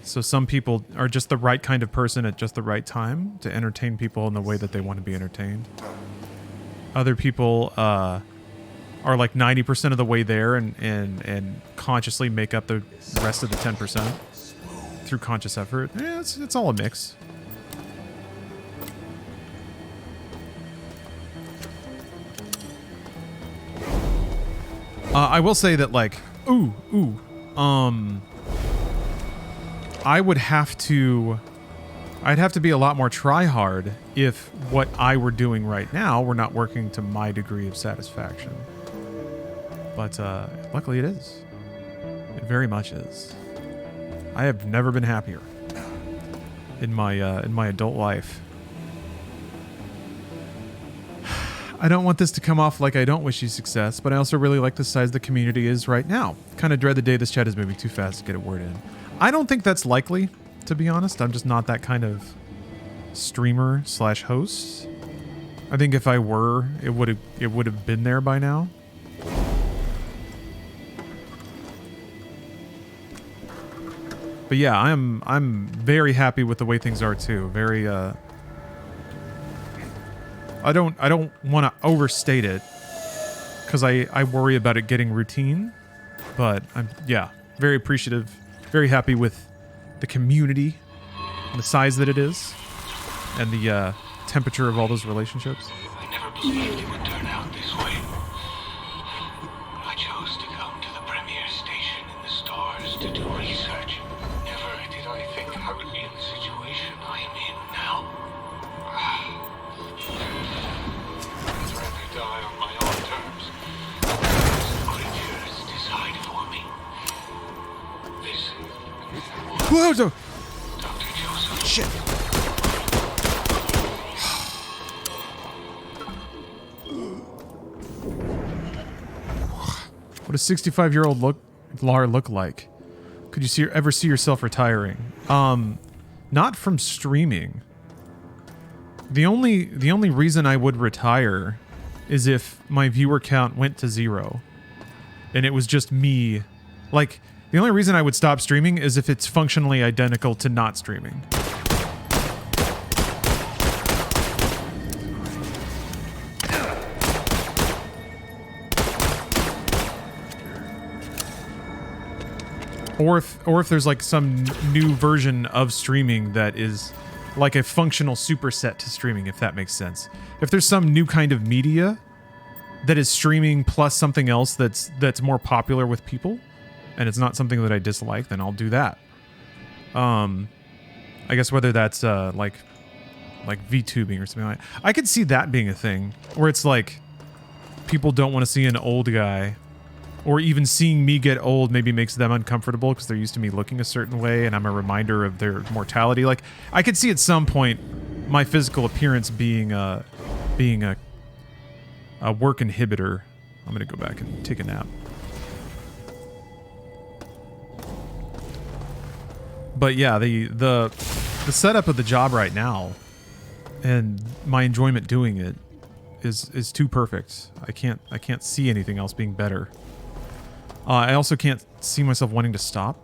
So some people are just the right kind of person at just the right time to entertain people in the way that they want to be entertained. Other people are like 90% of the way there and consciously make up the rest of the 10% through conscious effort. Yeah, it's all a mix. I will say that, like, I'd have to be a lot more try-hard if what I were doing right now were not working to my degree of satisfaction. But luckily it is. It very much is. I have never been happier in my adult life. I don't want this to come off like I don't wish you success, but I also really like the size the community is right now. Kind of dread the day this chat is moving too fast to get a word in. I don't think that's likely, to be honest. I'm just not that kind of streamer slash host. I think if I were, it would have been there by now. But yeah, I'm very happy with the way things are too. Very I don't want to overstate it because I worry about it getting routine, but I'm very appreciative, very happy with the community, and the size that it is, and the temperature of all those relationships. I never believed it would turn out this way. I chose to come to the premier station in the stars to do research. Never did I think I would be in the situation I am in now. I'd rather die on my own terms. Creatures decide for me. This is Whoa, so Dr. Joseph. shit. What does 65-year-old Lar look like? Could you ever see yourself retiring? Not from streaming. The only reason I would retire is if my viewer count went to 0 and it was just me. Like, the only reason I would stop streaming is if it's functionally identical to not streaming. Or if there's like some new version of streaming that is like a functional superset to streaming, if that makes sense. If there's some new kind of media that is streaming plus something else that's more popular with people, and it's not something that I dislike, then I'll do that. I guess whether that's like VTubing or something like that. I could see that being a thing where it's like people don't want to see an old guy. Or even seeing me get old maybe makes them uncomfortable because they're used to me looking a certain way and I'm a reminder of their mortality. Like, I could see at some point my physical appearance being a work inhibitor. I'm going to go back and take a nap. But yeah, the setup of the job right now and my enjoyment doing it is too perfect. I can't see anything else being better. I also can't see myself wanting to stop.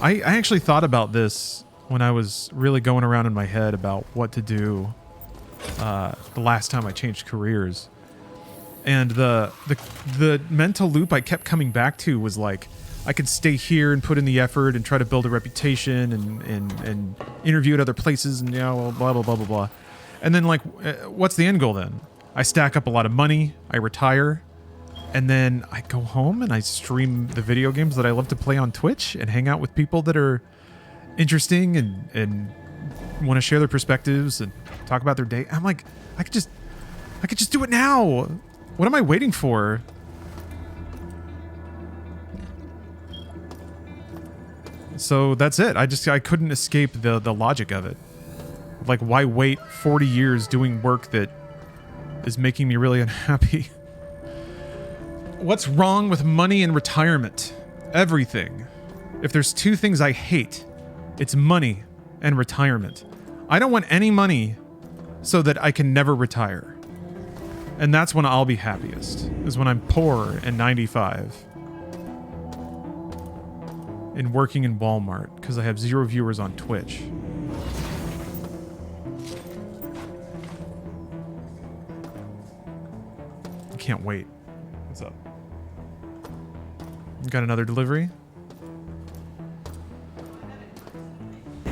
I actually thought about this when I was really going around in my head about what to do the last time I changed careers. And the mental loop I kept coming back to was like, I could stay here and put in the effort and try to build a reputation and interview at other places and blah, blah, blah, blah, blah. And then like, what's the end goal then? I stack up a lot of money, I retire, and then I go home and I stream the video games that I love to play on Twitch and hang out with people that are interesting and want to share their perspectives and talk about their day. I'm like, I could just do it now. What am I waiting for? So that's it. I couldn't escape the logic of it. Like, why wait 40 years doing work that is making me really unhappy? What's wrong with money and retirement? Everything. If there's two things I hate, it's money and retirement. I don't want any money so that I can never retire. And that's when I'll be happiest, is when I'm poor and 95. And working in Walmart, because I have 0 viewers on Twitch. I can't wait. What's up? Got another delivery? I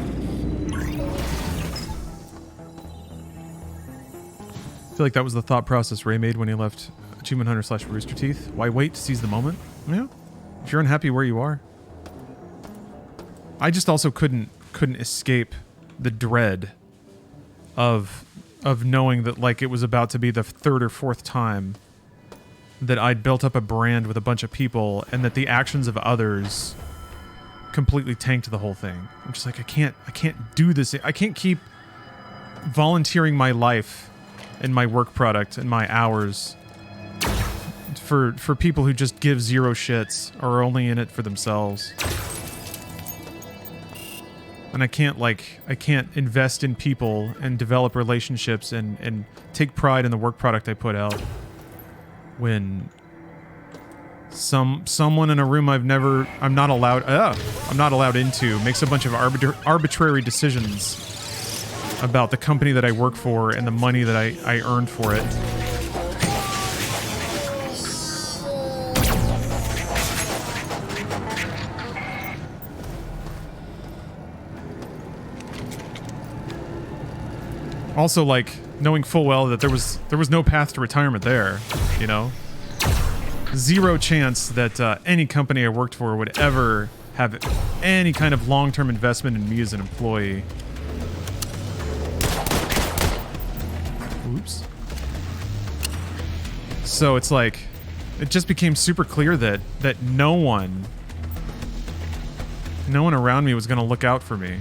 feel like that was the thought process Ray made when he left Achievement Hunter / Rooster Teeth. Why wait to seize the moment? Yeah. If you're unhappy where you are. I just also couldn't escape the dread of knowing that like it was about to be the 3rd or 4th time that I'd built up a brand with a bunch of people and that the actions of others completely tanked the whole thing. I'm just like, I can't do this. I can't keep volunteering my life and my work product and my hours for people who just give 0 shits or are only in it for themselves. And I can't invest in people and develop relationships and take pride in the work product I put out when someone in a room I'm not allowed into makes a bunch of arbitrary decisions about the company that I work for and the money that I earned for it. Also, like, knowing full well that there was no path to retirement there, you know? Zero chance that any company I worked for would ever have any kind of long-term investment in me as an employee. Oops. So it's like, it just became super clear that no one around me was going to look out for me.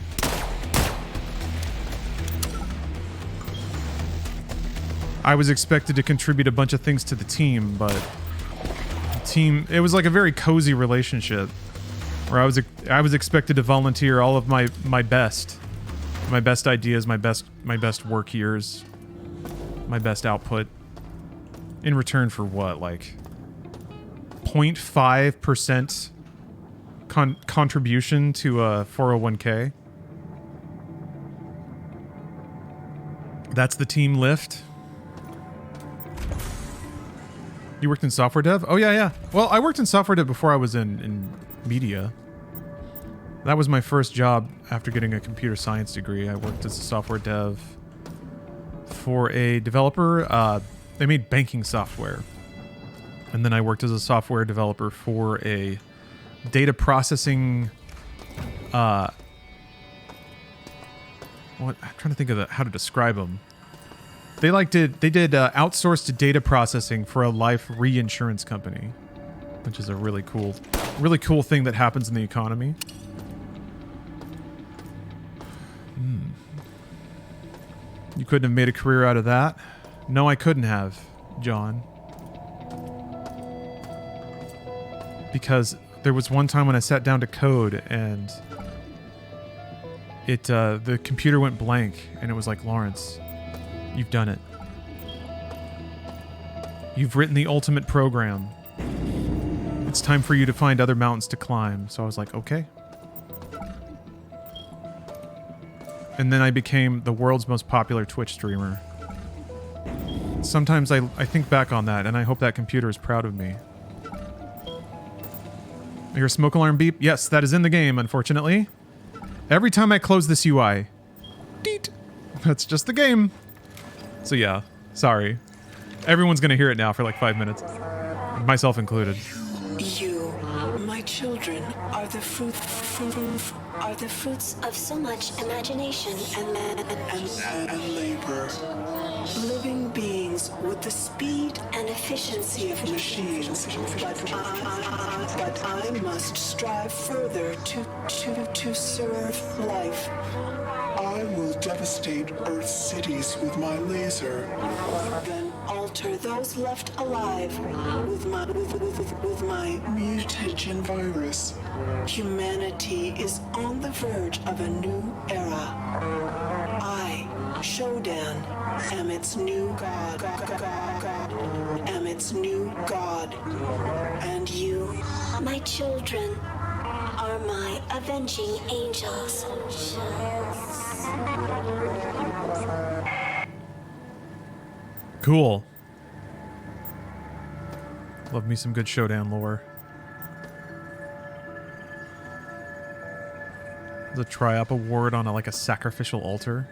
I was expected to contribute a bunch of things to the team, but it was like a very cozy relationship where I was expected to volunteer all of my best ideas, my best work years, my best output in return for what, like 0.5% contribution to a 401k. That's the team lift. You worked in software dev? Oh, yeah. Well, I worked in software dev before I was in media. That was my first job after getting a computer science degree. I worked as a software dev for a developer. They made banking software. And then I worked as a software developer for a data processing... I'm trying to think of how to describe them. They did outsourced data processing for a life reinsurance company, which is a really cool thing that happens in the economy. You couldn't have made a career out of that? No, I couldn't have, John. Because there was one time when I sat down to code and the computer went blank and it was like, Lawrence, you've done it. You've written the ultimate program. It's time for you to find other mountains to climb. So I was like, okay. And then I became the world's most popular Twitch streamer. Sometimes I think back on that and I hope that computer is proud of me. I hear a smoke alarm beep. Yes, that is in the game, unfortunately. Every time I close this UI. Deet. That's just the game. So yeah, sorry. Everyone's gonna hear it now for like 5 minutes. Myself included. You, my children, are the fruits of so much imagination and labor. Living beings with the speed and efficiency of machines. But I must strive further to serve life. I will devastate Earth's cities with my laser. Then alter those left alive with my mutagen virus. Humanity is on the verge of a new era. I, Shodan, am its new god. Am its new god. And you, my children, are my avenging angels. Cool. Love me some good Shodan lore. The Triumph Award on a sacrificial altar.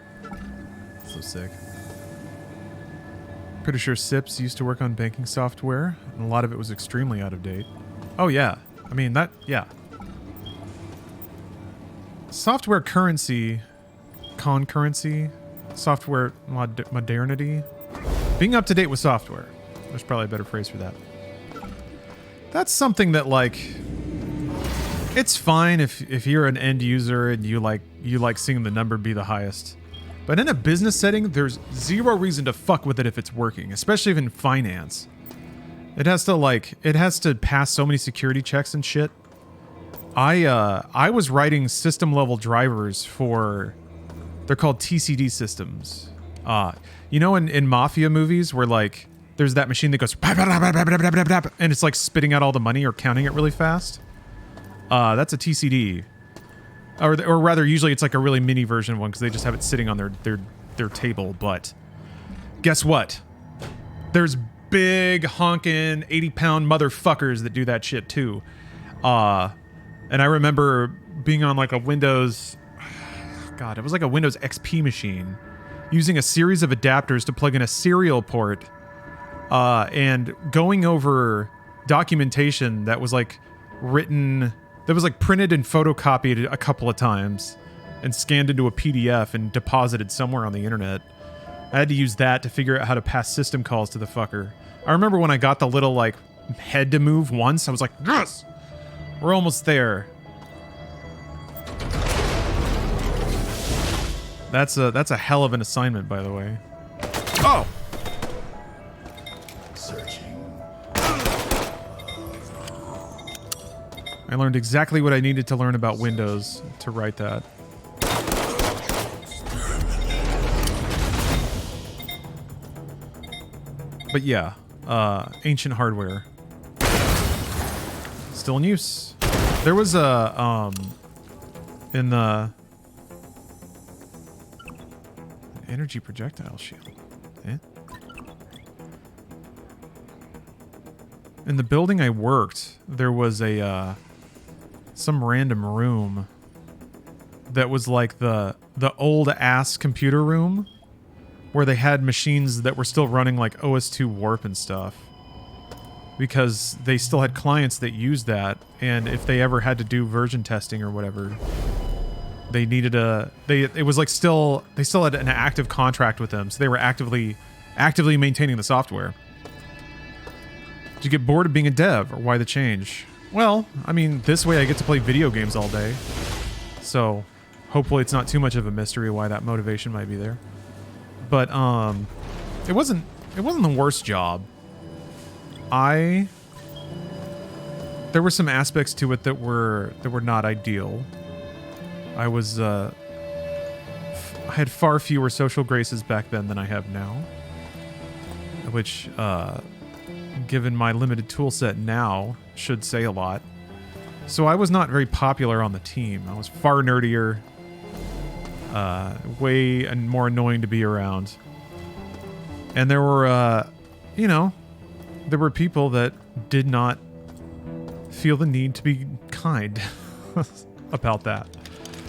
So sick. Pretty sure Sips used to work on banking software, and a lot of it was extremely out of date. Oh yeah. I mean, yeah. Software currency, concurrency, software modernity. Being up to date with software. There's probably a better phrase for that. That's something that, it's fine if you're an end user and you like seeing the number be the highest. But in a business setting, there's zero reason to fuck with it if it's working, especially in finance. It has to pass so many security checks and shit. I was writing system level drivers for, they're called TCD systems. You know, in mafia movies where like there's that machine that goes and it's like spitting out all the money or counting it really fast. That's a TCD, or rather, usually it's like a really mini version of one because they just have it sitting on their table. But guess what? There's big honking 80-pound motherfuckers that do that shit too. And I remember being on like a Windows, God, it was like a Windows XP machine, using a series of adapters to plug in a serial port, and going over documentation that was like written, that was like printed and photocopied a couple of times and scanned into a PDF and deposited somewhere on the internet. I had to use that to figure out how to pass system calls to the fucker. I remember when I got the little like head to move once, I was like, yes, we're almost there. That's a hell of an assignment, by the way. Oh! Searching. I learned exactly what I needed to learn about Windows to write that. But yeah, ancient hardware. Still in use. There was a, in the energy projectile shield. Eh? In the building I worked, there was a, some random room that was like the old ass computer room where they had machines that were still running like OS2 Warp and stuff, because they still had clients that used that, and if they ever had to do version testing or whatever, they needed it was like they still had an active contract with them, so they were actively maintaining the software. Did you get bored of being a dev, or why the change? Well, I mean, this way I get to play video games all day, so hopefully it's not too much of a mystery why that motivation might be there. But it wasn't the worst job. There were some aspects to it that were not ideal. I had far fewer social graces back then than I have now, which, given my limited tool set now, should say a lot. So I was not very popular on the team. I was far nerdier, way and more annoying to be around. And there were, you know, there were people that did not feel the need to be kind about that.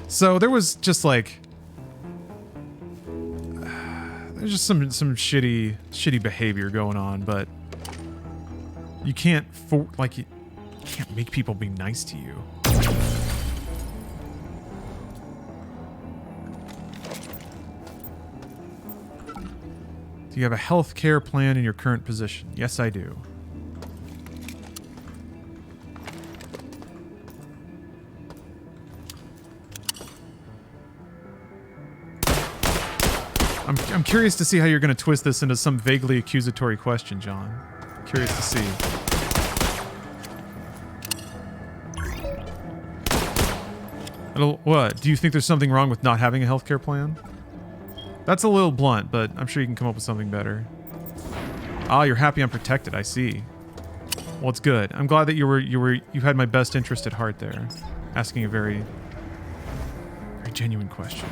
So there was just like, there's just some shitty behavior going on, but you can't you can't make people be nice to you. Do you have a health care plan in your current position? Yes, I do. I'm curious to see how you're going to twist this into some vaguely accusatory question, John. Curious to see. What? Do you think there's something wrong with not having a healthcare plan? That's a little blunt, but I'm sure you can come up with something better. Ah, you're happy I'm protected. I see. Well, it's good. I'm glad that you had my best interest at heart there, asking a very genuine question.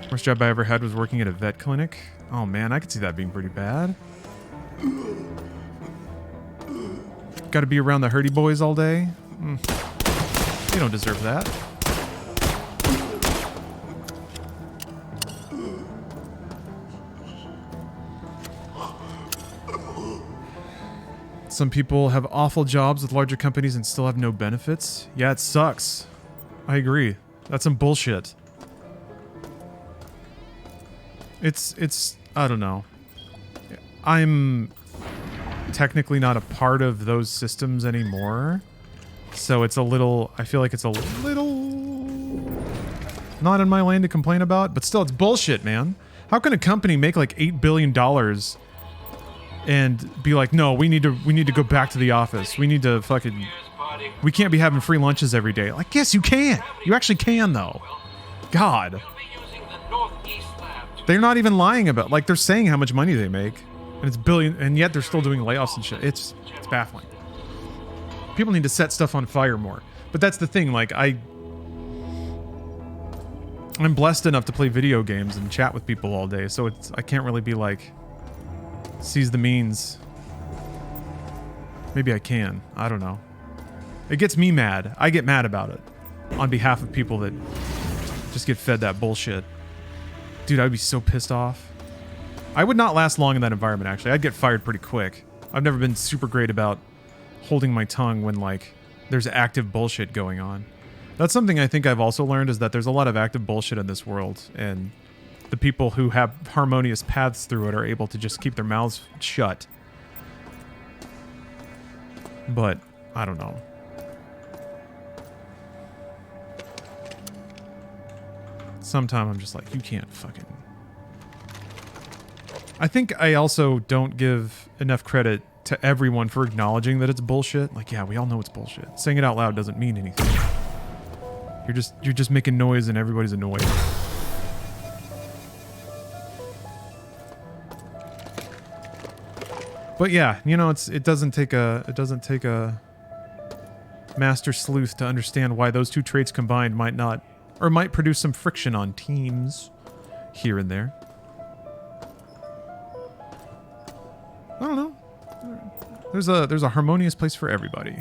Worst job I ever had was working at a vet clinic. Oh man, I could see that being pretty bad. Got to be around the hurdy boys all day. You don't deserve that. Some people have awful jobs with larger companies and still have no benefits. Yeah, it sucks. I agree. That's some bullshit. It's I don't know. I'm technically not a part of those systems anymore. So it's a little, I feel like it's a little not in my lane to complain about, but still it's bullshit, man. How can a company make like $8 billion and be like, no, we need to go back to the office. We need to fucking We can't be having free lunches every day. Like, yes, you can. You actually can, though. God. We'll be using the Northeast Lab to They're not even lying about, like, they're saying how much money they make. And it's billion, and yet they're still doing layoffs and shit. It's baffling. People need to set stuff on fire more. But that's the thing, like, I'm blessed enough to play video games and chat with people all day, so I can't really be like, seize the means. Maybe I can. I don't know. It gets me mad. I get mad about it. On behalf of people that just get fed that bullshit. Dude, I'd be so pissed off. I would not last long in that environment, actually. I'd get fired pretty quick. I've never been super great about holding my tongue when, like, there's active bullshit going on. That's something I think I've also learned, is that there's a lot of active bullshit in this world, and the people who have harmonious paths through it are able to just keep their mouths shut. But, I don't know. Sometimes I'm just like, you can't fucking... I think I also don't give enough credit to everyone for acknowledging that it's bullshit. Like, yeah, we all know it's bullshit. Saying it out loud doesn't mean anything. You're just making noise and everybody's annoyed. But yeah, you know, it doesn't take a master sleuth to understand why those two traits combined might produce some friction on teams here and there. I don't know. There's a harmonious place for everybody.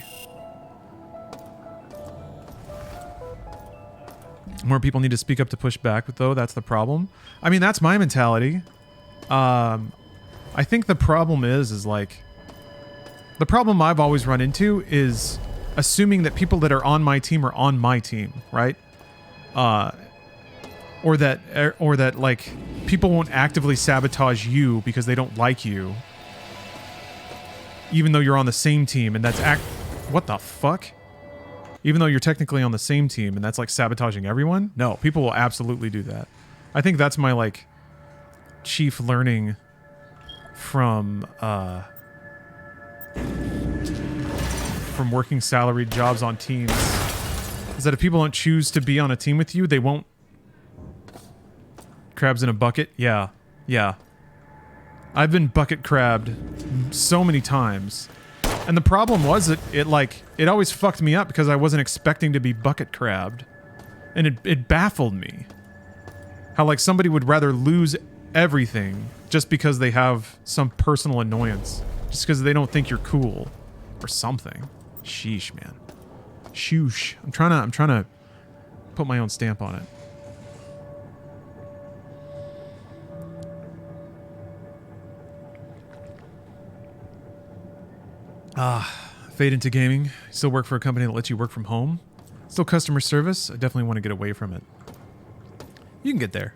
More people need to speak up to push back, though. That's the problem. I mean, that's my mentality. I think the problem is like... The problem I've always run into is assuming that people that are on my team are on my team, right? Or that like people won't actively sabotage you because they don't like you, even though you're on the same team, and that's what the fuck? Even though you're technically on the same team, and that's like sabotaging everyone? No, people will absolutely do that. I think that's my like chief learning from working salaried jobs on teams, is that if people don't choose to be on a team with you, they won't. Crabs in a bucket? Yeah. I've been bucket crabbed so many times. And the problem was that it always fucked me up because I wasn't expecting to be bucket crabbed. And it baffled me. How like somebody would rather lose everything just because they have some personal annoyance. Just because they don't think you're cool. Or something. Sheesh, man. Shoosh. I'm trying to put my own stamp on it. Fade into gaming. Still work for a company that lets you work from home. Still customer service. I definitely want to get away from it. You can get there.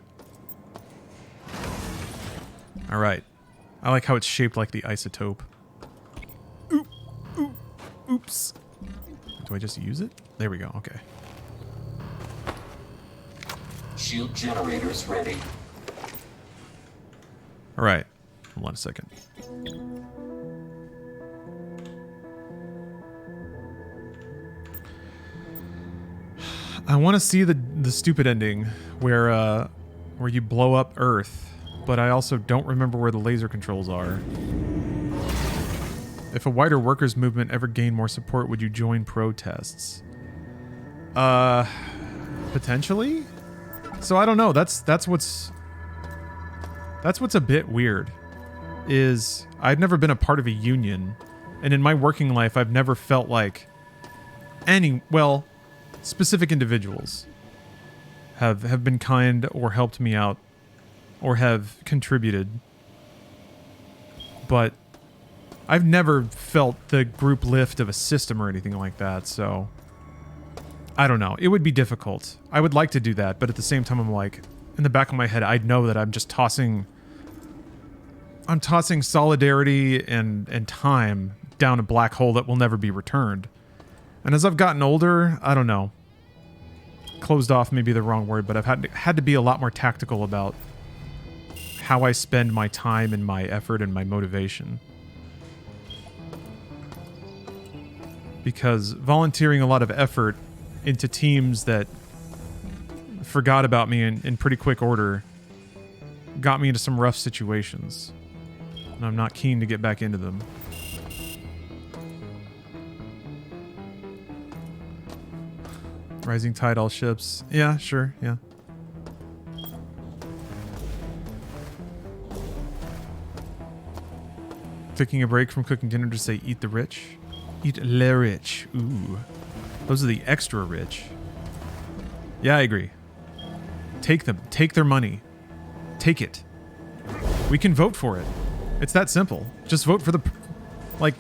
Alright. I like how it's shaped like the isotope. Oops. Do I just use it? There we go. Okay. Shield generators ready. Alright. Hold on a second. I want to see the stupid ending where you blow up Earth, but I also don't remember where the laser controls are. If a wider workers' movement ever gained more support, would you join protests? Potentially? So I don't know. That's what's a bit weird. Is I've never been a part of a union, and in my working life I've never felt like specific individuals have been kind or helped me out or have contributed. But I've never felt the group lift of a system or anything like that, so I don't know. It would be difficult. I would like to do that, but at the same time I'm like, in the back of my head, I'd know that I'm just tossing solidarity and time down a black hole that will never be returned. And as I've gotten older, I don't know. Closed off may be the wrong word, but I've had to be a lot more tactical about how I spend my time and my effort and my motivation. because volunteering a lot of effort into teams that forgot about me in pretty quick order got me into some rough situations, and I'm not keen to get back into them. Rising tide, all ships. Yeah, sure, yeah. Taking a break from cooking dinner to say eat the rich. Eat le rich. Ooh. Those are the extra rich. Yeah, I agree. Take them. Take their money. Take it. We can vote for it. It's that simple. Just vote for the... Like...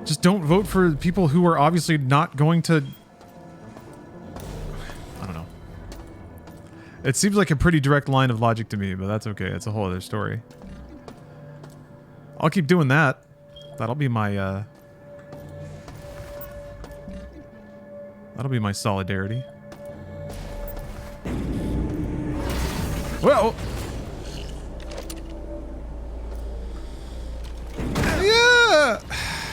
Just don't vote for people who are obviously not going to... I don't know. It seems like a pretty direct line of logic to me, but that's okay. It's a whole other story. I'll keep doing that. That'll be my, that'll be my solidarity. Well... Yeah!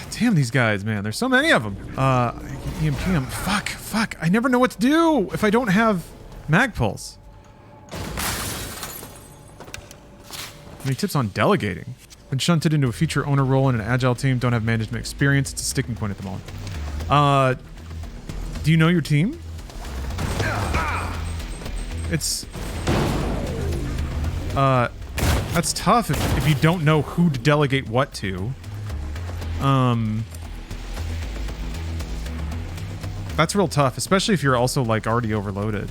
Damn these guys, man. There's so many of them. EMPM. Fuck. I never know what to do if I don't have mag pulse. Any tips on delegating? Been shunted into a feature owner role in an agile team. Don't have management experience. It's a sticking point at the moment. Do you know your team? It's... That's tough if you don't know who to delegate what to. That's real tough, especially if you're also, like, already overloaded.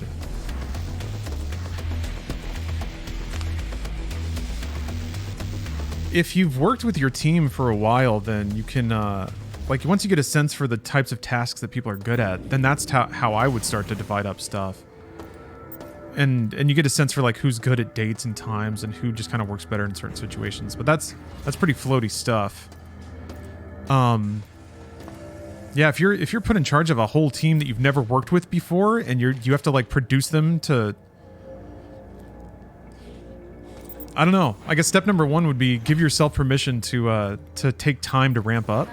If you've worked with your team for a while, then you can, like, once you get a sense for the types of tasks that people are good at, then that's how I would start to divide up stuff. And you get a sense for, like, who's good at dates and times and who just kind of works better in certain situations. But that's pretty floaty stuff. Yeah, if you're put in charge of a whole team that you've never worked with before and you have to, like, produce them to... I don't know. I guess step number one would be give yourself permission to take time to ramp up.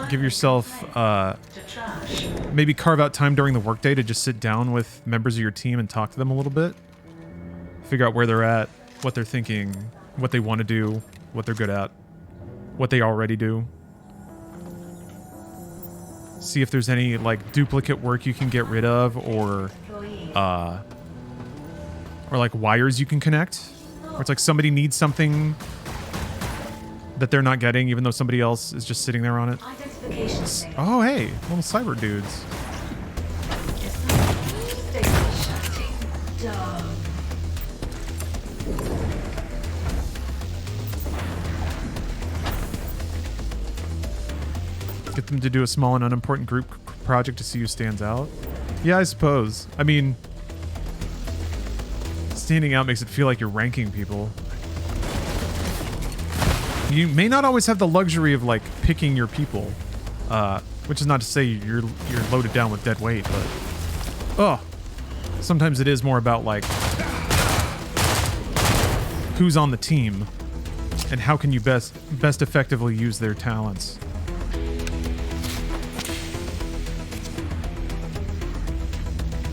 Give yourself, maybe carve out time during the workday to just sit down with members of your team and talk to them a little bit. Figure out where they're at, what they're thinking, what they want to do, what they're good at, what they already do. See if there's any, like, duplicate work you can get rid of, or like wires you can connect. Or it's like somebody needs something that they're not getting, even though somebody else is just sitting there on it. Oh, hey, little cyber dudes. Get them to do a small and unimportant group project to see who stands out. Yeah, I suppose. I mean, standing out makes it feel like you're ranking people. You may not always have the luxury of, like, picking your people, which is not to say you're loaded down with dead weight, but sometimes it is more about, like, who's on the team and how can you best effectively use their talents.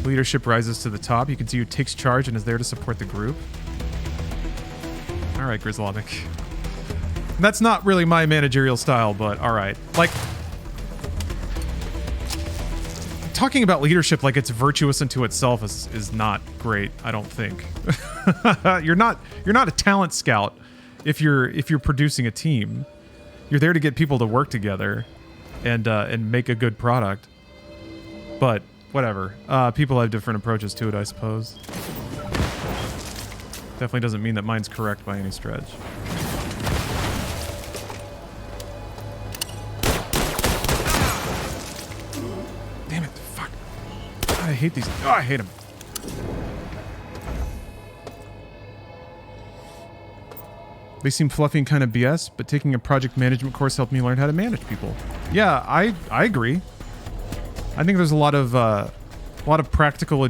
Leadership rises to the top. You can see who takes charge and is there to support the group. All right, Grizzlovic. That's not really my managerial style, but all right. Like, talking about leadership like it's virtuous unto itself is not great, I don't think. You're not a talent scout if you're producing a team. You're there to get people to work together and make a good product. But whatever. People have different approaches to it, I suppose. Definitely doesn't mean that mine's correct by any stretch. Damn it. Fuck. I hate these. Oh, I hate them. They seem fluffy and kind of BS, but taking a project management course helped me learn how to manage people. Yeah, I agree. I think there's a lot of practical,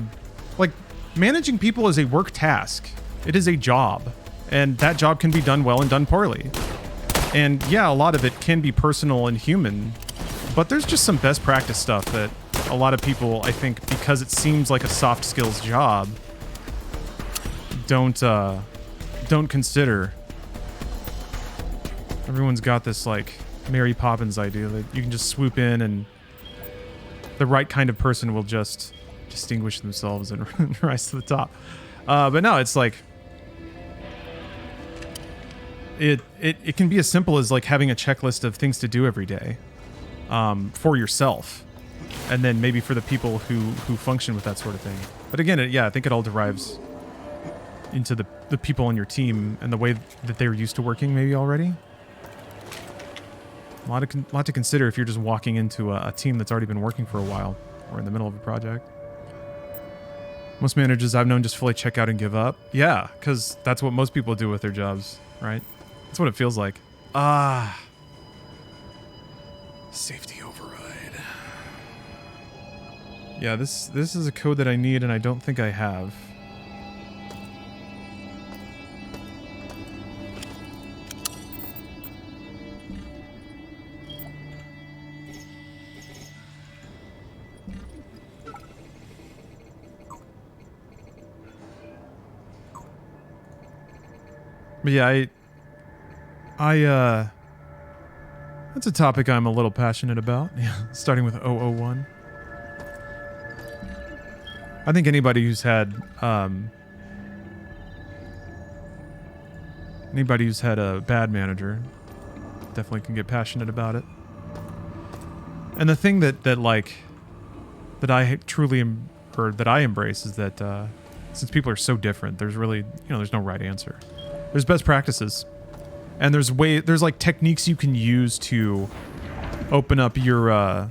like, managing people is a work task. It is a job, and that job can be done well and done poorly. And yeah, a lot of it can be personal and human, but there's just some best practice stuff that a lot of people, I think, because it seems like a soft skills job, don't consider. Everyone's got this like Mary Poppins idea that you can just swoop in and the right kind of person will just distinguish themselves and rise to the top. But no, it's like it can be as simple as like having a checklist of things to do every day for yourself, and then maybe for the people who function with that sort of thing. But again, I think it all derives into the people on your team and the way that they're used to working maybe already. A lot to consider if you're just walking into a team that's already been working for a while or in the middle of a project. Most managers I've known just fully check out and give up. Yeah, because that's what most people do with their jobs, right? That's what it feels like. Safety override. Yeah, this is a code that I need and I don't think I have. But yeah, that's a topic I'm a little passionate about. Yeah, starting with 001. I think anybody who's had a bad manager definitely can get passionate about it. And the thing that I truly that I embrace is that since people are so different, there's really, there's no right answer. There's best practices, and there's like techniques you can use to open up your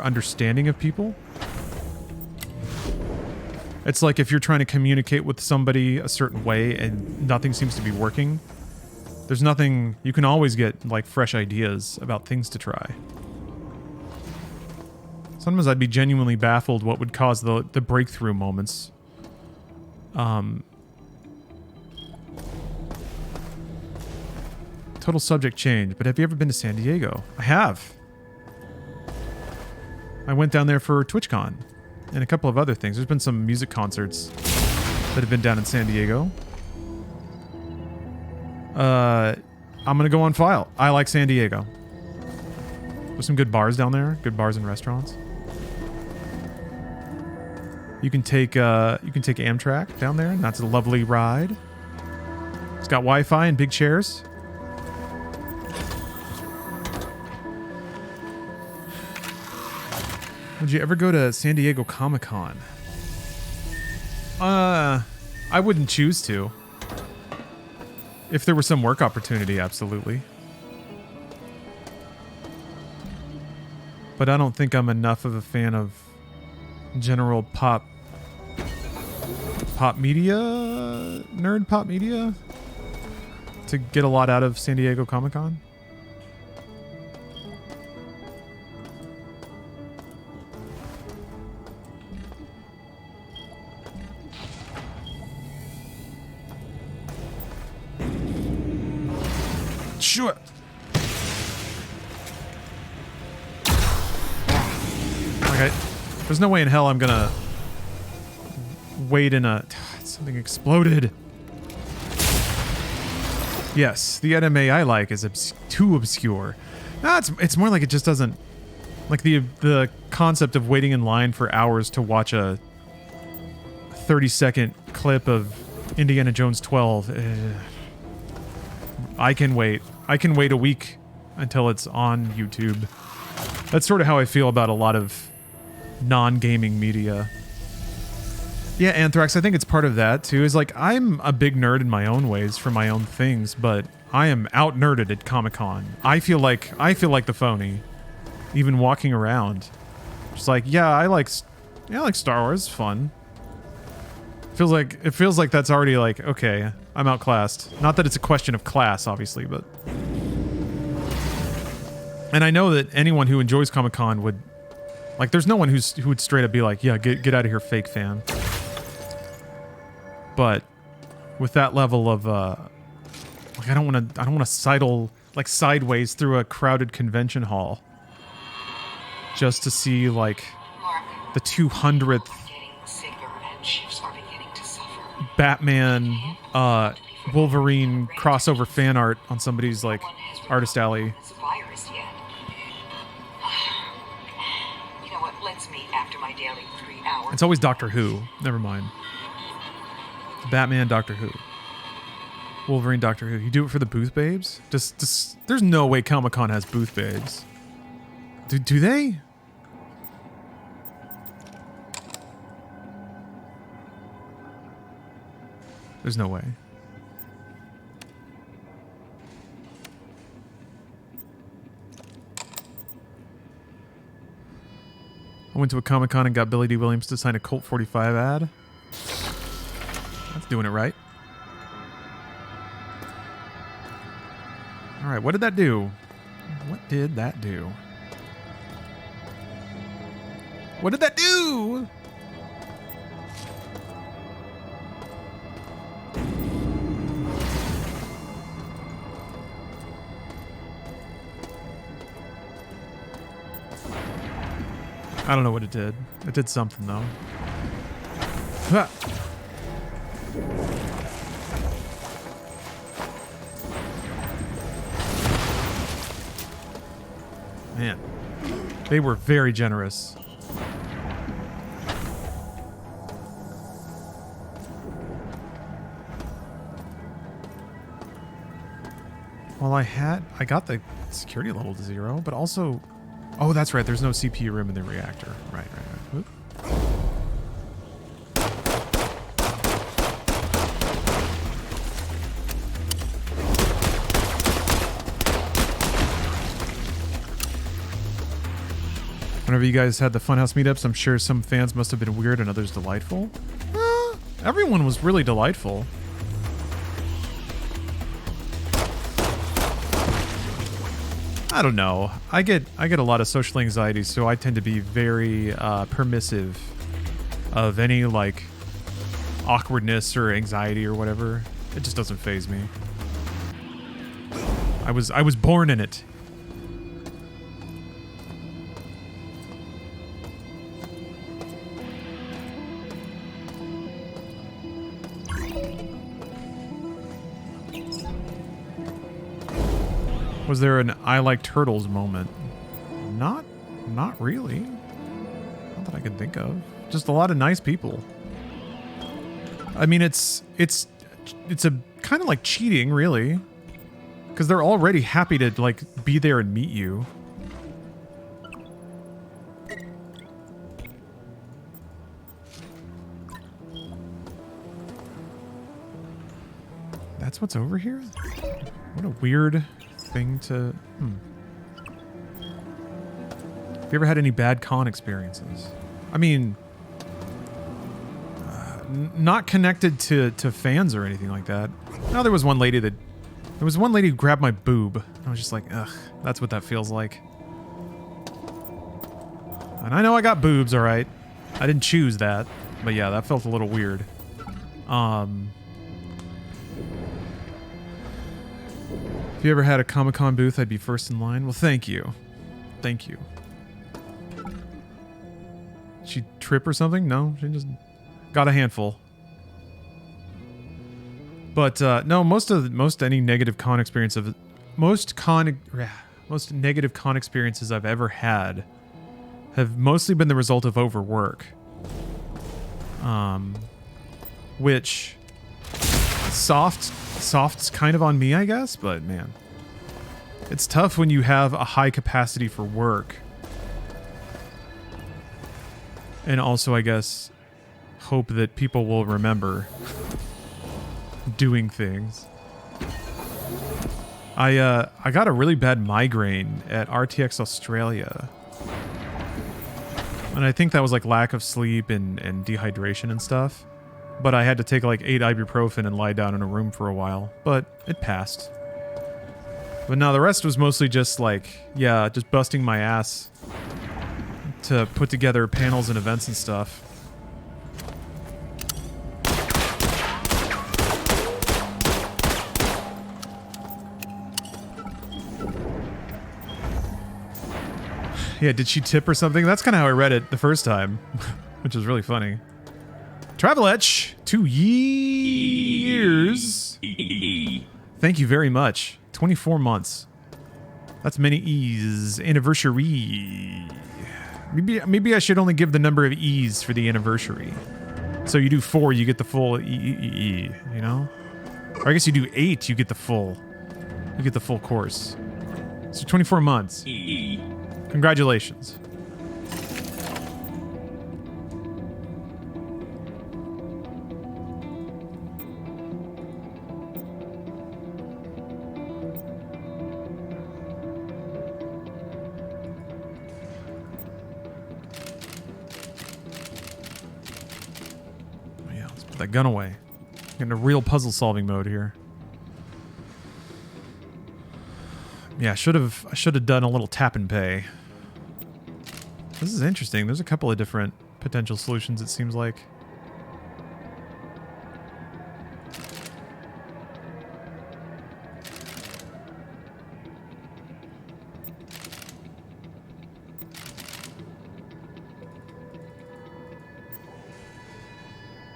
understanding of people. It's like if you're trying to communicate with somebody a certain way and nothing seems to be working, there's nothing, you can always get like fresh ideas about things to try. Sometimes I'd be genuinely baffled what would cause the breakthrough moments. Total subject change, but have you ever been to San Diego? I have. I went down there for TwitchCon and a couple of other things. There's been some music concerts that have been down in San Diego. I'm gonna go on file. I like San Diego. There's some good bars down there, good bars and restaurants. You can take Amtrak down there, and that's a lovely ride. It's got Wi-Fi and big chairs. Would you ever go to San Diego Comic-Con? I wouldn't choose to. If there was some work opportunity, absolutely. But I don't think I'm enough of a fan of general pop media, nerd pop media, to get a lot out of San Diego Comic-Con. Sure. Okay. There's no way in hell I'm gonna wait in a... Something exploded. Yes, the anime I like is too obscure. No, it's more like it just doesn't... Like the concept of waiting in line for hours to watch a 30-second clip of Indiana Jones 12. I can wait. I can wait a week until it's on YouTube. That's sort of how I feel about a lot of non-gaming media. Yeah, Anthrax, I think it's part of that too. Is like, I'm a big nerd in my own ways for my own things, but I am out-nerded at Comic-Con. I feel like the phony, even walking around. Just like, yeah, I like Star Wars. It's fun. It feels like that's already like, okay, I'm outclassed. Not that it's a question of class, obviously, but... And I know that anyone who enjoys Comic-Con would... Like, there's no one who would straight up be like, yeah, get out of here, fake fan. But with that level of Like I don't want to sidle like sideways through a crowded convention hall just to see like the 200th Batman Wolverine crossover fan art on somebody's like artist alley. You know what? Let's meet after my daily 3 hours. It's always Doctor Who. Never mind. Batman, Doctor Who. Wolverine, Doctor Who. You do it for the booth babes? Just there's no way Comic-Con has booth babes. Do they? There's no way. I went to a Comic-Con and got Billy D. Williams to sign a Colt 45 ad. That's doing it right. All right, what did that do? What did that do? What did that do? I don't know what it did. It did something, though. Ah. Man, they were very generous. Well, I got the security level to 0, but also... Oh, that's right. There's no CPU room in the reactor. Right. Oop. Whenever you guys had the Funhouse meetups, I'm sure some fans must have been weird and others delightful. Everyone was really delightful. I don't know. I get a lot of social anxiety, so I tend to be very permissive of any like awkwardness or anxiety or whatever. It just doesn't faze me. I was born in it. Was there an I like turtles moment? Not really. Not that I can think of. Just a lot of nice people. I mean, it's a kind of like cheating, really, because they're already happy to like be there and meet you. That's what's over here? What a weird thing to... Have you ever had any bad con experiences? I mean... not connected to fans or anything like that. No, there was one lady who grabbed my boob. I was just like, ugh, that's what that feels like. And I know I got boobs, alright. I didn't choose that. But yeah, that felt a little weird. If you ever had a Comic-Con booth, I'd be first in line. Well, thank you. Thank you. Did she trip or something? No, she just got a handful. But no, most any negative con experience of most negative con experiences I've ever had have mostly been the result of overwork. Which soft's kind of on me, I guess, but man, it's tough when you have a high capacity for work. And also, I guess, hope that people will remember doing things. I got a really bad migraine at RTX Australia. And I think that was like lack of sleep and dehydration and stuff. But I had to take like 8 ibuprofen and lie down in a room for a while. But it passed. But no, the rest was mostly just like, yeah, just busting my ass to put together panels and events and stuff. Yeah, did she tip or something? That's kind of how I read it the first time, which is really funny. Travel Etch, 2 years. Thank you very much. 24 months. That's many E's. Anniversary. Maybe I should only give the number of E's for the anniversary. So you do 4, you get the full E, you know? Or I guess you do 8, you get the full course. So 24 months. Congratulations. Put that gun away. Getting a real puzzle solving mode here. Yeah, I should have done a little tap and pay. This is interesting. There's a couple of different potential solutions, it seems like.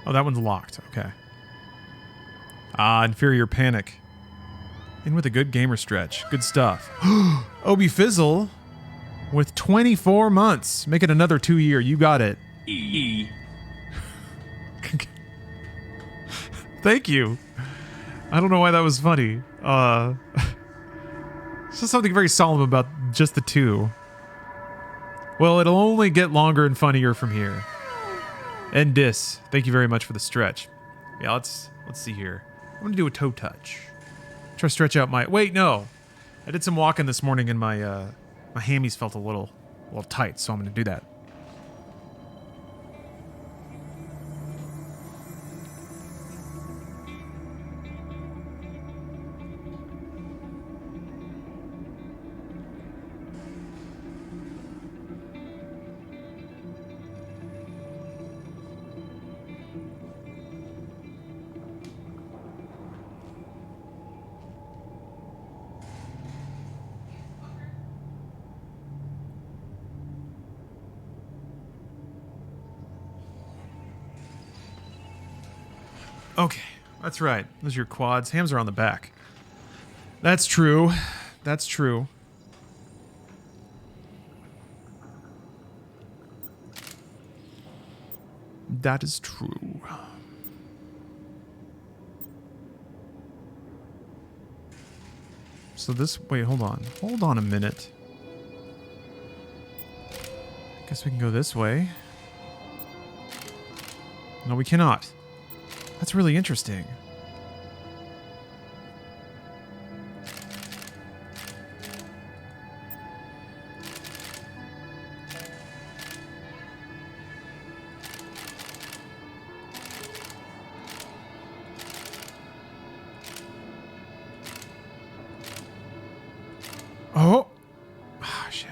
Oh, that one's locked. Okay. Ah, Inferior Panic. In with a good gamer stretch. Good stuff. Obi Fizzle with 24 months. Make it another 2 year. You got it. Thank you. I don't know why that was funny. It's just something very solemn about just the 2. Well, it'll only get longer and funnier from here. And Dis, thank you very much for the stretch. Yeah, let's see here. I'm gonna do a toe touch. Try to stretch out my... Wait, no. I did some walking this morning and my my hammies felt a little tight, so I'm gonna do that. Okay, that's right. Those are your quads. Hams are on the back. That's true. That's true. That is true. So this... Wait, hold on. Hold on a minute. Guess we can go this way. No, we cannot. That's really interesting. Oh! Ah, shit.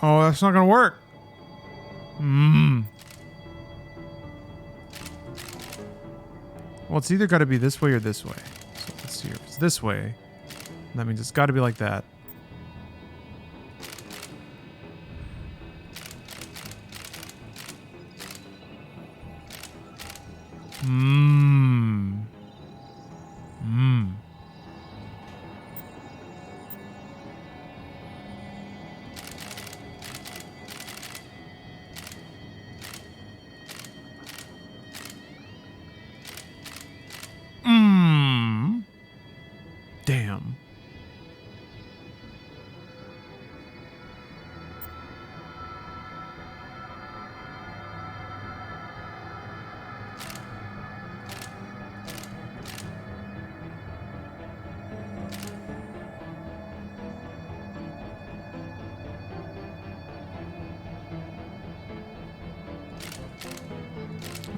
Oh, that's not gonna work. Well, it's either got to be this way or this way. So let's see. If it's this way, that means it's got to be like that. Damn.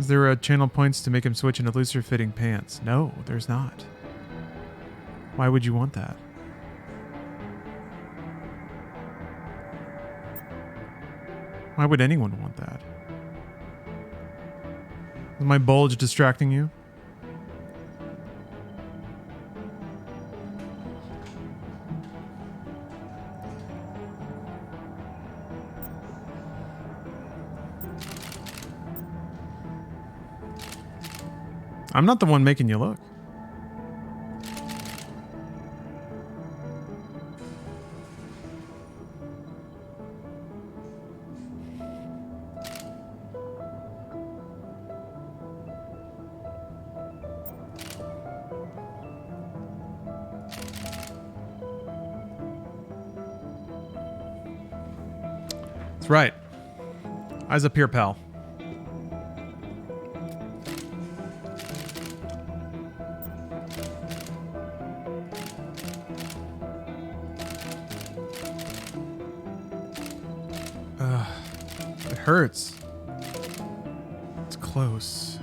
Is there a channel points to make him switch into looser fitting pants? No, there's not. Why would you want that? Why would anyone want that? Is my bulge distracting you? I'm not the one making you look. That's right. Eyes up here, pal. It hurts. It's close.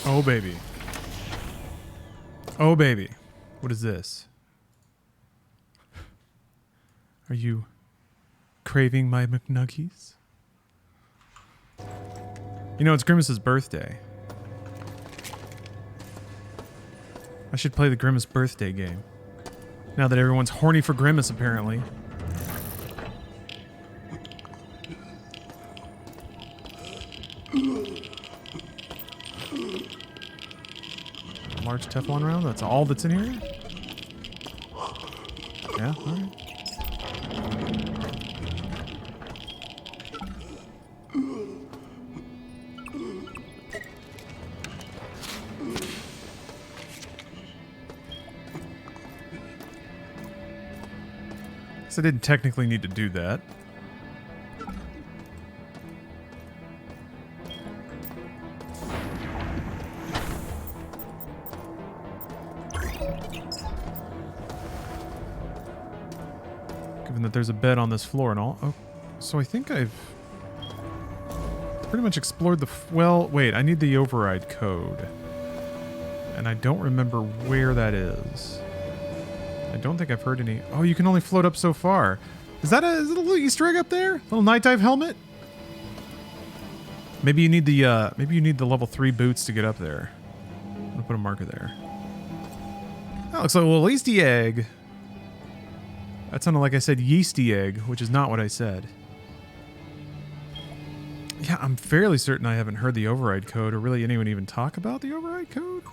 Oh, baby. Oh, baby. What is this? Are you craving my McNuggies? You know, it's Grimace's birthday. I should play the Grimace birthday game. Now that everyone's horny for Grimace, apparently. Large Teflon round? That's all that's in here? Yeah, alright. So I didn't technically need to do that. That there's a bed on this floor and all. Oh, so I think I've pretty much explored the... well, wait, I need the override code. And I don't remember where that is. I don't think I've heard any... oh, you can only float up so far. Is it a little Easter egg up there? Little night dive helmet? Maybe you need the level 3 boots to get up there. I'm gonna put a marker there. That looks like a little Easter egg. That sounded like I said yeasty egg, which is not what I said. Yeah, I'm fairly certain I haven't heard the override code, or really anyone even talk about the override code.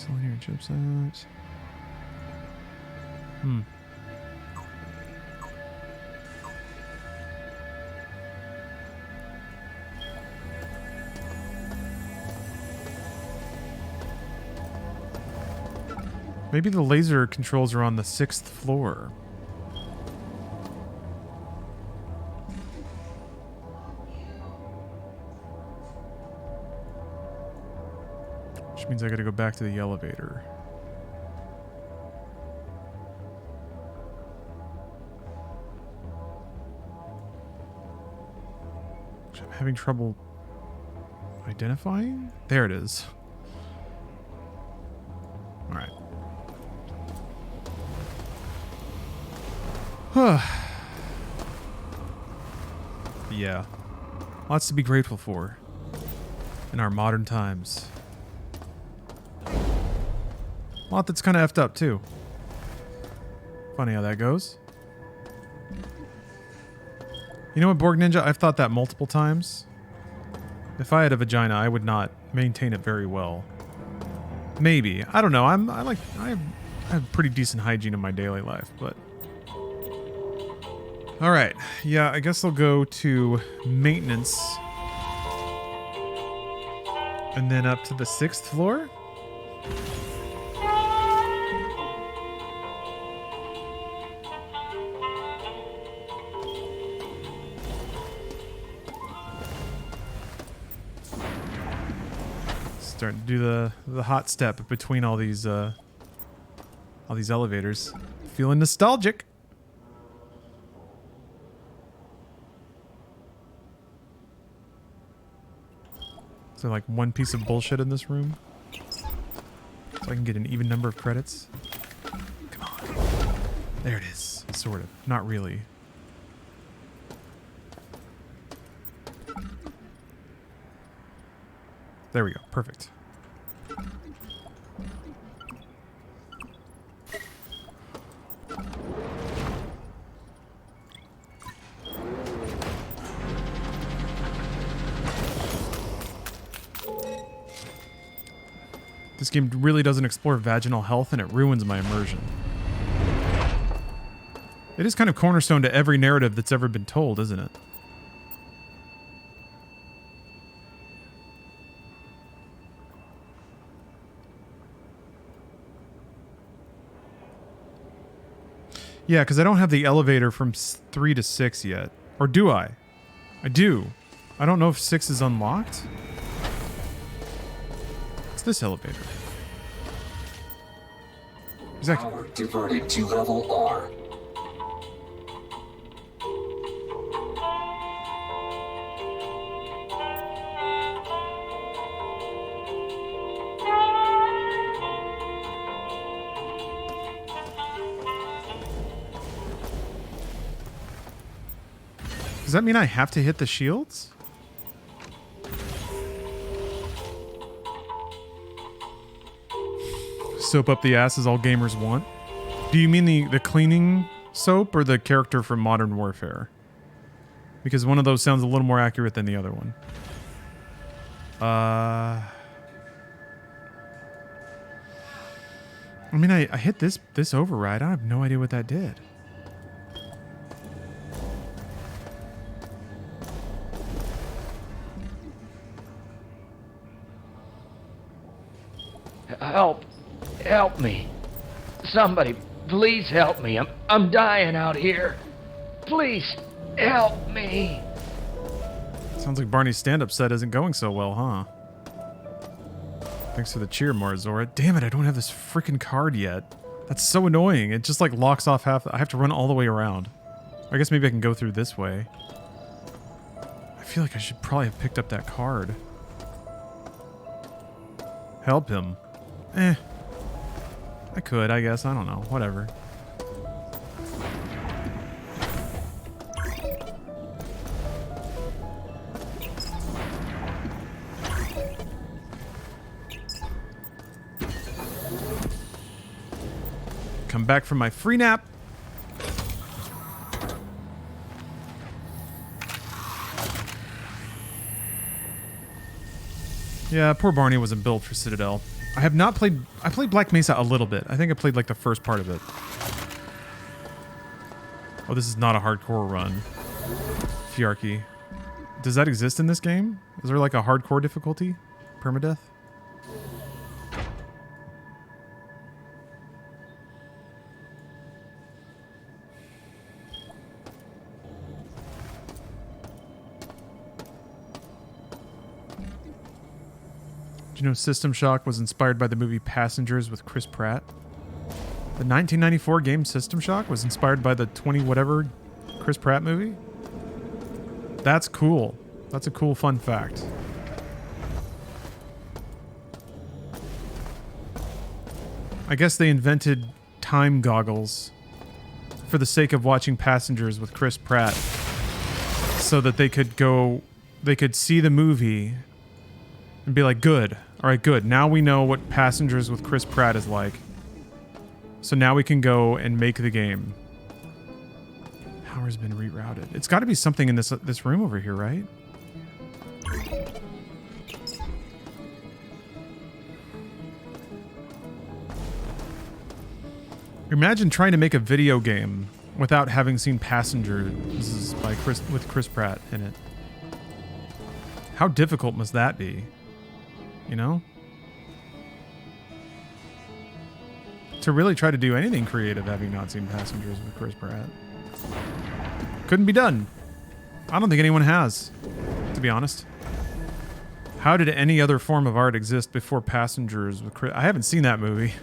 Linear chipset. Maybe the laser controls are on the 6th floor. Which means I gotta go back to the elevator. Which I'm having trouble identifying? There it is. Alright. Yeah. Lots to be grateful for. in our modern times. A lot that's kind of effed up, too. Funny how that goes. You know what, Borg Ninja? I've thought that multiple times. If I had a vagina, I would not maintain it very well. Maybe. I don't know. I have pretty decent hygiene in my daily life, but... Alright. Yeah, I guess I'll go to maintenance. And then up to the 6th floor? Starting to do the hot step between all these elevators. Feeling nostalgic. Is there like one piece of bullshit in this room? So I can get an even number of credits? Come on. There it is. Sort of. Not really. There we go. Perfect. This game really doesn't explore vaginal health, and it ruins my immersion. It is kind of cornerstone to every narrative that's ever been told, isn't it? Yeah, because I don't have the elevator from 3 to 6 yet. Or do I? I do. I don't know if 6 is unlocked. What's this elevator? Exactly. Power diverted to level R. Does that mean I have to hit the shields? Soap up the ass is all gamers want. Do you mean the cleaning soap or the character from Modern Warfare? Because one of those sounds a little more accurate than the other one. I mean, I hit this override. I have no idea what that did. Help me. Somebody, please help me. I'm dying out here. Please help me. Sounds like Barney's stand-up set isn't going so well, huh? Thanks for the cheer, Marzora. Damn it, I don't have this freaking card yet. That's so annoying. It just like locks off half. I have to run all the way around. I guess maybe I can go through this way. I feel like I should probably have picked up that card. Help him. I could, I guess. I don't know. Whatever. Come back from my free nap. Yeah, poor Barney wasn't built for Citadel. I have not played... I played Black Mesa a little bit. I think I played like the first part of it. Oh, this is not a hardcore run. Fiarchy. Does that exist in this game? Is there like a hardcore difficulty? Permadeath? Do you know System Shock was inspired by the movie Passengers with Chris Pratt? The 1994 game System Shock was inspired by the 20-whatever Chris Pratt movie? That's cool. That's a cool fun fact. I guess they invented time goggles for the sake of watching Passengers with Chris Pratt so that they could see the movie And be like, good. All right, good. Now we know what Passengers with Chris Pratt is like. So now we can go and make the game. Power's been rerouted. It's got to be something in this room over here, right? Imagine trying to make a video game without having seen Passengers by with Chris Pratt in it. How difficult must that be? You know? To really try to do anything creative having not seen Passengers with Chris Pratt. Couldn't be done. I don't think anyone has, to be honest. How did any other form of art exist before Passengers with Chris? I haven't seen that movie.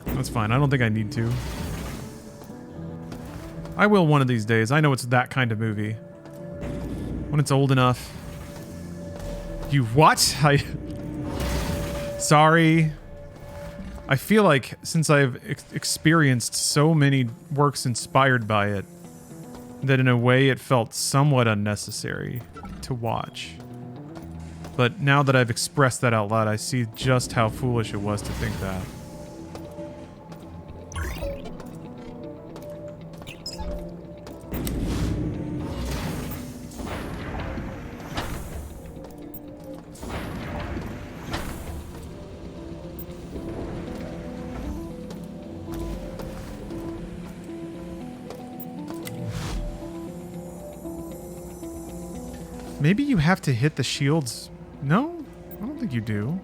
That's fine. I don't think I need to. I will one of these days. I know it's that kind of movie. When it's old enough. You what? Sorry. I feel like since I've experienced so many works inspired by it, that in a way it felt somewhat unnecessary to watch. But now that I've expressed that out loud, I see just how foolish it was to think that. Maybe you have to hit the shields. No? I don't think you do.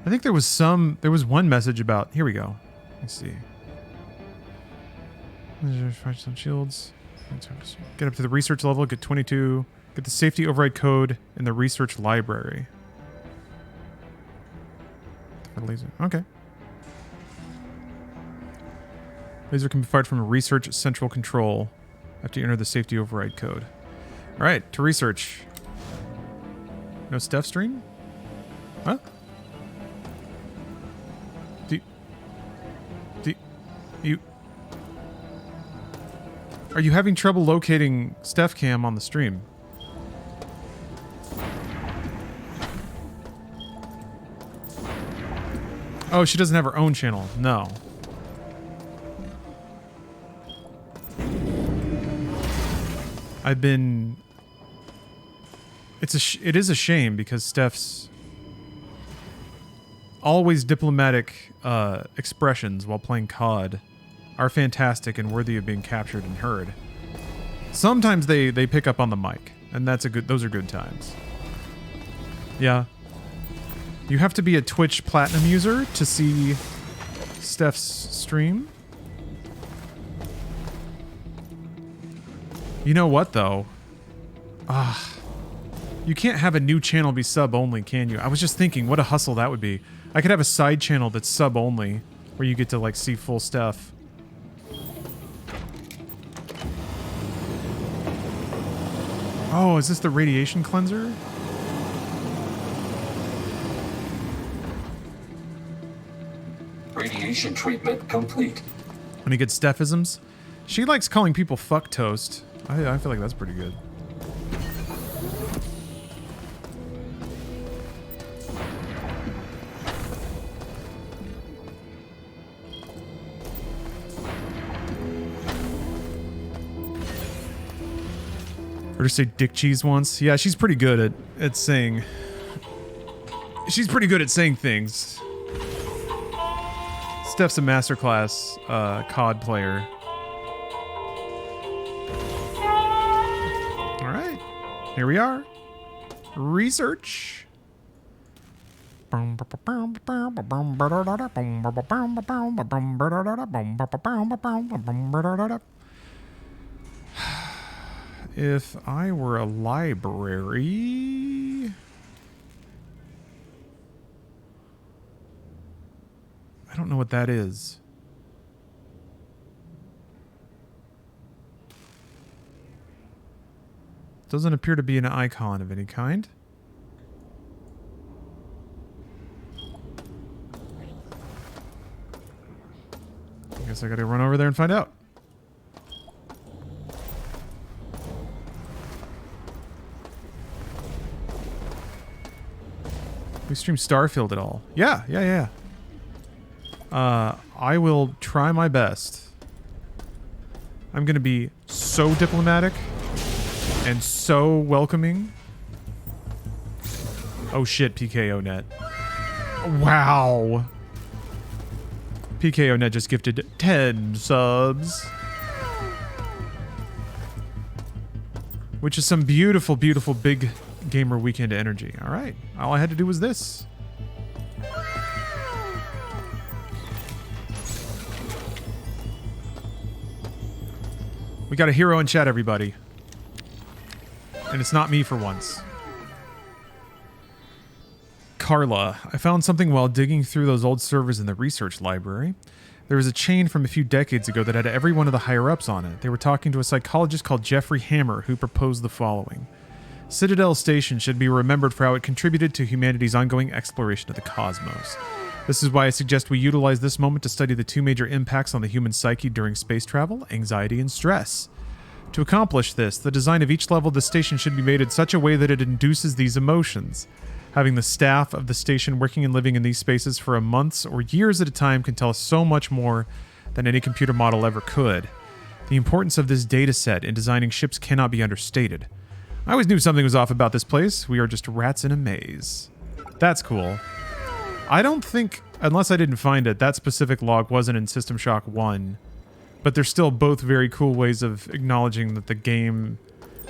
I think there was one message about, here we go. Let's see. Find some shields. Get up to the research level, get 22, get the safety override code in the research library. Laser. Okay. Laser can be fired from a research central control after you enter the safety override code. All right, to research. No Steph stream? Huh? Are you having trouble locating Steph Cam on the stream? Oh, she doesn't have her own channel. No. I've been... It is a shame because Steph's always diplomatic expressions while playing COD are fantastic and worthy of being captured and heard. Sometimes they pick up on the mic, and those are good times. Yeah. You have to be a Twitch Platinum user to see Steph's stream. You know what, though? You can't have a new channel be sub-only, can you? I was just thinking, what a hustle that would be. I could have a side channel that's sub-only, where you get to, like, see full stuff. Oh, is this the radiation cleanser? Radiation treatment complete. When he gets Stephisms? She likes calling people fuck toast. I feel like that's pretty good. Or just say dick cheese once. Yeah, she's pretty good at saying... She's pretty good at saying things. Steph's a masterclass COD player. Alright. Here we are. Research. If I were a library... I don't know what that is. Doesn't appear to be an icon of any kind. I guess I gotta run over there and find out. We stream Starfield at all? Yeah. I will try my best. I'm gonna be so diplomatic and so welcoming. Oh shit, PKONet. Wow. PKONet just gifted 10 subs. Which is some beautiful, beautiful big gamer weekend energy. Alright. All I had to do was this. We got a hero in chat, everybody. And it's not me for once. Carla, I found something while digging through those old servers in the research library. There was a chain from a few decades ago that had every one of the higher-ups on it. They were talking to a psychologist called Jeffrey Hammer, who proposed the following. Citadel Station should be remembered for how it contributed to humanity's ongoing exploration of the cosmos. This is why I suggest we utilize this moment to study the two major impacts on the human psyche during space travel, anxiety and stress. To accomplish this, the design of each level of the station should be made in such a way that it induces these emotions. Having the staff of the station working and living in these spaces for months or years at a time can tell us so much more than any computer model ever could. The importance of this data set in designing ships cannot be understated. I always knew something was off about this place. We are just rats in a maze. That's cool. I don't think, unless I didn't find it, that specific log wasn't in System Shock 1. But they're still both very cool ways of acknowledging that the game,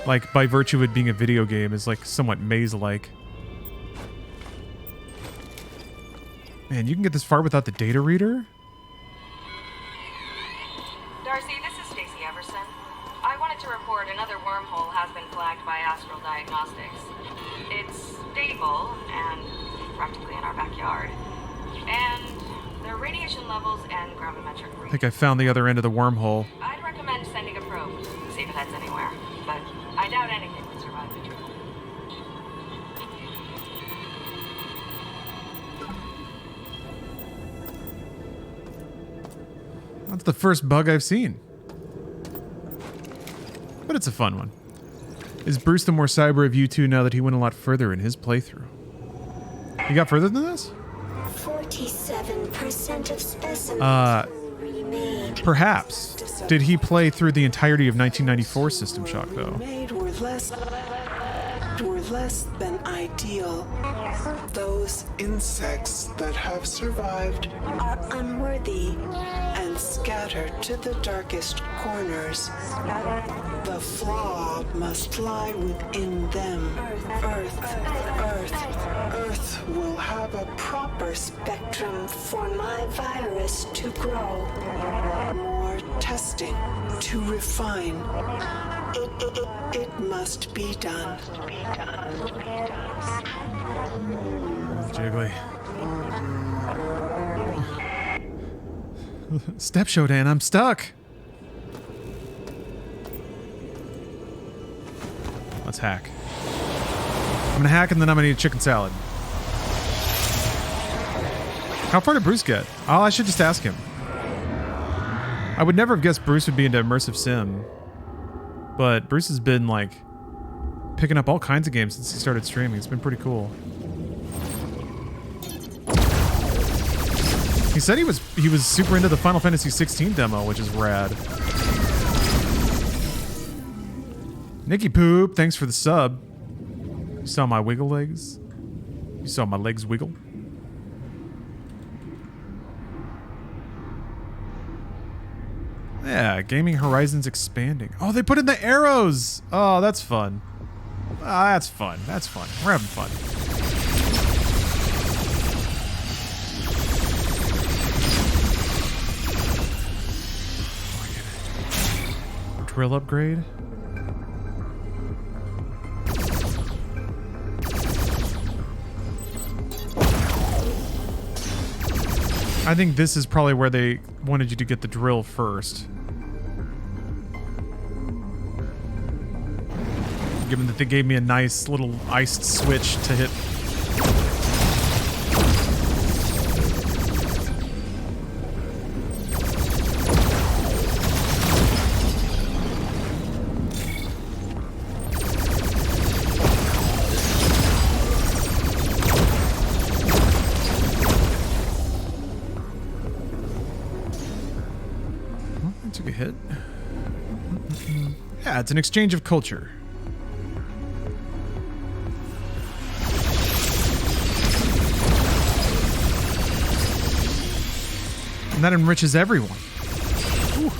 like, by virtue of it being a video game, is, like, somewhat maze-like. Man, you can get this far without the data reader? Darcy, this is Stacey Everson. I wanted to report another wormhole has been flagged by Astral Diagnostics. It's stable and practically in our backyard. And the radiation levels and gravimetric readings. I think I found the other end of the wormhole. I'd recommend sending a probe, see if it heads anywhere. But I doubt anything would survive the trip. That's the first bug I've seen. But it's a fun one. Is Bruce the more cyber of you two now that he went a lot further in his playthrough? He got further than this? 47% of specimens remade. Perhaps. Did he play through the entirety of 1994 System Shock, though? Were less than ideal. Those insects that have survived Are unworthy. and scattered to the darkest corners. The flaw must lie within them. Earth will have a proper Spectrum for my virus to grow. more testing to refine. It must be done. Jiggly. Step Shodan, I'm stuck. Let's hack. I'm gonna hack and then I'm gonna eat a chicken salad. How far did Bruce get? Oh, I should just ask him. I would never have guessed Bruce would be into immersive sim. But Bruce has been, like, picking up all kinds of games since he started streaming. It's been pretty cool. He said he was super into the Final Fantasy 16 demo, which is rad. Nicky Poop, thanks for the sub. You saw my wiggle legs? You saw my legs wiggle? Yeah, Gaming Horizons expanding. Oh, they put in the arrows! Oh, that's fun. Ah, that's fun. That's fun. We're having fun. Drill upgrade. I think this is probably where they wanted you to get the drill first. Given that they gave me a nice little iced switch to hit. Took a hit. Yeah, it's an exchange of culture. And that enriches everyone. Ooh.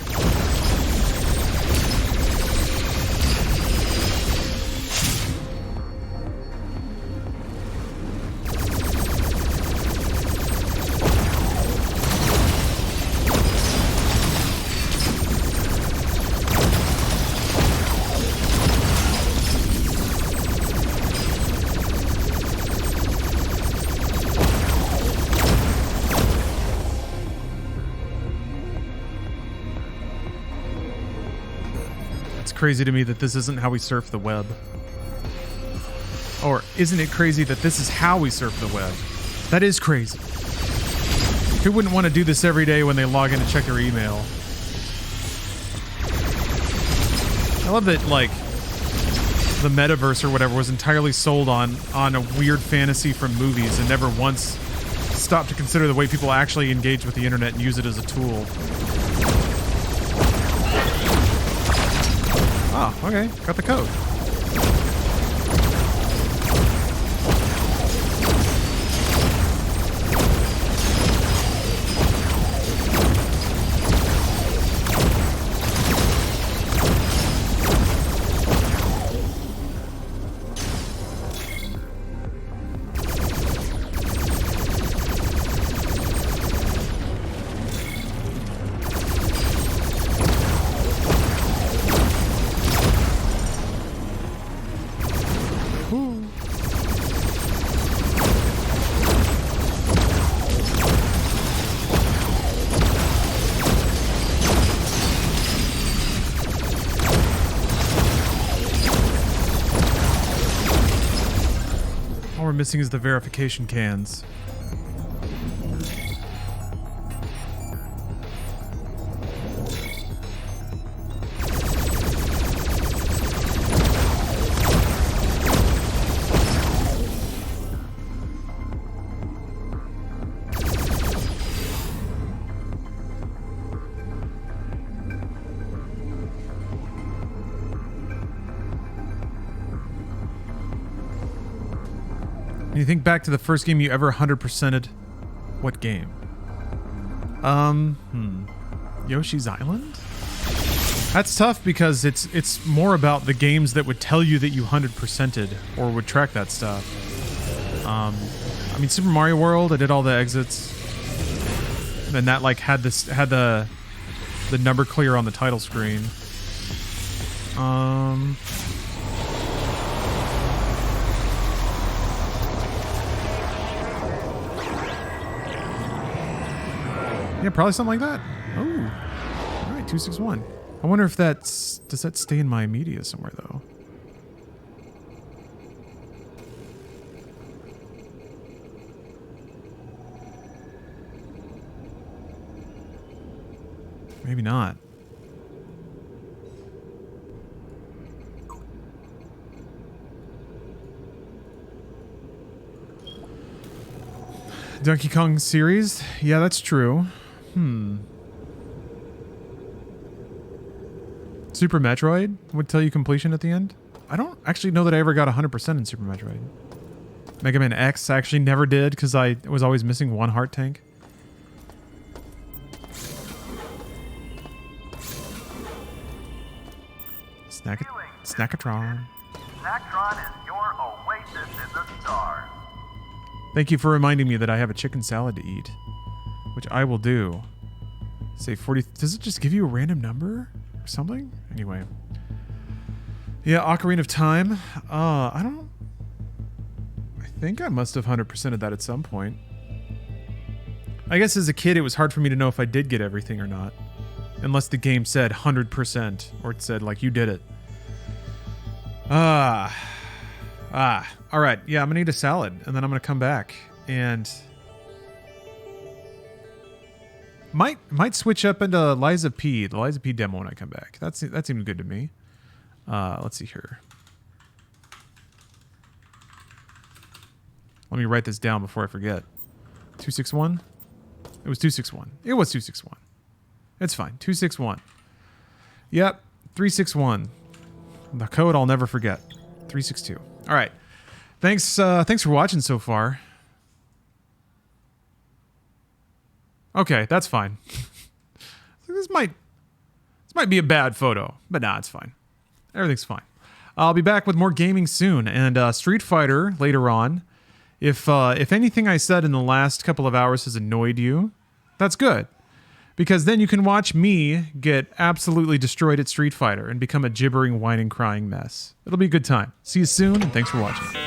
Crazy to me that this isn't how we surf the web. Or isn't it crazy that this is how we surf the web? That is crazy. Who wouldn't want to do this every day when they log in to check their email? I love that, like, the metaverse or whatever was entirely sold on a weird fantasy from movies and never once stopped to consider the way people actually engage with the internet and use it as a tool. Oh, okay. Got the code. Missing is the verification cans. You think back to the first game you ever 100%ed. What game? Yoshi's Island? That's tough because it's more about the games that would tell you that you 100%ed or would track that stuff. I mean, Super Mario World, I did all the exits. And that like had the number clear on the title screen. Yeah, probably something like that. Oh, all right, 261. I wonder if does that stay in my media somewhere though? Maybe not. Donkey Kong series? Yeah, that's true. Super Metroid would tell you completion at the end? I don't actually know that I ever got 100% in Super Metroid. Mega Man X I actually never did because I was always missing one heart tank. Snackatron. Snackatron is your oasis in the stars. Thank you for reminding me that I have a chicken salad to eat, which I will do. Say 40. Does it just give you a random number or something? Anyway. Yeah, Ocarina of Time. I think I must have 100%ed that at some point. I guess as a kid, it was hard for me to know if I did get everything or not. Unless the game said 100%, or it said, like, you did it. All right. Yeah, I'm gonna eat a salad, and then I'm gonna come back, and might switch up into Liza P, the Liza P demo when I come back. That seemed good to me. Let's see here. Let me write this down before I forget. 261? It was 261. It was 261. It's fine. 261. Yep. 361. The code I'll never forget. 362. All right. Thanks for watching so far. Okay, that's fine. This might be a bad photo, but nah, it's fine. Everything's fine. I'll be back with more gaming soon, and Street Fighter later on. If anything I said in the last couple of hours has annoyed you, that's good. Because then you can watch me get absolutely destroyed at Street Fighter and become a gibbering, whining, crying mess. It'll be a good time. See you soon, and thanks for watching.